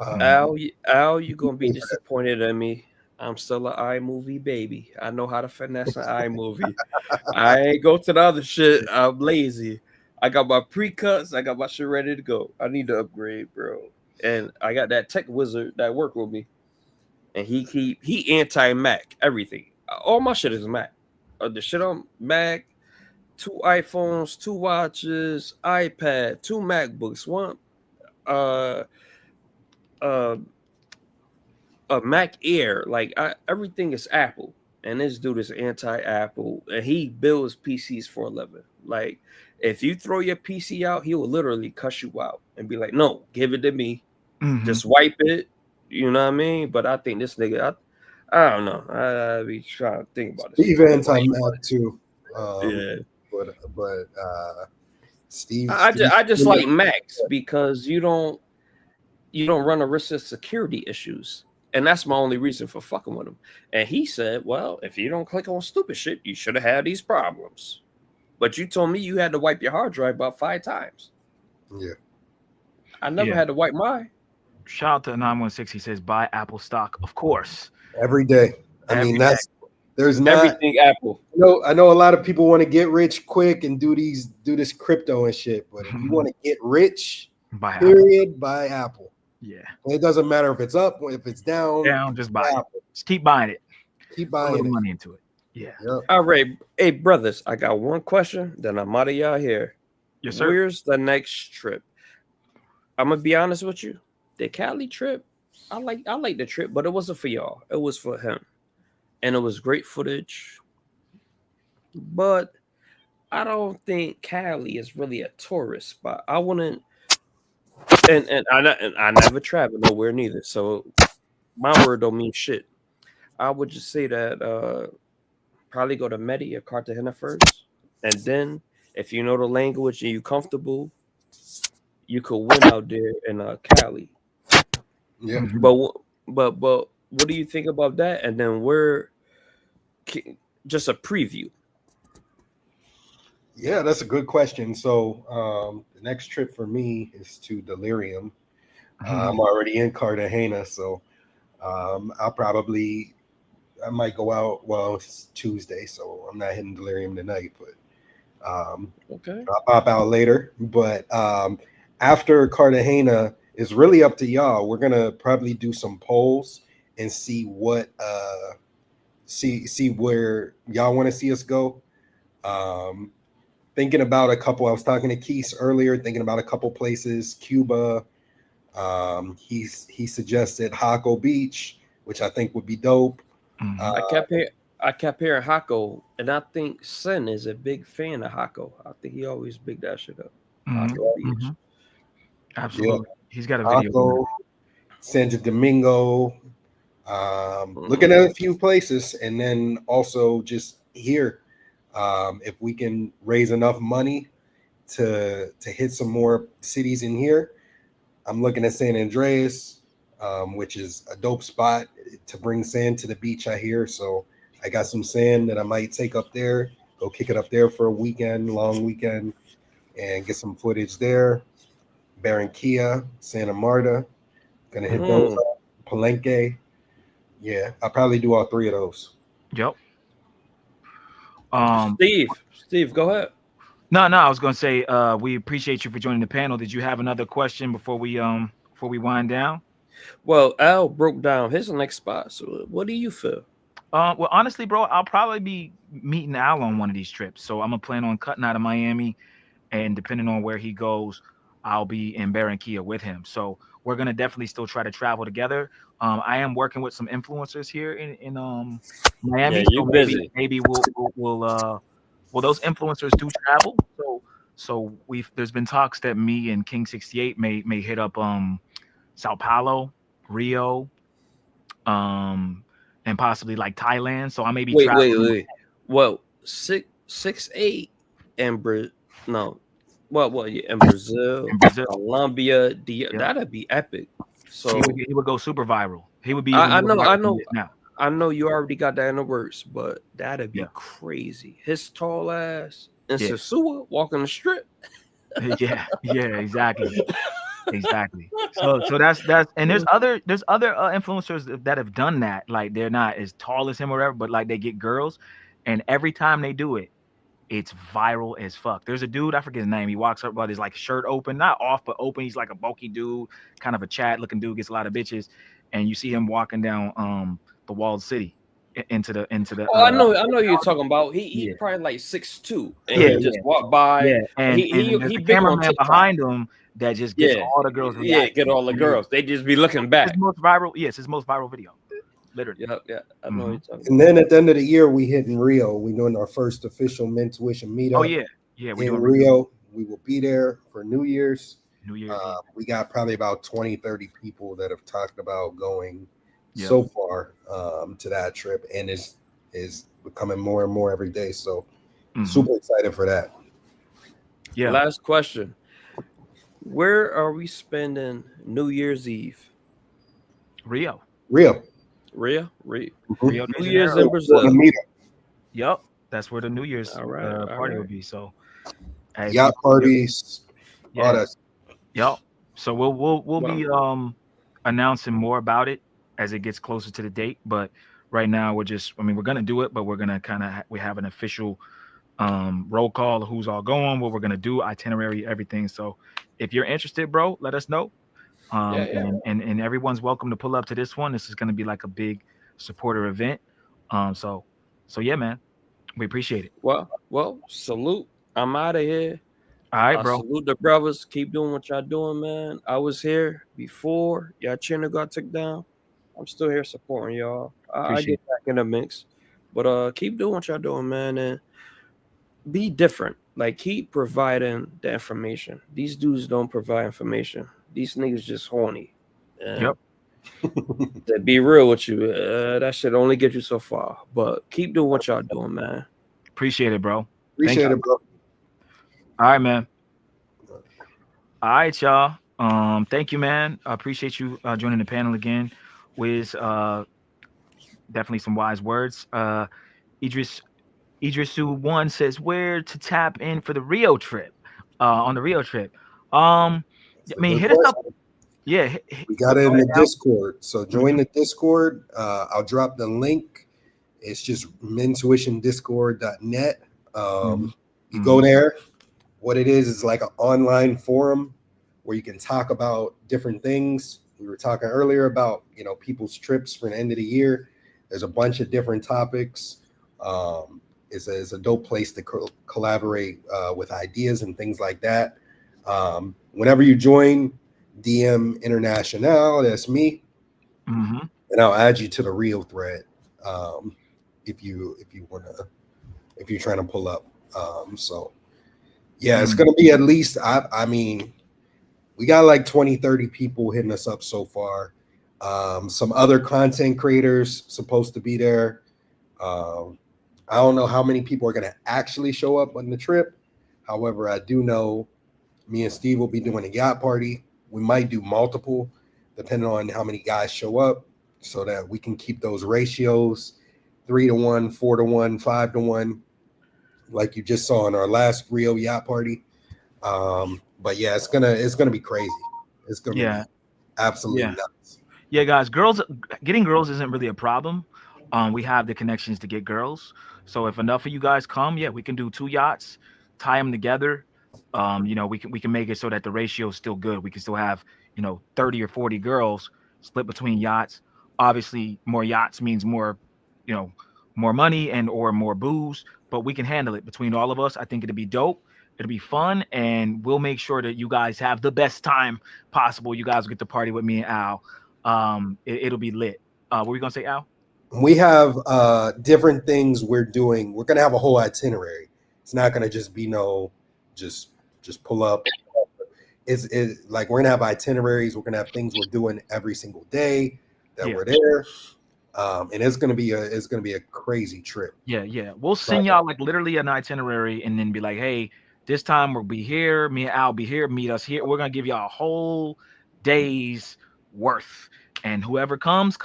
Al, you gonna be disappointed in me. I'm still an iMovie baby. I know how to finesse an iMovie. I ain't go to the other shit. I'm lazy. I got my pre-cuts. I got my shit ready to go. I need to upgrade, bro. And I got that tech wizard that work with me. And he anti-Mac everything. All my shit is Mac. The shit on Mac, 2 iPhones, 2 watches, iPad, 2 MacBooks, one a Mac Air. Like everything is Apple, and this dude is anti-Apple, and he builds PCs for a living. Like if you throw your PC out, he will literally cuss you out and be like, "No, give it to me. Just wipe it." You know what I mean? But I think this nigga, I don't know. I be trying to think about this.
Steve anti-Mac too.
Yeah.
But Steve.
I just like Macs because you don't run a risk of security issues. And that's my only reason for fucking with him. And he said, well, if you don't click on stupid shit, you should have had these problems. But you told me you had to wipe your hard drive about 5 times.
Yeah.
I never had to wipe mine.
Shout out to 916. He says, buy Apple stock. Of course.
Every day. There's not
everything Apple.
I know a lot of people want to get rich quick and do this crypto and shit. But if you want to get rich, buy Apple.
Yeah.
And it doesn't matter if it's up, if it's down.
Just buy it. Just keep buying it.
Keep buying it.
Money into it. Yeah.
Yep.
All right. Hey, brothers, I got one question. Then I'm out of y'all here.
Yes, sir.
Where's the next trip? I'm gonna be honest with you. The Cali trip, I like the trip, but it wasn't for y'all. It was for him. And it was great footage. But I don't think Cali is really a tourist spot. I wouldn't. And I never traveled nowhere neither. So my word don't mean shit. I would just say that probably go to Medi or Cartagena first. And then if you know the language and you're comfortable, you could win out there in Cali.
Yeah.
But what do you think about that? And then just a preview.
Yeah, that's a good question. So the next trip for me is to Delirium. I'm already in Cartagena, so I might go out. Well, it's Tuesday, so I'm not hitting Delirium tonight, but
okay,
I'll pop out later. But after Cartagena, it's really up to y'all. We're gonna probably do some polls and see what see where y'all want to see us go. Thinking about a couple. I was talking to Keith earlier, thinking about a couple places: Cuba, He suggested Hako Beach, which I think would be dope.
I kept hearing Hako, and I think Sin is a big fan of Hako. I think he always big that shit up. Hako Beach.
Absolutely. He's got a video.
Hako, Santo Domingo. Looking at a few places, and then also just here, if we can raise enough money to hit some more cities in here. I'm looking at San Andreas, which is a dope spot to bring sand to the beach, I hear. So I got some sand that I might take up there, go kick it up there for a weekend, long weekend, and get some footage there. Barranquilla, Santa Marta, gonna hit those up. Palenque. Yeah, I'll probably do all three of those.
Yep.
Steve, go ahead.
No, I was gonna say we appreciate you for joining the panel. Did you have another question before we wind down?
Well, Al broke down his next spot. So what do you feel?
Well, honestly, bro, I'll probably be meeting Al on one of these trips. So I'm gonna plan on cutting out of Miami, and depending on where he goes, I'll be in Barranquilla with him. So we're gonna definitely still try to travel together. I am working with some influencers here in Miami.
Yeah, you
so
busy.
Maybe well, those influencers do travel. So there's been talks that me and King 68 may hit up Sao Paulo, Rio, and possibly like Thailand. So I may be traveling.
Wait. Well, 6'8" and in Brazil, Colombia, that'd be epic. So
he would go super viral. He would be.
I know.
Now.
I know you already got that in the works, but that'd be crazy. His tall ass and Sosua walking the strip.
yeah, exactly. So that's and there's other influencers that have done that. Like they're not as tall as him or whatever, but like they get girls, and every time they do it, it's viral as fuck. There's a dude, I forget his name. He walks up with his like shirt open, not off, but open. He's like a bulky dude, kind of a Chad looking dude, gets a lot of bitches, and you see him walking down the walled city into the.
Oh, I know you're talking about. He probably like 6'2", and he just walked by.
Yeah, and
he
there's a
big on
cameraman
TikTok
behind him that just gets all the girls.
Get all the girls. They just be looking back.
His most viral, it's his most viral video. Literally.
Yeah. I know you're talking.
And then at the end of the year, we hit in Rio. We're doing our first official Mentuition meetup.
Oh yeah.
In Rio. We will be there for New Year's. We got probably about 20-30 people that have talked about going so far to that trip, and is becoming more and more every day. So super excited for that.
Yeah. Last question. Where are we spending New Year's Eve?
Rio.
New Year's in Brazil.
Yep, that's where the New Year's party will be. So,
yacht parties, all that.
Yep. So we'll be announcing more about it as it gets closer to the date. But right now we're gonna do it, but we're gonna we have an official roll call of who's all going, what we're gonna do, itinerary, everything. So if you're interested, bro, let us know. And everyone's welcome to pull up to this one. This is going to be like a big supporter event. So yeah, man, we appreciate it.
Well, salute. I'm out of here.
All right, bro.
Salute the brothers. Keep doing what y'all doing, man. I was here before y'all Chino got took down. I'm still here supporting y'all. I get back in the mix, but keep doing what y'all doing, man, and be different. Like keep providing the information. These dudes don't provide information. These niggas just horny. To be real with you, that should only get you so far. But keep doing what y'all doing, man.
Appreciate it, bro.
Appreciate it, bro.
All right, man. All right, y'all. Thank you, man. I appreciate you joining the panel again. With definitely some wise words. Idrisu1 says where to tap in for the Rio trip. On the Rio trip. Hit us up. Yeah,
we got it in the Discord. So join the Discord. I'll drop the link. It's just mentuitiondiscord.net. You go there. What it is like an online forum where you can talk about different things. We were talking earlier about people's trips for the end of the year. There's a bunch of different topics. It's a dope place to collaborate with ideas and things like that. Whenever you join, DM International. That's me,
Mm-hmm.
and I'll add you to the real thread if you're trying to pull up. So yeah, it's gonna be at least. I mean, we got like 20, 30 people hitting us up so far. Some other content creators supposed to be there. I don't know how many people are going to actually show up on the trip. However, I do know me and Steve will be doing a yacht party. We might do multiple, depending on how many guys show up, so that we can keep those ratios 3-1, 4-1, 5-1, like you just saw in our last Rio yacht party. But yeah, it's gonna be crazy. It's gonna be absolutely nuts.
Yeah, guys, getting girls isn't really a problem. We have the connections to get girls. So if enough of you guys come, yeah, we can do 2 yachts, tie them together. We can make it so that the ratio is still good. We can still have 30 or 40 girls split between yachts. Obviously, more yachts means more, you know, more money and or more booze, but we can handle it between all of us. I think it'll be dope. It'll be fun, and we'll make sure that you guys have the best time possible. You guys get to party with me and Al. It'll be lit. What were you gonna say, Al?
We have different things we're doing. We're gonna have a whole itinerary. It's not gonna just be just pull up. It's like we're gonna have itineraries. We're gonna have things we're doing every single day that we're there. And it's gonna be a crazy trip.
Yeah. We'll send y'all like literally an itinerary and then be like, hey, this time we'll be here. Me and Al be here. Meet us here. We're gonna give y'all a whole day's worth, and whoever comes,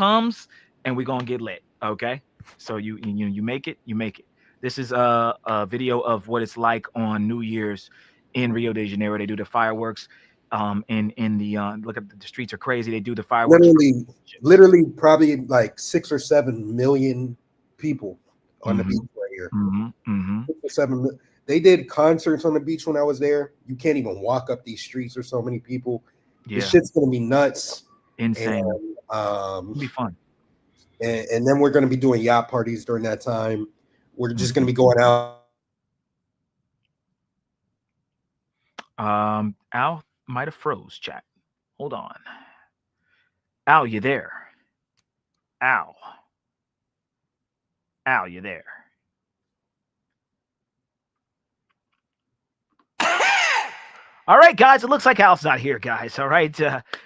and we're gonna get lit. Okay. So you make it. You make it. This is a video of what it's like on New Year's in Rio de Janeiro. They do the fireworks. In the look at the streets are crazy. They do the fireworks.
Literally, probably like 6 or 7 million people on the beach right here. 6 or 7 million. They did concerts on the beach when I was there. You can't even walk up these streets. There's so many people. This shit's gonna be nuts,
insane.
It'll
be fun.
And then we're gonna be doing yacht parties during that time. We're just gonna be going out.
Al might have froze, chat. Hold on. Al, you there? Al, you there? All right, guys. It looks like Al's not here, guys. All right.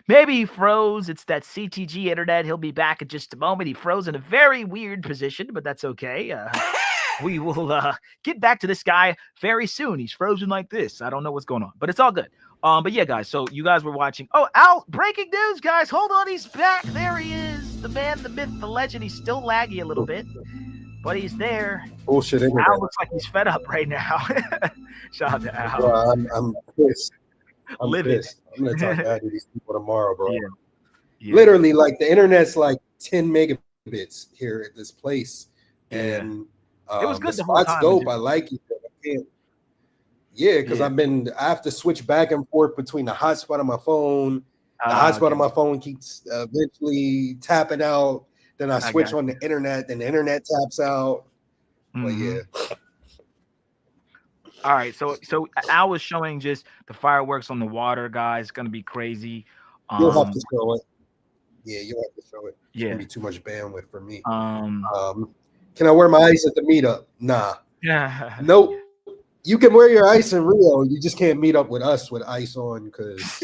Maybe he froze. It's that CTG internet. He'll be back in just a moment. He froze in a very weird position, but that's okay. We will get back to this guy very soon. He's frozen like this. I don't know what's going on, but it's all good. But yeah, guys. So you guys were watching. Oh, Al! Breaking news, guys. Hold on. He's back. There he is. The man, the myth, the legend. He's still laggy a little bit, but he's there.
Bullshit.
Al looks like he's fed up right now. Shout out to Al.
Bro, I'm pissed. I'm
Livid.
pissed. I'm gonna talk bad to these people tomorrow, bro.
Yeah.
Literally, like the internet's like 10 megabits here at this place, and
it was good
the
the whole
spot's
time.
dope. I like it. I can't. Yeah, because I have to switch back and forth between the hotspot on my phone. The hotspot on my phone keeps eventually tapping out. Then I switch on the internet, then the internet taps out. But yeah.
All right, so Al was showing just the fireworks on the water, guys. It's gonna be crazy.
You'll have to show it. Yeah, you'll have to show it. It's
Yeah.
gonna be too much bandwidth for me. Can I wear my ice at the meetup? Nah.
Yeah.
Nope. You can wear your ice in Rio. You just can't meet up with us with ice on because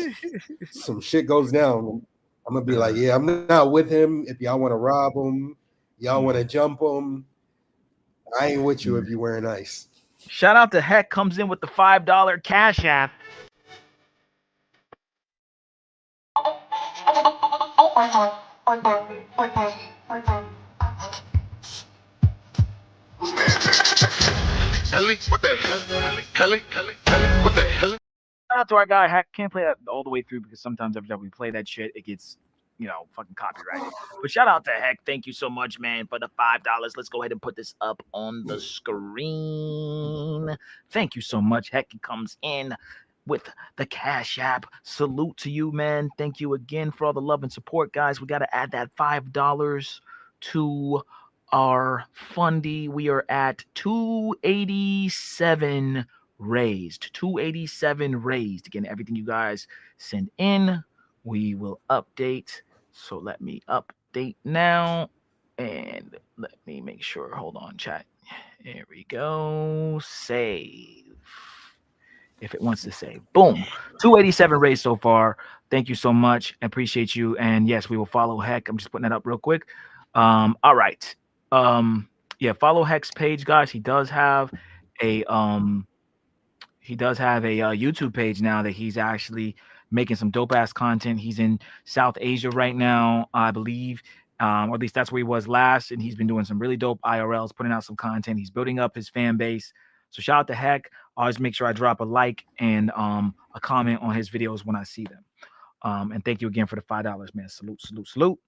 some shit goes down. I'm gonna be like, yeah, I'm not with him. If y'all want to rob him, y'all want to jump him, I ain't with you if you're wearing ice.
Shout out to Heck comes in with the $5 Cash App.
Kelly, what the hell? Kelly, what the hell?
Shout out to our guy Heck. Can't play that all the way through because sometimes every time we play that shit, it gets fucking copyrighted. But shout out to Heck. Thank you so much, man, for the $5. Let's go ahead and put this up on the screen. Thank you so much. Heck comes in with the Cash App. Salute to you, man. Thank you again for all the love and support, guys. We got to add that $5 to our fundy. We are at 287 raised. 287 raised. Again, everything you guys send in we will update. So let me update now. And let me make sure. Hold on, chat. There we go. Save. If it wants to save. Boom. 287 raised so far. Thank you so much. I appreciate you. And yes, we will follow Heck. I'm just putting that up real quick. All right. Yeah, follow Heck's page, guys. He does have a YouTube page now that he's actually making some dope ass content. He's in South Asia right now, I believe, or at least that's where he was last. And he's been doing some really dope IRLs, putting out some content. He's building up his fan base. So shout out to Heck. Always make sure I drop a like and a comment on his videos when I see them. And thank you again for the $5, man. Salute, salute, salute.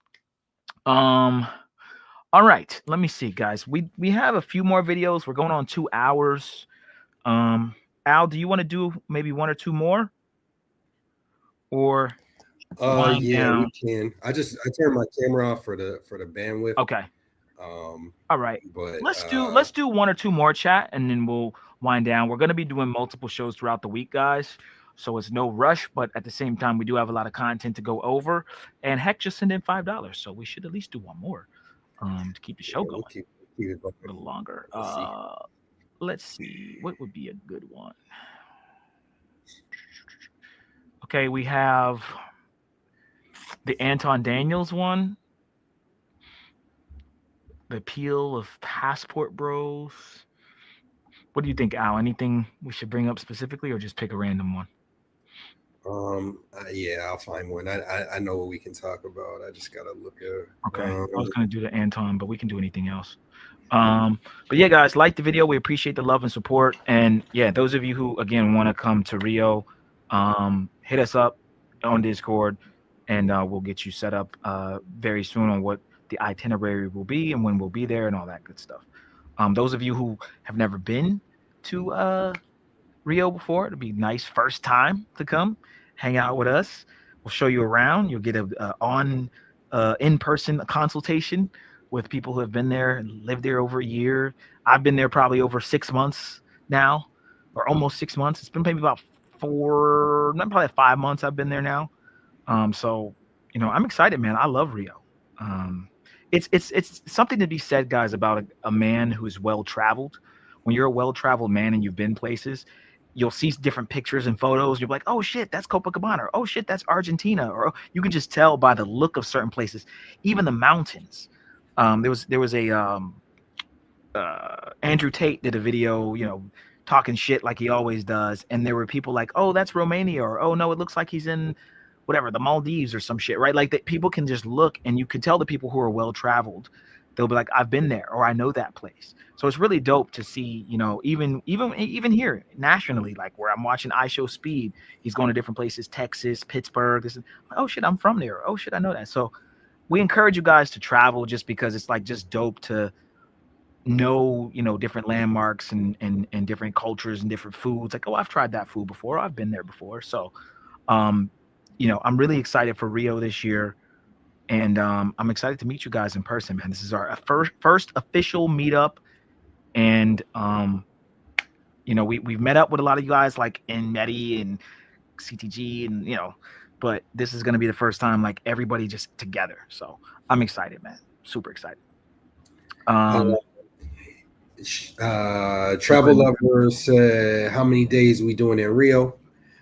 All right, let me see, guys. We have a few more videos. We're going on 2 hours. Al, do you want to do maybe 1 or 2 more? Or wind
yeah,
down?
we can. I turned my camera off for the bandwidth.
Okay. All right.
But
Let's do 1 or 2 more, chat, and then we'll wind down. We're gonna be doing multiple shows throughout the week, guys. So it's no rush, but at the same time, we do have a lot of content to go over. And Heck just sent in $5, so we should at least do 1 more to keep the show going.
We'll keep it going
a little longer.
Let's
Let's see. What would be a good one? Okay, we have the Anton Daniels one. The appeal of Passport Bros. What do you think, Al? Anything we should bring up specifically, or just pick a random one?
Yeah, I'll find one. I know what we can talk about. I just gotta look at.
Okay, I was gonna do the Anton, but we can do anything else. But yeah, guys, like the video. We appreciate the love and support. And yeah, those of you who again want to come to Rio, hit us up on Discord, and we'll get you set up very soon on what the itinerary will be and when we'll be there and all that good stuff. Those of you who have never been to Rio before, it'll be nice first time to come hang out with us. We'll show you around. You'll get a in-person consultation with people who have been there and lived there over a year. I've been there probably over 6 months now, or almost 6 months. It's been maybe about 5 months I've been there now. So, you know, I'm excited, man. I love Rio. It's something to be said, guys, about a man who's well-traveled. When you're a well-traveled man and you've been places, you'll see different pictures and photos. You'll be like, oh shit, that's Copacabana. Or, oh shit, that's Argentina. Or you can just tell by the look of certain places, even the mountains. There was a Andrew Tate did a video, you know, talking shit like he always does, and there were people like, oh, that's Romania, or oh no, it looks like he's in whatever, the Maldives or some shit, right? Like that people can just look, and you can tell the people who are well traveled, they'll be like, I've been there, or I know that place. So it's really dope to see, you know, even here nationally, like where I'm watching iShow Speed, he's going to different places, Texas, Pittsburgh. This is, oh shit, I'm from there. Oh shit, I know that. So we encourage you guys to travel just because it's like just dope to know, you know, different landmarks and different cultures and different foods. Like, oh, I've tried that food before. I've been there before. So, you know, I'm really excited for Rio this year. And I'm excited to meet you guys in person, man. This is our first official meetup. And, you know, we've met up with a lot of you guys like in Medi and CTG and, you know, but this is going to be the first time like everybody just together. So I'm excited, man. Super excited.
Travel lovers, how many days we doing in Rio?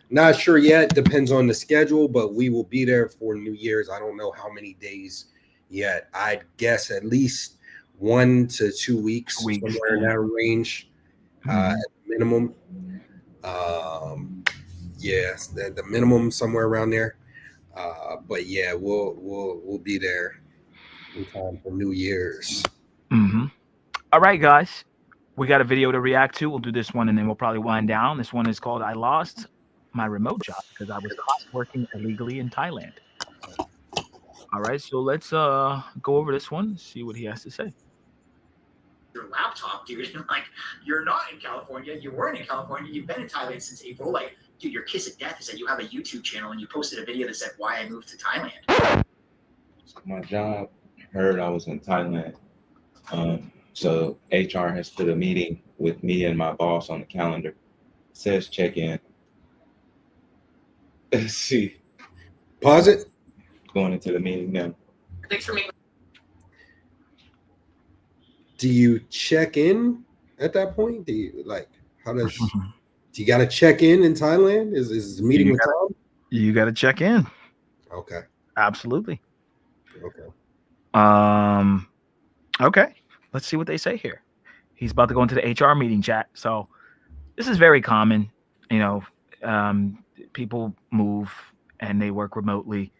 Not sure yet. Depends on the schedule, but we will be there for New Year's. I don't know how many days yet. I'd guess at least 1 to 2 weeks, somewhere in that range, at minimum. Yeah, the minimum somewhere around there. But yeah, we'll be there in time for New Year's.
All right, guys, we got a video to react to. We'll do this one and then we'll probably wind down. This one is called "I Lost My Remote Job Because I Was Caught Working Illegally in Thailand." All right, so let's go over this one, see what he has to say.
Your laptop, dude. Like, you're not in California. You weren't in California. You've been in Thailand since April. Like, dude, your kiss of death is that you have a YouTube channel and you posted a video that said why I moved to Thailand.
My job heard I was in Thailand. So HR has put a meeting with me and my boss on the calendar. It says check in. See,
Pause it.
Going into the meeting now.
Thanks for me.
Do you check in at that point? Do you like how does do you got to check in Thailand? Is the meeting with Tom?
You got to check in.
Okay.
Absolutely.
Okay.
Okay. Let's see what they say here. He's about to go into the HR meeting chat. So this is very common. You know, people move and they work remotely.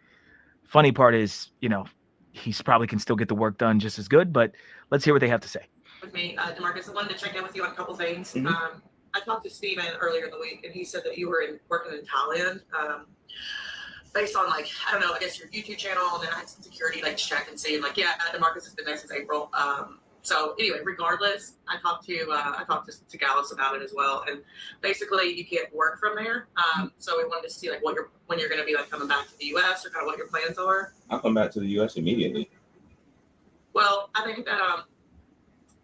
Funny part is, you know, he's probably can still get the work done just as good, but let's hear what they have to say.
With me, DeMarcus, I wanted to check in with you on a couple things.
Mhm.
I talked to Steven earlier in the week, and he said that you were working in Thailand. Based on like, I don't know, I guess your YouTube channel, and then I had some security like check and see, and like, yeah, DeMarcus has been there since April. So anyway, regardless, I talked to Gallus about it as well, and basically you can't work from there. So we wanted to see like when you're going to be like coming back to the U.S. or kind of what your plans are.
I'll come back to the U.S. immediately.
Well, I think that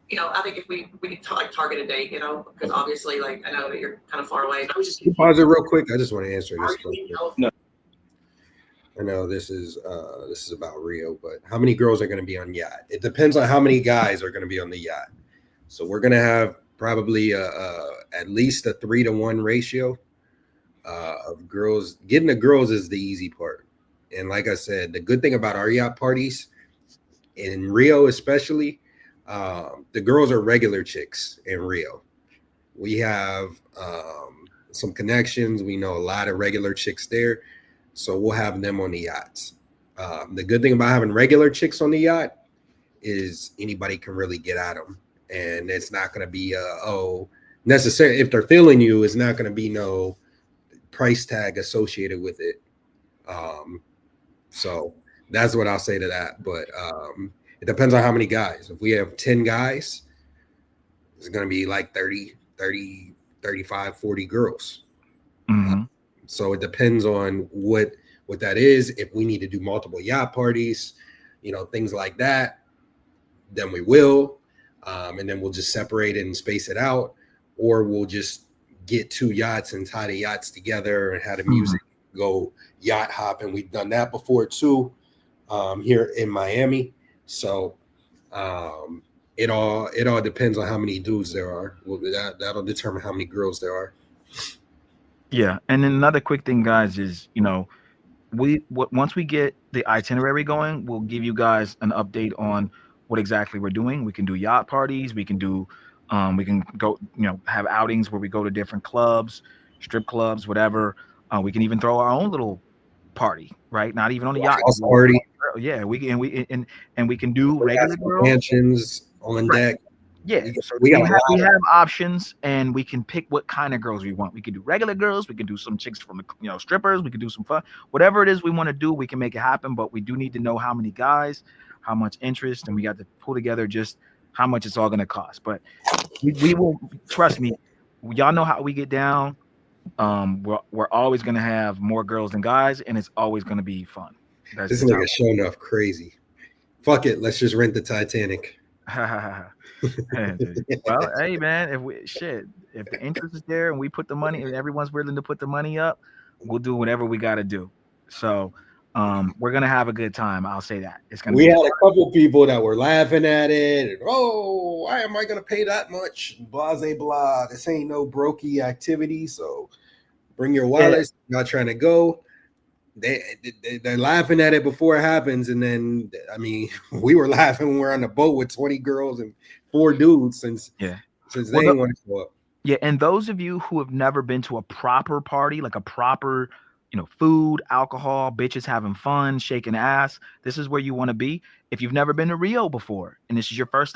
you know, I think if we need to like target a date, you know, because obviously like I know that you're kind of far away. I was just
Can you pause it real quick. I just want to answer this question.
No.
I know this is about Rio, but how many girls are going to be on yacht? It depends on how many guys are going to be on the yacht. So we're going to have probably at least a 3-to-1 ratio of girls. Getting the girls is the easy part. And like I said, the good thing about our yacht parties in Rio, especially, the girls are regular chicks in Rio. We have some connections. We know a lot of regular chicks there. So we'll have them on the yachts. The good thing about having regular chicks on the yacht is anybody can really get at them. And it's not going to be, necessarily, if they're feeling you, it's not going to be no price tag associated with it. So that's what I'll say to that. But it depends on how many guys. If we have 10 guys, it's going to be like 30, 35, 40 girls.
Mm-hmm.
So it depends on what that is. If we need to do multiple yacht parties, you know, things like that, then we will. And then we'll just separate it and space it out. Or we'll just get 2 yachts and tie the yachts together and have the music go yacht hopping. We've done that before too, here in Miami. So it all depends on how many dudes there are. Well, that'll determine how many girls there are.
Yeah, and then another quick thing, guys, is you know, once we get the itinerary going, we'll give you guys an update on what exactly we're doing. We can do yacht parties. We can do, we can go, you know, have outings where we go to different clubs, strip clubs, whatever. We can even throw our own little party, right? Not even on the yacht.
House party.
Yeah, we can do regular girls.
Mansions on deck.
Yeah, so
we
have options, and we can pick what kind of girls we want. We can do regular girls, we can do some chicks from the, you know, strippers, we can do some fun, whatever it is we want to do, we can make it happen. But we do need to know how many guys, how much interest, and we got to pull together just how much it's all going to cost. But we will, trust me, y'all know how we get down. We're always going to have more girls than guys, and it's always going to be fun. That's
This
just
nigga showing off crazy. Fuck it, let's just rent the Titanic.
Well, hey man, if the interest is there and we put the money and everyone's willing to put the money up, we'll do whatever we got to do. So we're gonna have a good time. I'll say that it's gonna.
We
be
had
fun.
a couple people that were laughing at it. And, oh, why am I gonna pay that much? Blah blah blah. This ain't no brokey activity. So bring your wallets. Not trying to go. They're laughing at it before it happens, and then I mean, we were laughing when we're on the boat with 20 girls and 4 dudes since they didn't want to show up.
Yeah, and those of you who have never been to a proper party, like a proper, you know, food, alcohol, bitches having fun, shaking ass, this is where you want to be. If you've never been to Rio before, and this is your first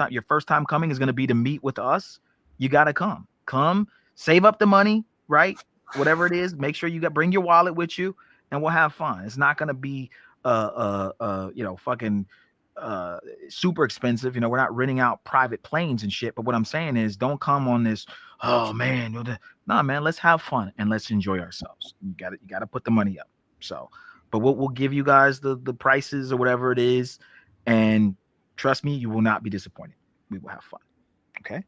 time coming is going to be to meet with us, you got to come, save up the money, right? Whatever it is, make sure bring your wallet with you. And we'll have fun. It's not gonna be you know, fucking super expensive. You know, we're not renting out private planes and shit. But what I'm saying is, don't come on this. Oh man, nah, man. Let's have fun and let's enjoy ourselves. You got to put the money up. So, but we'll give you guys the prices or whatever it is, and trust me, you will not be disappointed. We will have fun. Okay.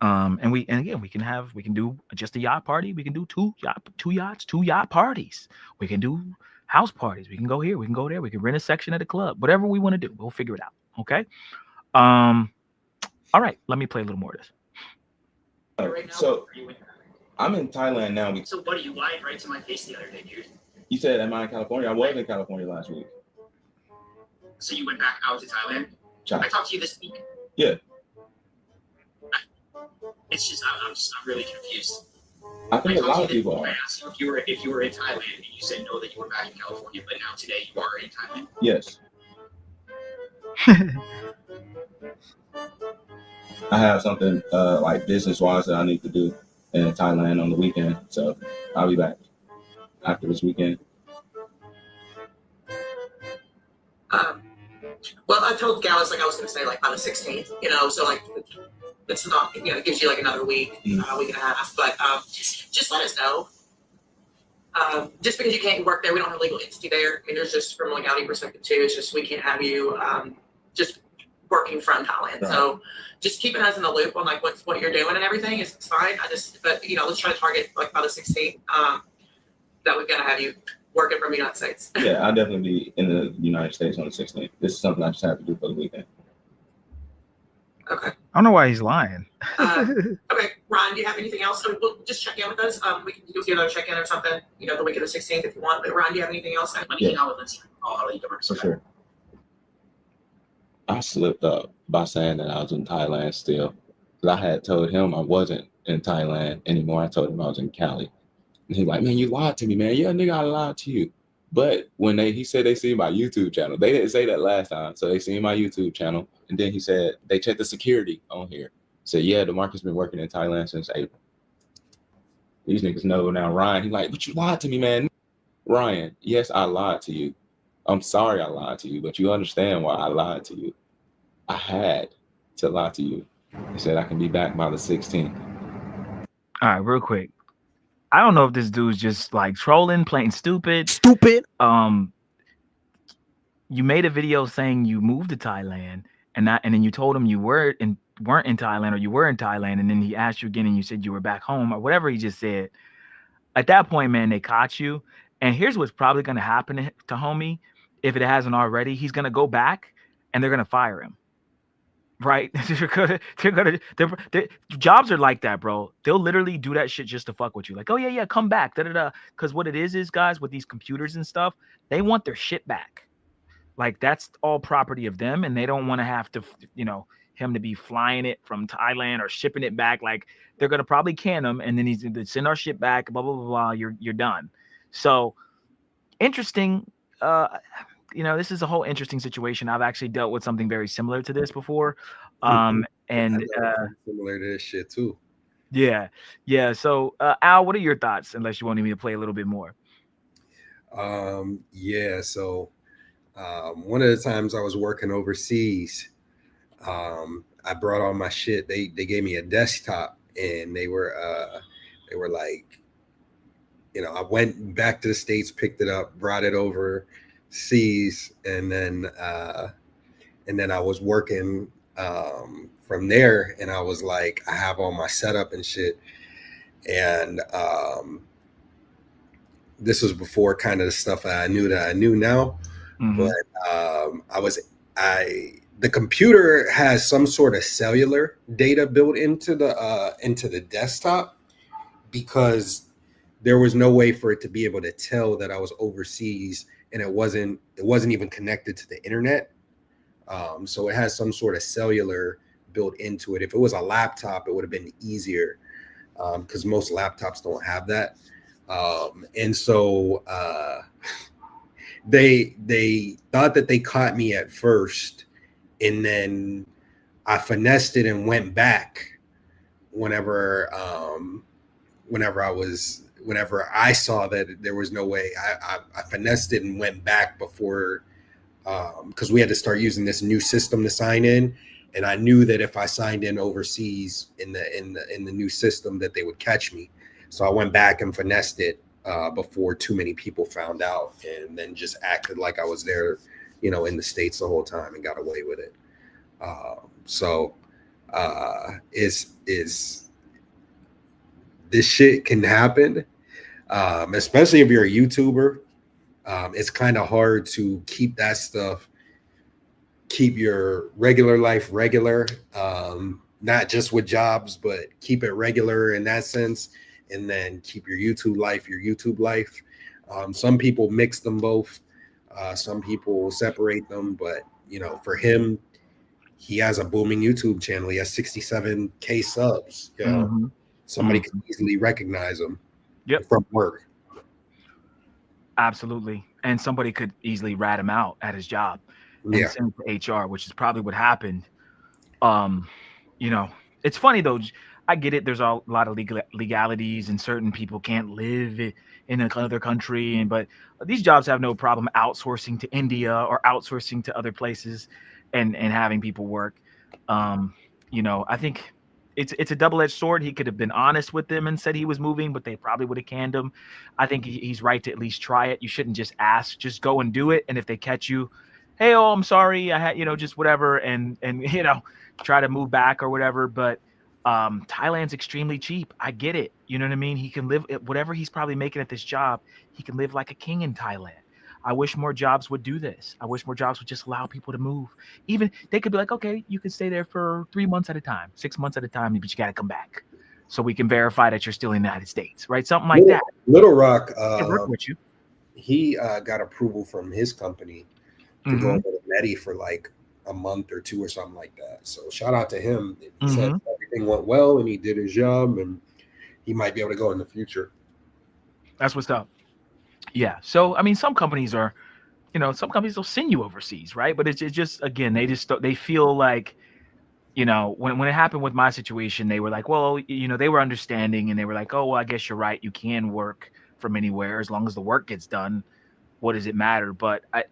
And again, we can do just a yacht party. We can do two yacht parties. We can do house parties. We can go here. We can go there. We can rent a section at a club. Whatever we want to do, we'll figure it out. Okay. All right. Let me play a little more of this.
So I'm in Thailand now.
So, buddy, you lied right to my face the other day, dude.
You said, am I in California? I was in California last week.
So you went back out to Thailand? I talked to you this week.
Yeah.
It's just I'm really confused.
I think a lot of people
I
are.
asked you if you were in Thailand, and you said no, that you were back in California, but now today you are in Thailand.
Yes. I have something like business-wise that I need to do in Thailand on the weekend, so I'll be back after this weekend.
Well, I told Gallus, like I was going to say, like by the 16th, you know, so like it's not, you know, it gives you like another week, week and a half, but just let us know. Just because you can't work there, we don't have a legal entity there. I mean, there's just from a legality perspective too, it's just we can't have you just working from Thailand. Right. So just keeping us in the loop on like what you're doing and everything is fine. But you know, let's try to target like by the 16th that we've got to have you working from the United States.
Yeah, I'll definitely be in the United States on the 16th. This is something I just have to do for the weekend.
Okay.
I don't know why he's lying.
Okay, Ryan, do you have anything else? So we'll just check in with us. We can do another check-in or something, you know, the week of the 16th if you want. But Ryan, do you have anything else?
Let me hang out with Lindsay. I'll let you go.
For sure. I slipped up by saying that I was in Thailand still. I had told him I wasn't in Thailand anymore. I told him I was in Cali. And he's like, man, you lied to me, man. Yeah, nigga, I lied to you. But when he said they see my YouTube channel, they didn't say that last time. So they seen my YouTube channel. And then he said, they checked the security on here. Said, yeah, DeMarcus been working in Thailand since April. These niggas know now. Ryan, he's like, but you lied to me, man. Ryan, yes, I lied to you. I'm sorry I lied to you, but you understand why I lied to you. I had to lie to you. He said I can be back by the 16th.
All right, real quick. I don't know if this dude's just like trolling, playing stupid. You made a video saying you moved to Thailand, and then you told him you weren't in Thailand, or you were in Thailand, and then he asked you again, and you said you were back home, or whatever he just said. At that point, man, they caught you. And here's what's probably going to happen to homie, if it hasn't already. He's going to go back, and they're going to fire him. Right? Jobs are like that, bro. They'll literally do that shit just to fuck with you. Like, oh yeah, come back. Because what it is guys, with these computers and stuff, they want their shit back. Like that's all property of them, and they don't want to have to, you know, him to be flying it from Thailand or shipping it back. Like they're gonna probably can him, and then he's gonna send our shit back. Blah blah blah blah. You're done. So interesting. You know, this is a whole interesting situation. I've actually dealt with something very similar to this before. And
similar to this shit too.
Yeah. So Al, what are your thoughts? Unless you wanted me to play a little bit more.
Yeah. So one of the times I was working overseas, I brought all my shit. They gave me a desktop, and they were like, you know, I went back to the States, picked it up, brought it overseas, and then I was working from there, and I was like, I have all my setup and shit, and this was before kind of the stuff that I knew now. Mm-hmm. But the computer has some sort of cellular data built into the desktop, because there was no way for it to be able to tell that I was overseas, and it wasn't even connected to the internet. So it has some sort of cellular built into it. If it was a laptop, it would have been easier, because most laptops don't have that. And so they thought that they caught me at first, and then I finessed it and went back whenever I saw that there was no way. I finessed it and went back before, because we had to start using this new system to sign in, and I knew that if I signed in overseas in the new system that they would catch me. So I went back and finessed it before too many people found out, and then just acted like I was there, you know, in the States the whole time, and got away with it. It's this shit can happen, especially if you're a YouTuber. It's kind of hard to keep that stuff, keep your regular life regular, not just with jobs, but keep it regular in that sense, and then keep your YouTube life. Some people mix them both. Some people separate them, but you know, for him, he has a booming YouTube channel. He has 67K subs. You know,
Mhm.
somebody could easily recognize him from work.
Absolutely. And somebody could easily rat him out at his job and
Yeah.
send it to HR, which is probably what happened. You know, it's funny though. I get it. There's a lot of legalities, and certain people can't live in another country, but these jobs have no problem outsourcing to India or outsourcing to other places, and having people work. You know, I think it's a double-edged sword. He could have been honest with them and said he was moving, but they probably would have canned him. I think he's right to at least try it. You shouldn't just ask, just go and do it. And if they catch you, hey, oh, I'm sorry, I had, just whatever, and try to move back or whatever. But Thailand's extremely cheap. I get it. You know what I mean? He can live whatever he's probably making at this job. He can live like a king in Thailand. I wish more jobs would do this. I wish more jobs would just allow people to move. Even they could be like, okay, you could stay there for 3 months at a time, 6 months at a time, but you got to come back so we can verify that you're still in the United States, right? Something like that.
Little Rock,
work with you.
He got approval from his company to go over to Medi for like a month or two or something like that. So shout out to him. He said everything went well and he did his job, and he might be able to go in the future.
That's what's up. Yeah. So I mean, some companies are, some companies will send you overseas, right? But it's just again, they feel like, when it happened with my situation, they were like, well, they were understanding, and they were like, oh, well, I guess you're right. You can work from anywhere as long as the work gets done. What does it matter? But I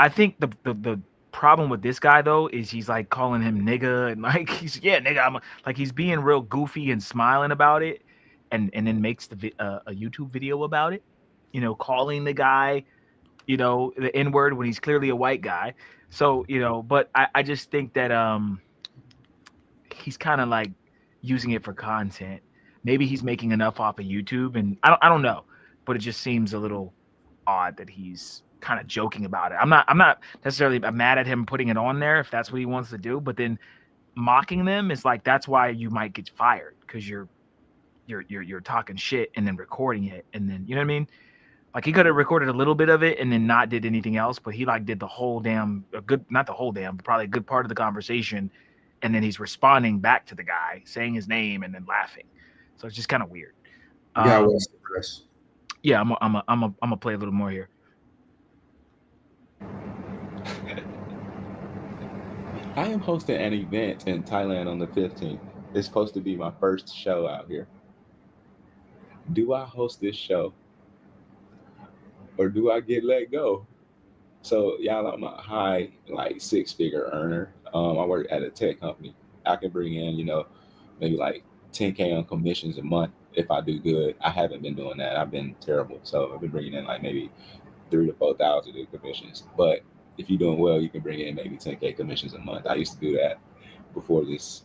think the problem with this guy though is he's like calling him nigga, and like nigga, like he's being real goofy and smiling about it, and then makes a YouTube video about it, calling the guy, the N-word when he's clearly a white guy. So, but I just think that he's kind of like using it for content. Maybe he's making enough off of YouTube, and I don't know, but it just seems a little odd that he's kind of joking about it. I'm not necessarily mad at him putting it on there if that's what he wants to do, but then mocking them is like, that's why you might get fired, because you're talking shit and then recording it, and then, you know what I mean? Like, he could have recorded a little bit of it and then not did anything else, but he like did the whole damn, not the whole damn, but probably a good part of the conversation, and then he's responding back to the guy, saying his name and then laughing. So it's just kind of weird.
Yeah, what's the Chris?
Yeah, I'm gonna play a little more here.
I am hosting an event in Thailand on the 15th. It's supposed to be my first show out here. Do I host this show, or do I get let go? So y'all, I'm a high, like, 6-figure earner. I work at a tech company. I can bring in, maybe like 10K on commissions a month if I do good. I haven't been doing that. I've been terrible. So I've been bringing in like maybe 3,000 to 4,000 in commissions. But if you're doing well, you can bring in maybe 10K commissions a month. I used to do that before this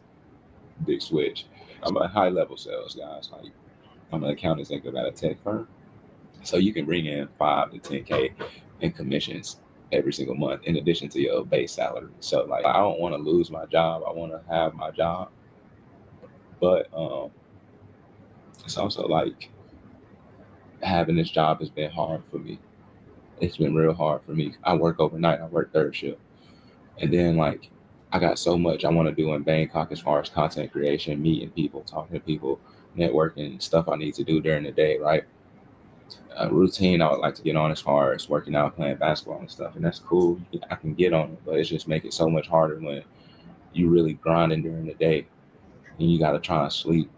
big switch. I'm a high level sales guy. Like, I'm an account executive at a tech firm. So you can bring in 5 to 10K in commissions every single month in addition to your base salary. So like, I don't want to lose my job. I want to have my job. But it's also like, having this job has been hard for me. It's been real hard for me. I work overnight. I work third shift. And then like, I got so much I want to do in Bangkok as far as content creation, meeting people, talking to people, networking, stuff I need to do during the day, right? A routine I would like to get on as far as working out, playing basketball and stuff. And that's cool. I can get on it, but it's just make it so much harder when you really grinding during the day and you got to try and sleep,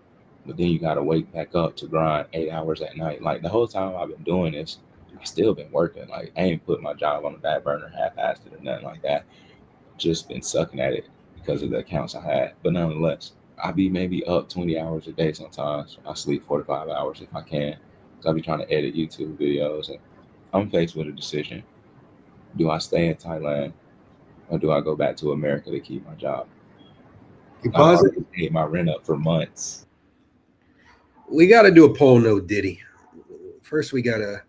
but then you got to wake back up to grind 8 hours at night. Like, the whole time I've been doing this, I still been working. Like, I ain't put my job on the back burner, half-assed it or nothing like that. Just been sucking at it because of the accounts I had. But nonetheless, I be maybe up 20 hours a day sometimes. I sleep 45 hours if I can. So I be trying to edit YouTube videos, and I'm faced with a decision. Do I stay in Thailand, or do I go back to America to keep my job?
You
I
pause it?
already paid my rent up for months.
We got to do a poll, no Diddy. First, we got to.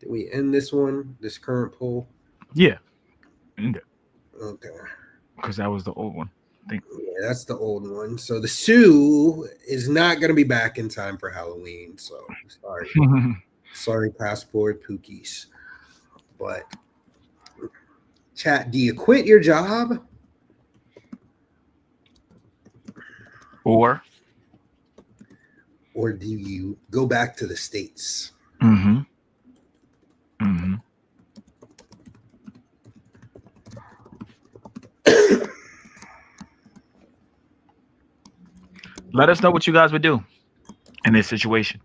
Did we end this one? This current poll?
Yeah.
Okay.
Because that was the old one. I think.
Yeah, that's the old one. So the Sue is not going to be back in time for Halloween. So sorry. Sorry, passport Pookies. But chat, do you quit your job?
Or
do you go back to the States?
Mm-hmm. Mm-hmm. Let us know what you guys would do in this situation.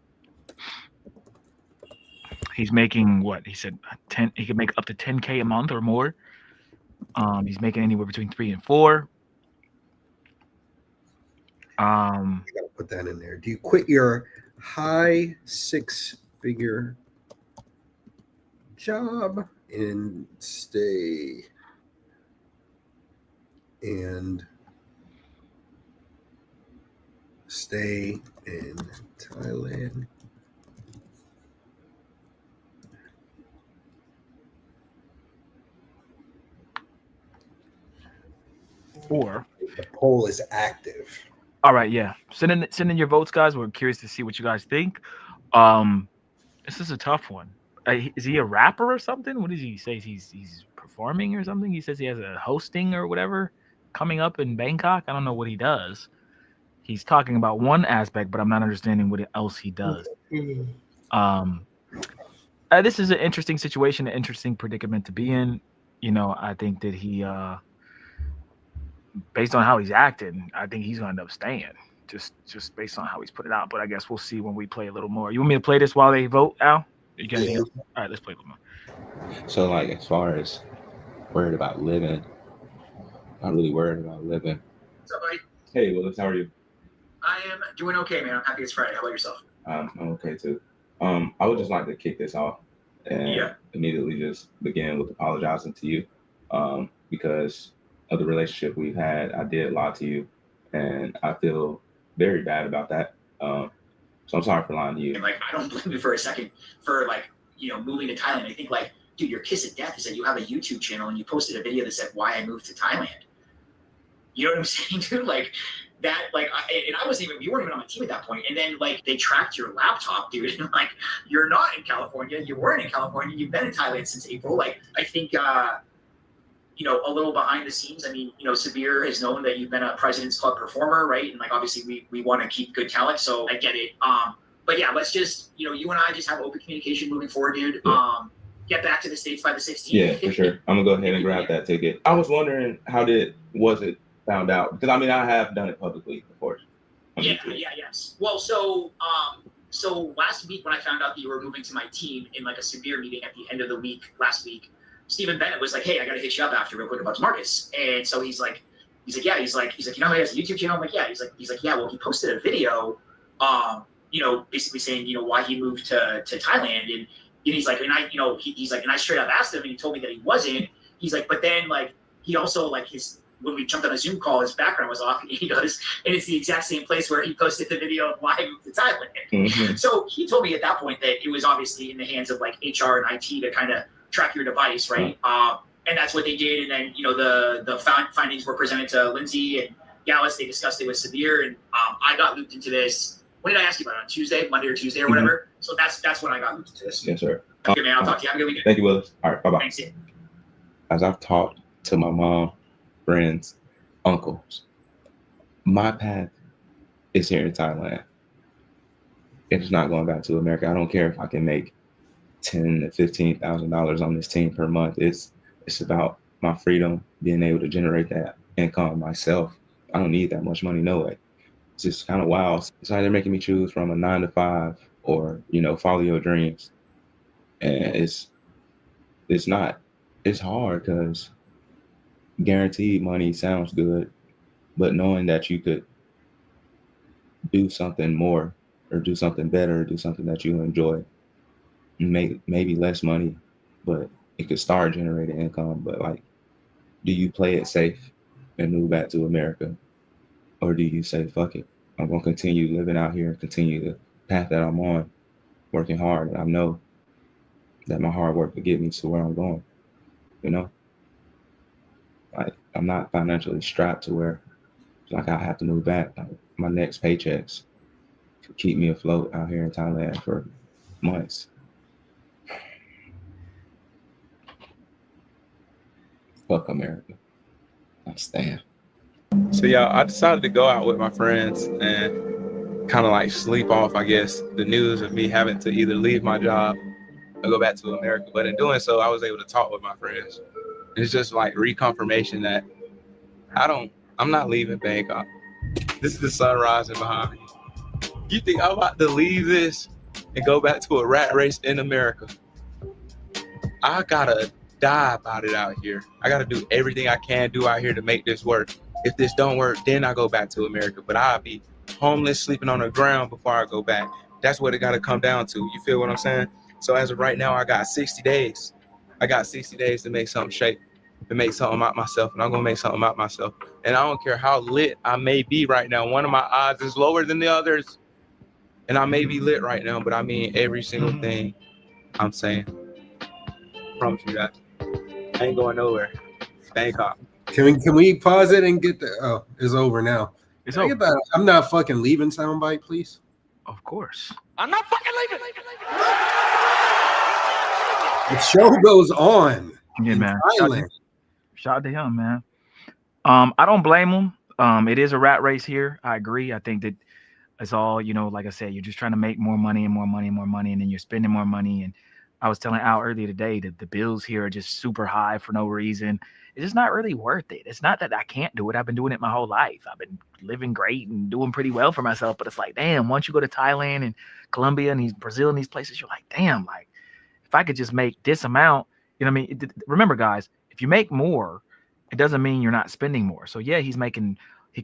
He's making what? He said 10. He could make up to 10K a month or more. He's making anywhere between 3 and 4.
You gotta put that in there. Do you quit your high 6-figure job and stay in Thailand?
Or
the poll is active.
All right, yeah. Send in your votes, guys. We're curious to see what you guys think. This is a tough one. Is he a rapper or something? What does he say? He's performing or something? He says he has a hosting or whatever coming up in Bangkok. I don't know what he does. He's talking about one aspect, but I'm not understanding what else he does. This is an interesting situation, an interesting predicament to be in. You know, I think that he, based on how he's acting, I think he's gonna end up staying. Just based on how he's put it out. But I guess we'll see when we play a little more. You want me to play this while they vote, Al? You got anything else? All right, let's play a little more.
So, like, as far as worried about living, not really worried about living.
What's up, buddy?
Hey, Willis, how are you?
I am doing okay, man. I'm happy it's Friday. How about yourself?
I'm okay too. I would just like to kick this off and immediately just begin with apologizing to you because of the relationship we've had. I did lie to you, and I feel very bad about that. So I'm sorry for lying to you.
And like, I don't blame you for a second for like, you know, moving to Thailand. I think like, dude, your kiss of death is that you have a YouTube channel and you posted a video that said why I moved to Thailand. You know what I'm saying, dude? Like that, like, I wasn't even, you weren't even on my team at that point. And then like they tracked your laptop, dude. And like, you're not in California. You weren't in California. You've been in Thailand since April. Like, I think, you know, a little behind the scenes. I mean, you know, Sabir has known that you've been a President's Club performer, right? And like, obviously we want to keep good talent. So I get it. But yeah, let's just, you know, you and I just have open communication moving forward, dude. Get back to the States by the 16th.
Yeah, for sure. I'm gonna go ahead and grab that ticket. I was wondering was it found out? Because I mean, I have done it publicly, of course.
Yes. Well, so last week when I found out that you were moving to my team in like a severe meeting at the end of the week last week, Stephen Bennett was like, "Hey, I gotta hit you up after real quick about Marcus." And so he's like, you know, he has a YouTube channel. I'm like, yeah. He's like, yeah. Well, he posted a video, you know, basically saying, you know, why he moved to Thailand, and he's like, and I, you know, he's like, and I straight up asked him, and he told me that he wasn't. He's like, but then like he also like when we jumped on a Zoom call, his background was off, and he goes, and it's the exact same place where he posted the video of why he moved to Thailand.
Mm-hmm.
So he told me at that point that it was obviously in the hands of like HR and IT to kind of track your device, right? And that's what they did. And then, you know, the findings were presented to Lindsay and Gallus. They discussed it with Sabir, and I got looped into this. When did I ask you about it? On Monday or Tuesday or whatever. So that's when I got looped into this.
Yes, sir.
Okay, man. I'll talk to you. Have a good weekend.
Thank you, Willis. All right, bye-bye.
Thanks.
As I've talked to my mom, friends, uncles, my path is here in Thailand. It's not going back to America. I don't care if I can make $10,000 to $15,000 on this team per month. It's about my freedom, being able to generate that income myself. I don't need that much money, no way. It's just kind of wild. It's either making me choose from a 9 to 5 or, you know, follow your dreams. And it's not. It's hard because guaranteed money sounds good, but knowing that you could do something more or do something better or do something that you enjoy, make maybe less money, but it could start generating income. But like, do you play it safe and move back to America? Or do you say, fuck it, I'm going to continue living out here and continue the path that I'm on, working hard. And I know that my hard work will get me to where I'm going, you know? Like, I'm not financially strapped to where, like, I have to move back. Like, my next paychecks to keep me afloat out here in Thailand for months. Fuck America. I stand.
So yeah, I decided to go out with my friends and kind of like sleep off, I guess, the news of me having to either leave my job or go back to America. But in doing so, I was able to talk with my friends. It's just like reconfirmation that I'm not leaving Bangkok. This is the sun rising behind me. You think I'm about to leave this and go back to a rat race in America? I gotta die about it out here. I gotta do everything I can do out here to make this work. If this don't work, then I go back to America. But I'll be homeless, sleeping on the ground before I go back. That's what it gotta come down to. You feel what I'm saying? So as of right now, I got 60 days. I got 60 days to make something shape, to make something out myself, and I'm gonna make something out myself. And I don't care how lit I may be right now. One of my odds is lower than the others, and I may be lit right now, but I mean every single thing I'm saying. I promise you that. I ain't going nowhere. Bangkok.
Can we pause it and get the? Oh, it's over now.
It's
Can I
over.
get that I'm not fucking leaving soundbite, please.
Of course.
I'm not fucking leaving.
The show goes on.
Yeah,
in
man.
Thailand.
Shout out to him, man. I don't blame him. It is a rat race here. I agree. I think that it's all, like I said, you're just trying to make more money and more money and more money, and then you're spending more money. And I was telling Al earlier today that the bills here are just super high for no reason. It's just not really worth it. It's not that I can't do it. I've been doing it my whole life. I've been living great and doing pretty well for myself. But it's like, damn, once you go to Thailand and Colombia and Brazil and these places, you're like, damn, like if I could just make this amount, you know what I mean? Remember, guys, if you make more, it doesn't mean you're not spending more. So yeah, he can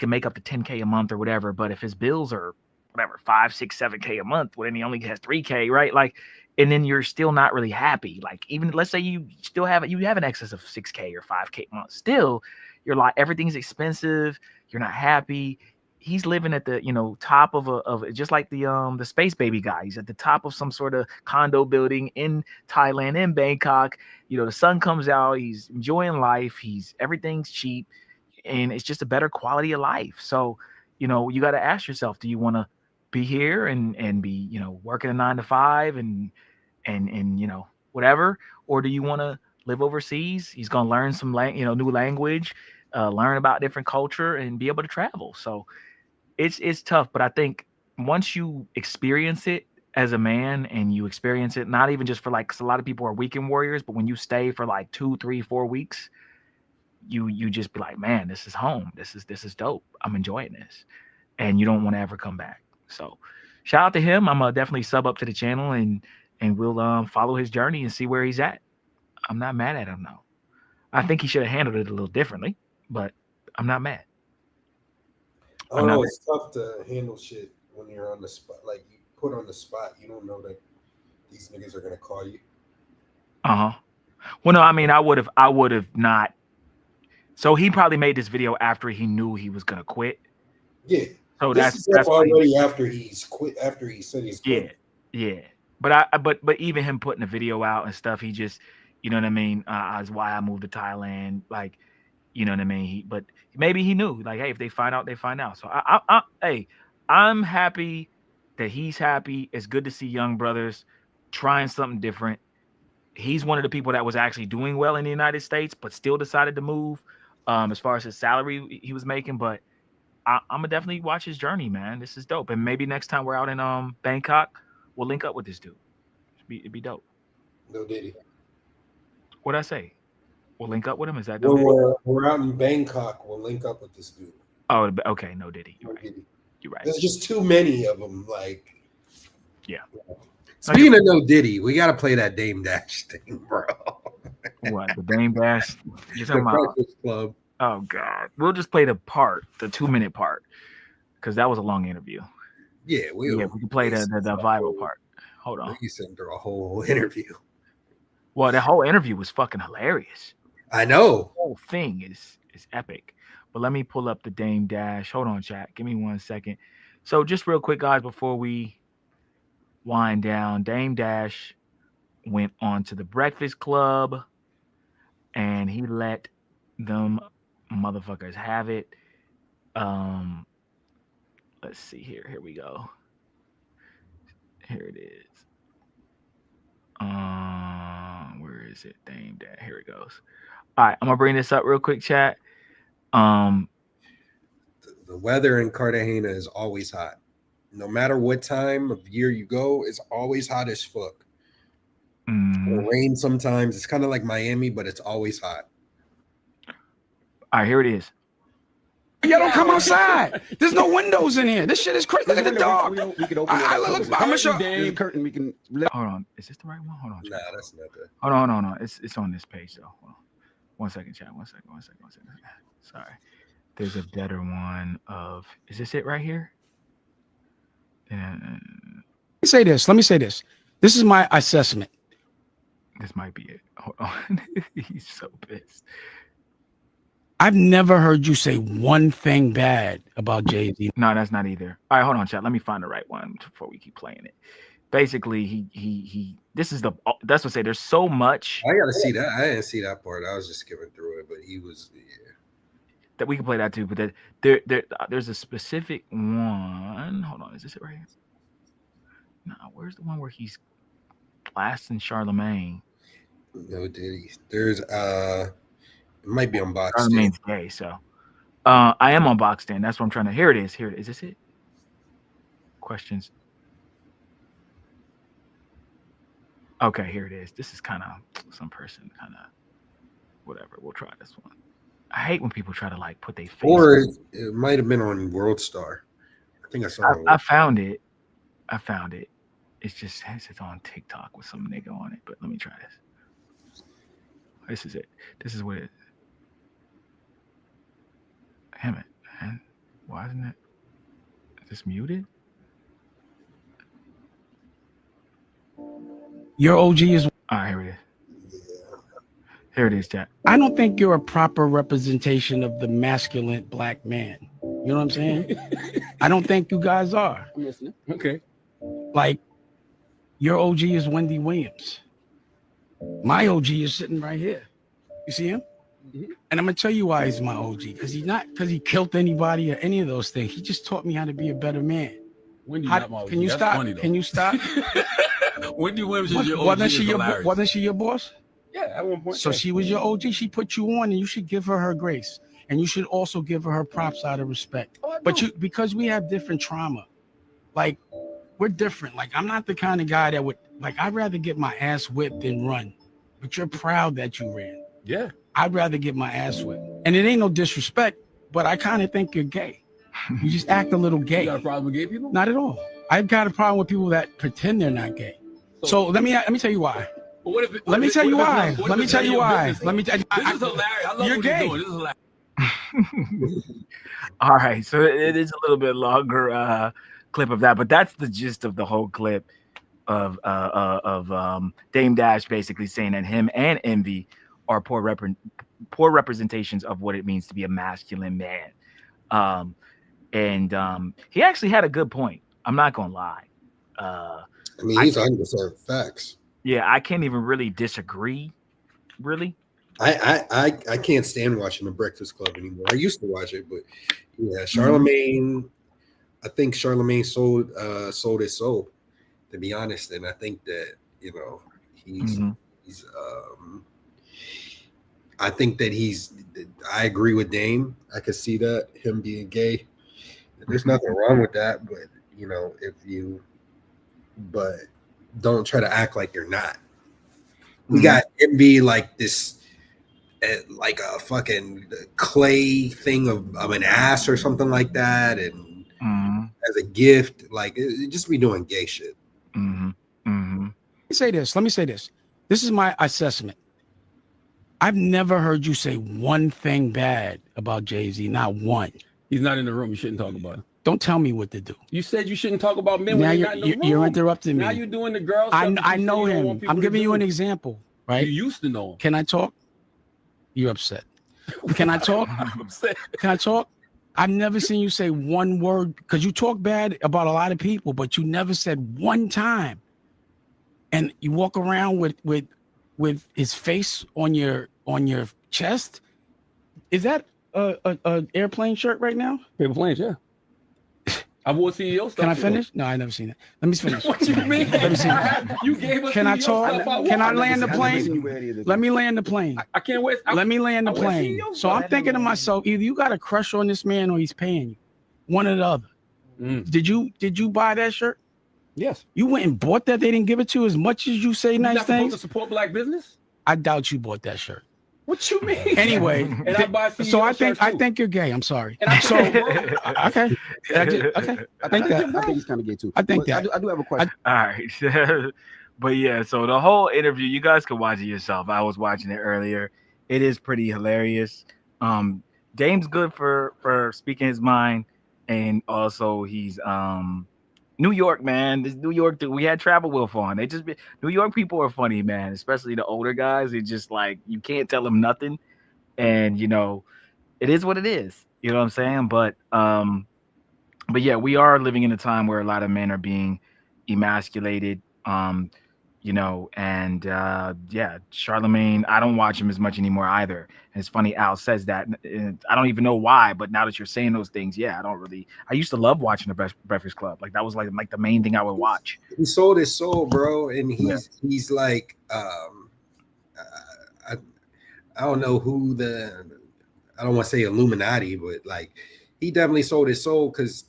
make up to 10K a month or whatever. But if his bills are whatever, 5, 6, 7K a month, well, then he only has 3K, right? Like, and then you're still not really happy. Like, even let's say you have an excess of 6K or 5K a month, still you're like, everything's expensive. You're not happy. He's living at the, top of just like the Space Baby guy. He's at the top of some sort of condo building in Thailand, in Bangkok. The sun comes out. He's enjoying life. Everything's cheap, and it's just a better quality of life. So, you got to ask yourself, do you want to be here and be, working a 9 to 5 and whatever, or do you want to live overseas? He's going to learn some new language, learn about different culture, and be able to travel. So it's tough, but I think once you experience it as a man, and you experience it not even just for like, 'cause a lot of people are weekend warriors, but when you stay for like 2, 3, 4 weeks, you just be like, man, this is home. This is dope. I'm enjoying this, and you don't want to ever come back. So shout out to him. I'm gonna definitely sub up to the channel and we'll follow his journey and see where he's at. I'm not mad at him though. I think he should have handled it a little differently, but I'm not mad.
I don't know. It's tough to handle shit when you're on the spot. Like, you put on the spot, you don't know that these niggas are gonna call you.
Well, no, I mean, I would have not. So he probably made this video after he knew he was gonna quit.
Yeah.
So
that's already after he's quit. After he said he's quit.
Yeah. But even him putting the video out and stuff, he just, you know what I mean. Is why I moved to Thailand. Like, you know what I mean. But maybe he knew. Like, hey, if they find out, they find out. So I'm happy that he's happy. It's good to see young brothers trying something different. He's one of the people that was actually doing well in the United States, but still decided to move. As far as his salary he was making, but I'm gonna definitely watch his journey, man. This is dope, and maybe next time we're out in Bangkok, we'll link up with this dude. It'd be dope.
No Diddy.
What'd I say? We'll link up with him. Is that
When
dope?
we're out in Bangkok, we'll link up with this dude.
Oh, okay. No Diddy. You're right. You're right.
There's just too many of them. Like,
yeah.
Speaking of no Diddy, we got to play that Dame Dash thing, bro.
What, the Dame Dash? You're talking
The
about?
Breakfast Club.
Oh God, we'll just play the 2-minute part, because that was a long interview.
Yeah, we
can play the viral part. Hold on.
You sent through a whole interview.
Well, the whole interview was fucking hilarious.
I know.
The whole thing is epic. But let me pull up the Dame Dash. Hold on, chat. Give me 1 second. So just real quick, guys, before we wind down, Dame Dash went on to the Breakfast Club and he let them motherfuckers have it. Let's see here. Here we go. Here it is. Where is it? Dame Dash. Here it goes. All right, I'm gonna bring this up real quick, chat.
The weather in Cartagena is always hot. No matter what time of year you go, it's always hot as fuck. It'll rain sometimes. It's kind of like Miami, but it's always hot.
All right, here it is.
Y'all don't come outside. There's no windows in here. This shit is crazy. Look at the dog.
We can open it.
I'm gonna show.
There's a curtain. We can.
Hold on. Is this the right one? Hold on.
Nah, that's not good.
Hold on. It's on this page though. Hold on. 1 second, chat. 1 second. Sorry. There's a better one of. Is this it right here?
Let me say this. This is my assessment.
This might be it. Hold on. He's so pissed.
I've never heard you say one thing bad about Jay-Z.
No, that's not either. All right, hold on, chat. Let me find the right one before we keep playing it. Basically, he. This is the. That's what I say. There's so much.
I gotta see that. I didn't see that part. I was just skipping through it, but he was. Yeah.
That we can play that too, but there's a specific one. Hold on, is this it right here? No, where's the one where he's blasting Charlemagne?
No, did he? There's it might be on box.
Charlemagne's gay, so I am on box stand. That's what I'm trying to. Here it is. Is this it? Questions. Okay, here it is. This is kind of some person, kind of whatever. We'll try this one. I hate when people try to like put their face.
Or it might have been on World Star. I think I saw it.
I found it. It's just it's on TikTok with some nigga on it. But let me try this. This is it. This is what it. Damn it, man. Why isn't it? Is this muted?
Your OG is.
All right, here it is. Here it is, Jack.
I don't think you're a proper representation of the masculine black man. You know what I'm saying? I don't think you guys are.
I'm listening. Okay.
Like, your OG is Wendy Williams. My OG is sitting right here. You see him? Mm-hmm. And I'm gonna tell you why he's my OG. Because he killed anybody or any of those things. He just taught me how to be a better man.
Wendy, not my OG.
Can you
That's
stop?
funny, though.
Can you stop?
Wendy Williams is your OG.
Wasn't she your boss?
Yeah, at one point.
So she was your OG. She put you on, and you should give her grace, and you should also give her props out of respect. Because we have different trauma, like we're different. Like I'm not the kind of guy that would like. I'd rather get my ass whipped than run. But you're proud that you ran.
Yeah.
I'd rather get my ass whipped, and it ain't no disrespect, but I kind of think you're gay. You just act a little gay.
You got a problem with gay people?
Not at all. I've got a problem with people that pretend they're not gay. So let me tell you why. Let me tell you why. This is hilarious.
I love
you're
what
gay.
Doing. This is hilarious.
All right, so it is a little bit longer clip of that, but that's the gist of the whole clip of Dame Dash basically saying that him and Envy are poor representations of what it means to be a masculine man. And he actually had a good point. I'm not gonna lie.
I mean, he's 100% facts.
Yeah, I can't even really disagree. Really,
I can't stand watching The Breakfast Club anymore. I used to watch it, but yeah, Charlemagne. I think Charlemagne sold his soul, to be honest, and I think that he's I think that I agree with Dame. I could see that him being gay. There's nothing wrong with that, but but don't try to act like you're not. We got Envy like this, like a fucking clay thing of an ass or something like that, and as a gift, like it just be doing gay shit.
Let me say this. This is my assessment. I've never heard you say one thing bad about Jay-Z, not one.
He's not in the room. You shouldn't talk about him.
Don't tell me what to do.
You said you shouldn't talk about men
now
when you're not in the room.
You're interrupting me.
Now you're doing the girl stuff.
I know him. I'm giving you an example, right?
You used to know him.
Can I talk? You're upset. Can I talk? Can I talk? I've never seen you say one word because you talk bad about a lot of people, but you never said one time. And you walk around with his face on your chest. Is that a airplane shirt right now?
Paper planes, yeah. I wore CEO stuff.
Can I
too.
finish? No, I never seen it. Let me finish.
What you mean?
Let me see it.
You gave us
Can I
CEO
talk?
stuff.
Can I
wore.
land the plane? Let me land the plane.
I can't wait.
Let me land the
I wear
plane.
CEO
So
stuff.
I'm thinking to myself, either you got a crush on this man or he's paying you. One or the other. Did you buy that shirt?
Yes.
You went and bought that? They didn't give it to you as much as you say
You're
nice
not supposed
things?
to support black business.
I doubt you bought that shirt.
What you mean?
Anyway,
and I buy CEO
so I
shirts,
think you're gay. I'm sorry.
And I
So
think you're
okay,
broke.
okay. I think that.
I think he's kind of gay too.
I think
But
that.
I do have a question.
All right. But yeah, so the whole interview, you guys can watch it yourself. I was watching it earlier. It is pretty hilarious. Dame's good for speaking his mind, and also he's New York, man. This New York dude, we had Travel Wolf on. New York people are funny, man, especially the older guys. They just like you can't tell them nothing. And it is what it is. You know what I'm saying? But yeah, we are living in a time where a lot of men are being emasculated. And yeah, Charlemagne, I don't watch him as much anymore either. And it's funny Al says that. And I don't even know why, but now that you're saying those things, yeah, I used to love watching the Breakfast Club. Like that was like the main thing I would watch.
He sold his soul, bro, and he's like I don't know who I don't want to say Illuminati, but like he definitely sold his soul because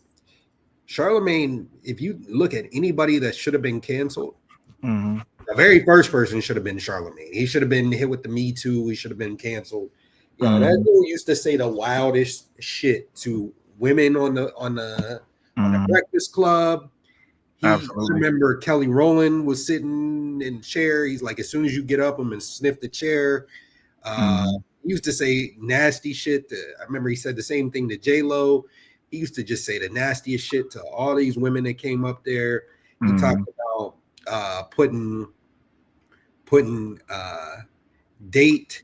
Charlemagne, if you look at anybody that should have been canceled, the very first person should have been Charlemagne. He should have been hit with the Me Too. He should have been canceled. That dude used to say the wildest shit to women on the Breakfast Club. I remember Kelly Rowland was sitting in the chair. He's like, as soon as you get up, I'm gonna sniff the chair. He used to say nasty shit. I remember he said the same thing to J-Lo. He used to just say the nastiest shit to all these women that came up there. He talked about putting the date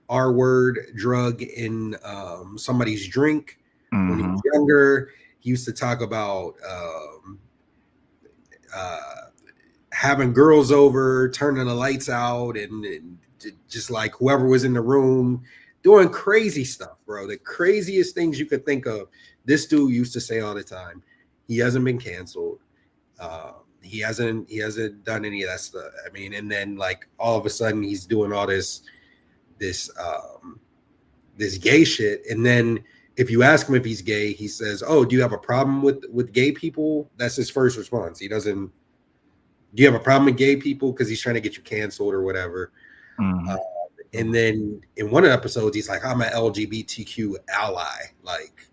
R word drug in somebody's drink when he was younger. He used to talk about having girls over, turning the lights out, and just like whoever was in the room doing crazy stuff, bro. The craziest things you could think of. This dude used to say all the time. He hasn't been canceled. He hasn't done any of that stuff. I mean, and then like all of a sudden he's doing all this gay shit. And then if you ask him if he's gay, he says, "Oh, do you have a problem with gay people?" That's his first response. He doesn't. Do you have a problem with gay people? Because he's trying to get you canceled or whatever. And then in one of the episodes, he's like, "I'm an LGBTQ ally." Like,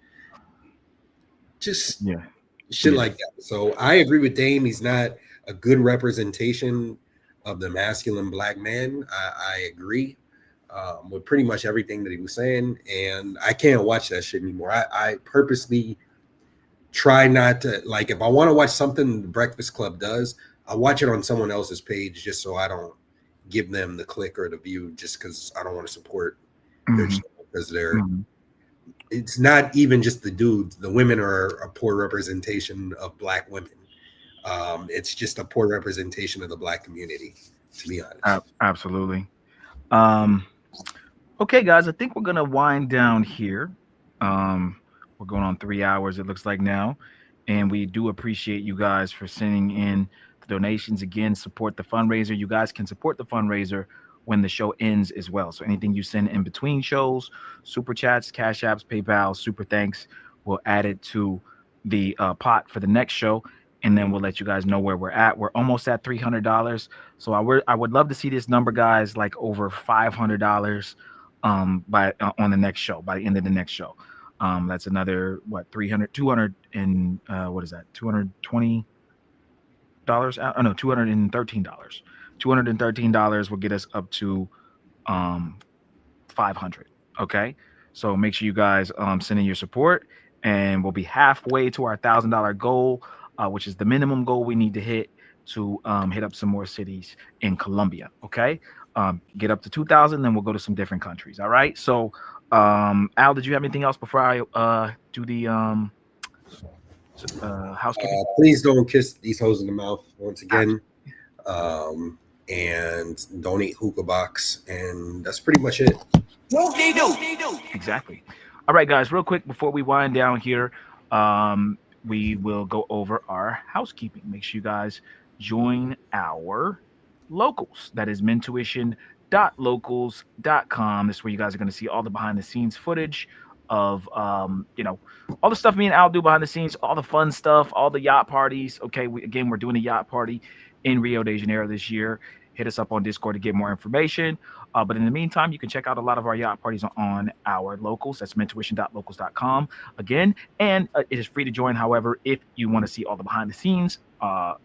just shit like that. So I agree with Dame. He's not a good representation of the masculine black man. I agree with pretty much everything that he was saying, and I can't watch that shit anymore. I purposely try not to, like, if I want to watch something the Breakfast Club does, I watch it on someone else's page just so I don't give them the click or the view, just because I don't want to support their show, because they're it's not even just the dudes. The women are a poor representation of black women. It's just a poor representation of the black community, to be honest.
Absolutely. Okay, guys, I think we're gonna wind down here. We're going on 3 hours, it looks like now, and we do appreciate you guys for sending in the donations. Again, support the fundraiser. You guys can support the fundraiser when the show ends as well. So anything you send in between shows, super chats, cash apps, PayPal, super thanks, we'll add it to the pot for the next show, and then we'll let you guys know where we're at. We're almost at $300. So I would love to see this number, guys, like over $500 by on the next show, by the end of the next show. That's another $213 $213 will get us up to 500. Okay, so make sure you guys send in your support, and we'll be halfway to our $1,000 goal, which is the minimum goal we need to hit to hit up some more cities in Colombia. Okay, Get up to 2,000, then we'll go to some different countries. All right. So, Al, did you have anything else before I do the housekeeping?
Please don't kiss these hoes in the mouth once again. And don't eat hookah box. And that's pretty much it.
Exactly. All right, guys, real quick before we wind down here, we will go over our housekeeping. Make sure you guys join our locals. That is mentuition.locals.com. This is where you guys are going to see all the behind the scenes footage of all the stuff me and Al do behind the scenes, all the fun stuff, all the yacht parties. Okay, we're doing a yacht party in Rio de Janeiro this year. Hit us up on Discord to get more information. But in the meantime, you can check out a lot of our yacht parties on our locals. That's mentuition.locals.com again. And it is free to join. However, if you want to see all the behind the scenes,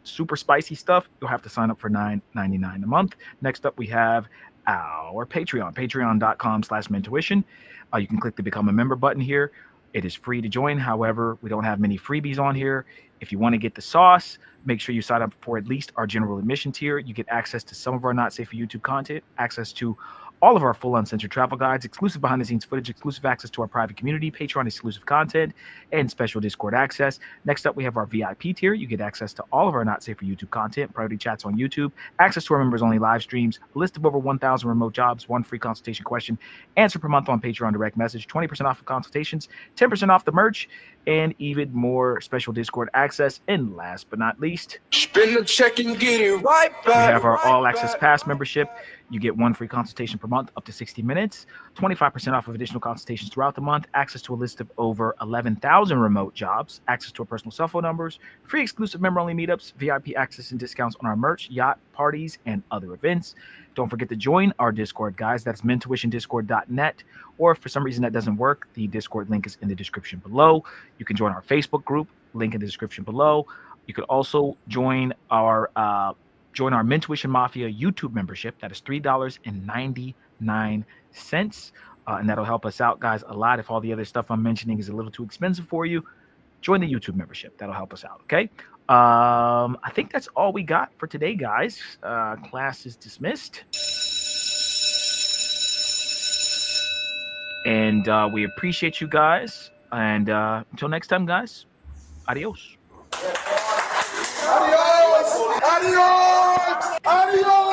super spicy stuff, you'll have to sign up for $9.99 a month. Next up, we have our Patreon, patreon.com/mentuition. You can click the become a member button here. It is free to join. However, we don't have many freebies on here. If you want to get the sauce, make sure you sign up for at least our general admission tier. You get access to some of our Not Safe for YouTube content, access to all of our full uncensored travel guides, exclusive behind the scenes footage, exclusive access to our private community, Patreon exclusive content, and special Discord access. Next up, we have our VIP tier. You get access to all of our Not Safe for YouTube content, priority chats on YouTube, access to our members only live streams, a list of over 1,000 remote jobs, one free consultation question answer per month on Patreon direct message, 20% off of consultations, 10% off the merch, and even more special Discord access. And last but not least,
Spin the check and get it right back.
we have our All Access Pass membership. You get one free consultation per month, up to 60 minutes, 25% off of additional consultations throughout the month, access to a list of over 11,000 remote jobs, access to our personal cell phone numbers, free exclusive member-only meetups, VIP access and discounts on our merch, yacht parties, and other events. Don't forget to join our Discord, guys. That's mentuitiondiscord.net. Or if for some reason that doesn't work, the Discord link is in the description below. You can join our Facebook group, link in the description below. You could also join our Mentuition Mafia YouTube membership. That is $3.99. And that'll help us out, guys, a lot. If all the other stuff I'm mentioning is a little too expensive for you, join the YouTube membership. That'll help us out, okay? I think that's all we got for today, guys. Class is dismissed. And we appreciate you guys. And until next time, guys, adios.
Adios! Adios! Adios!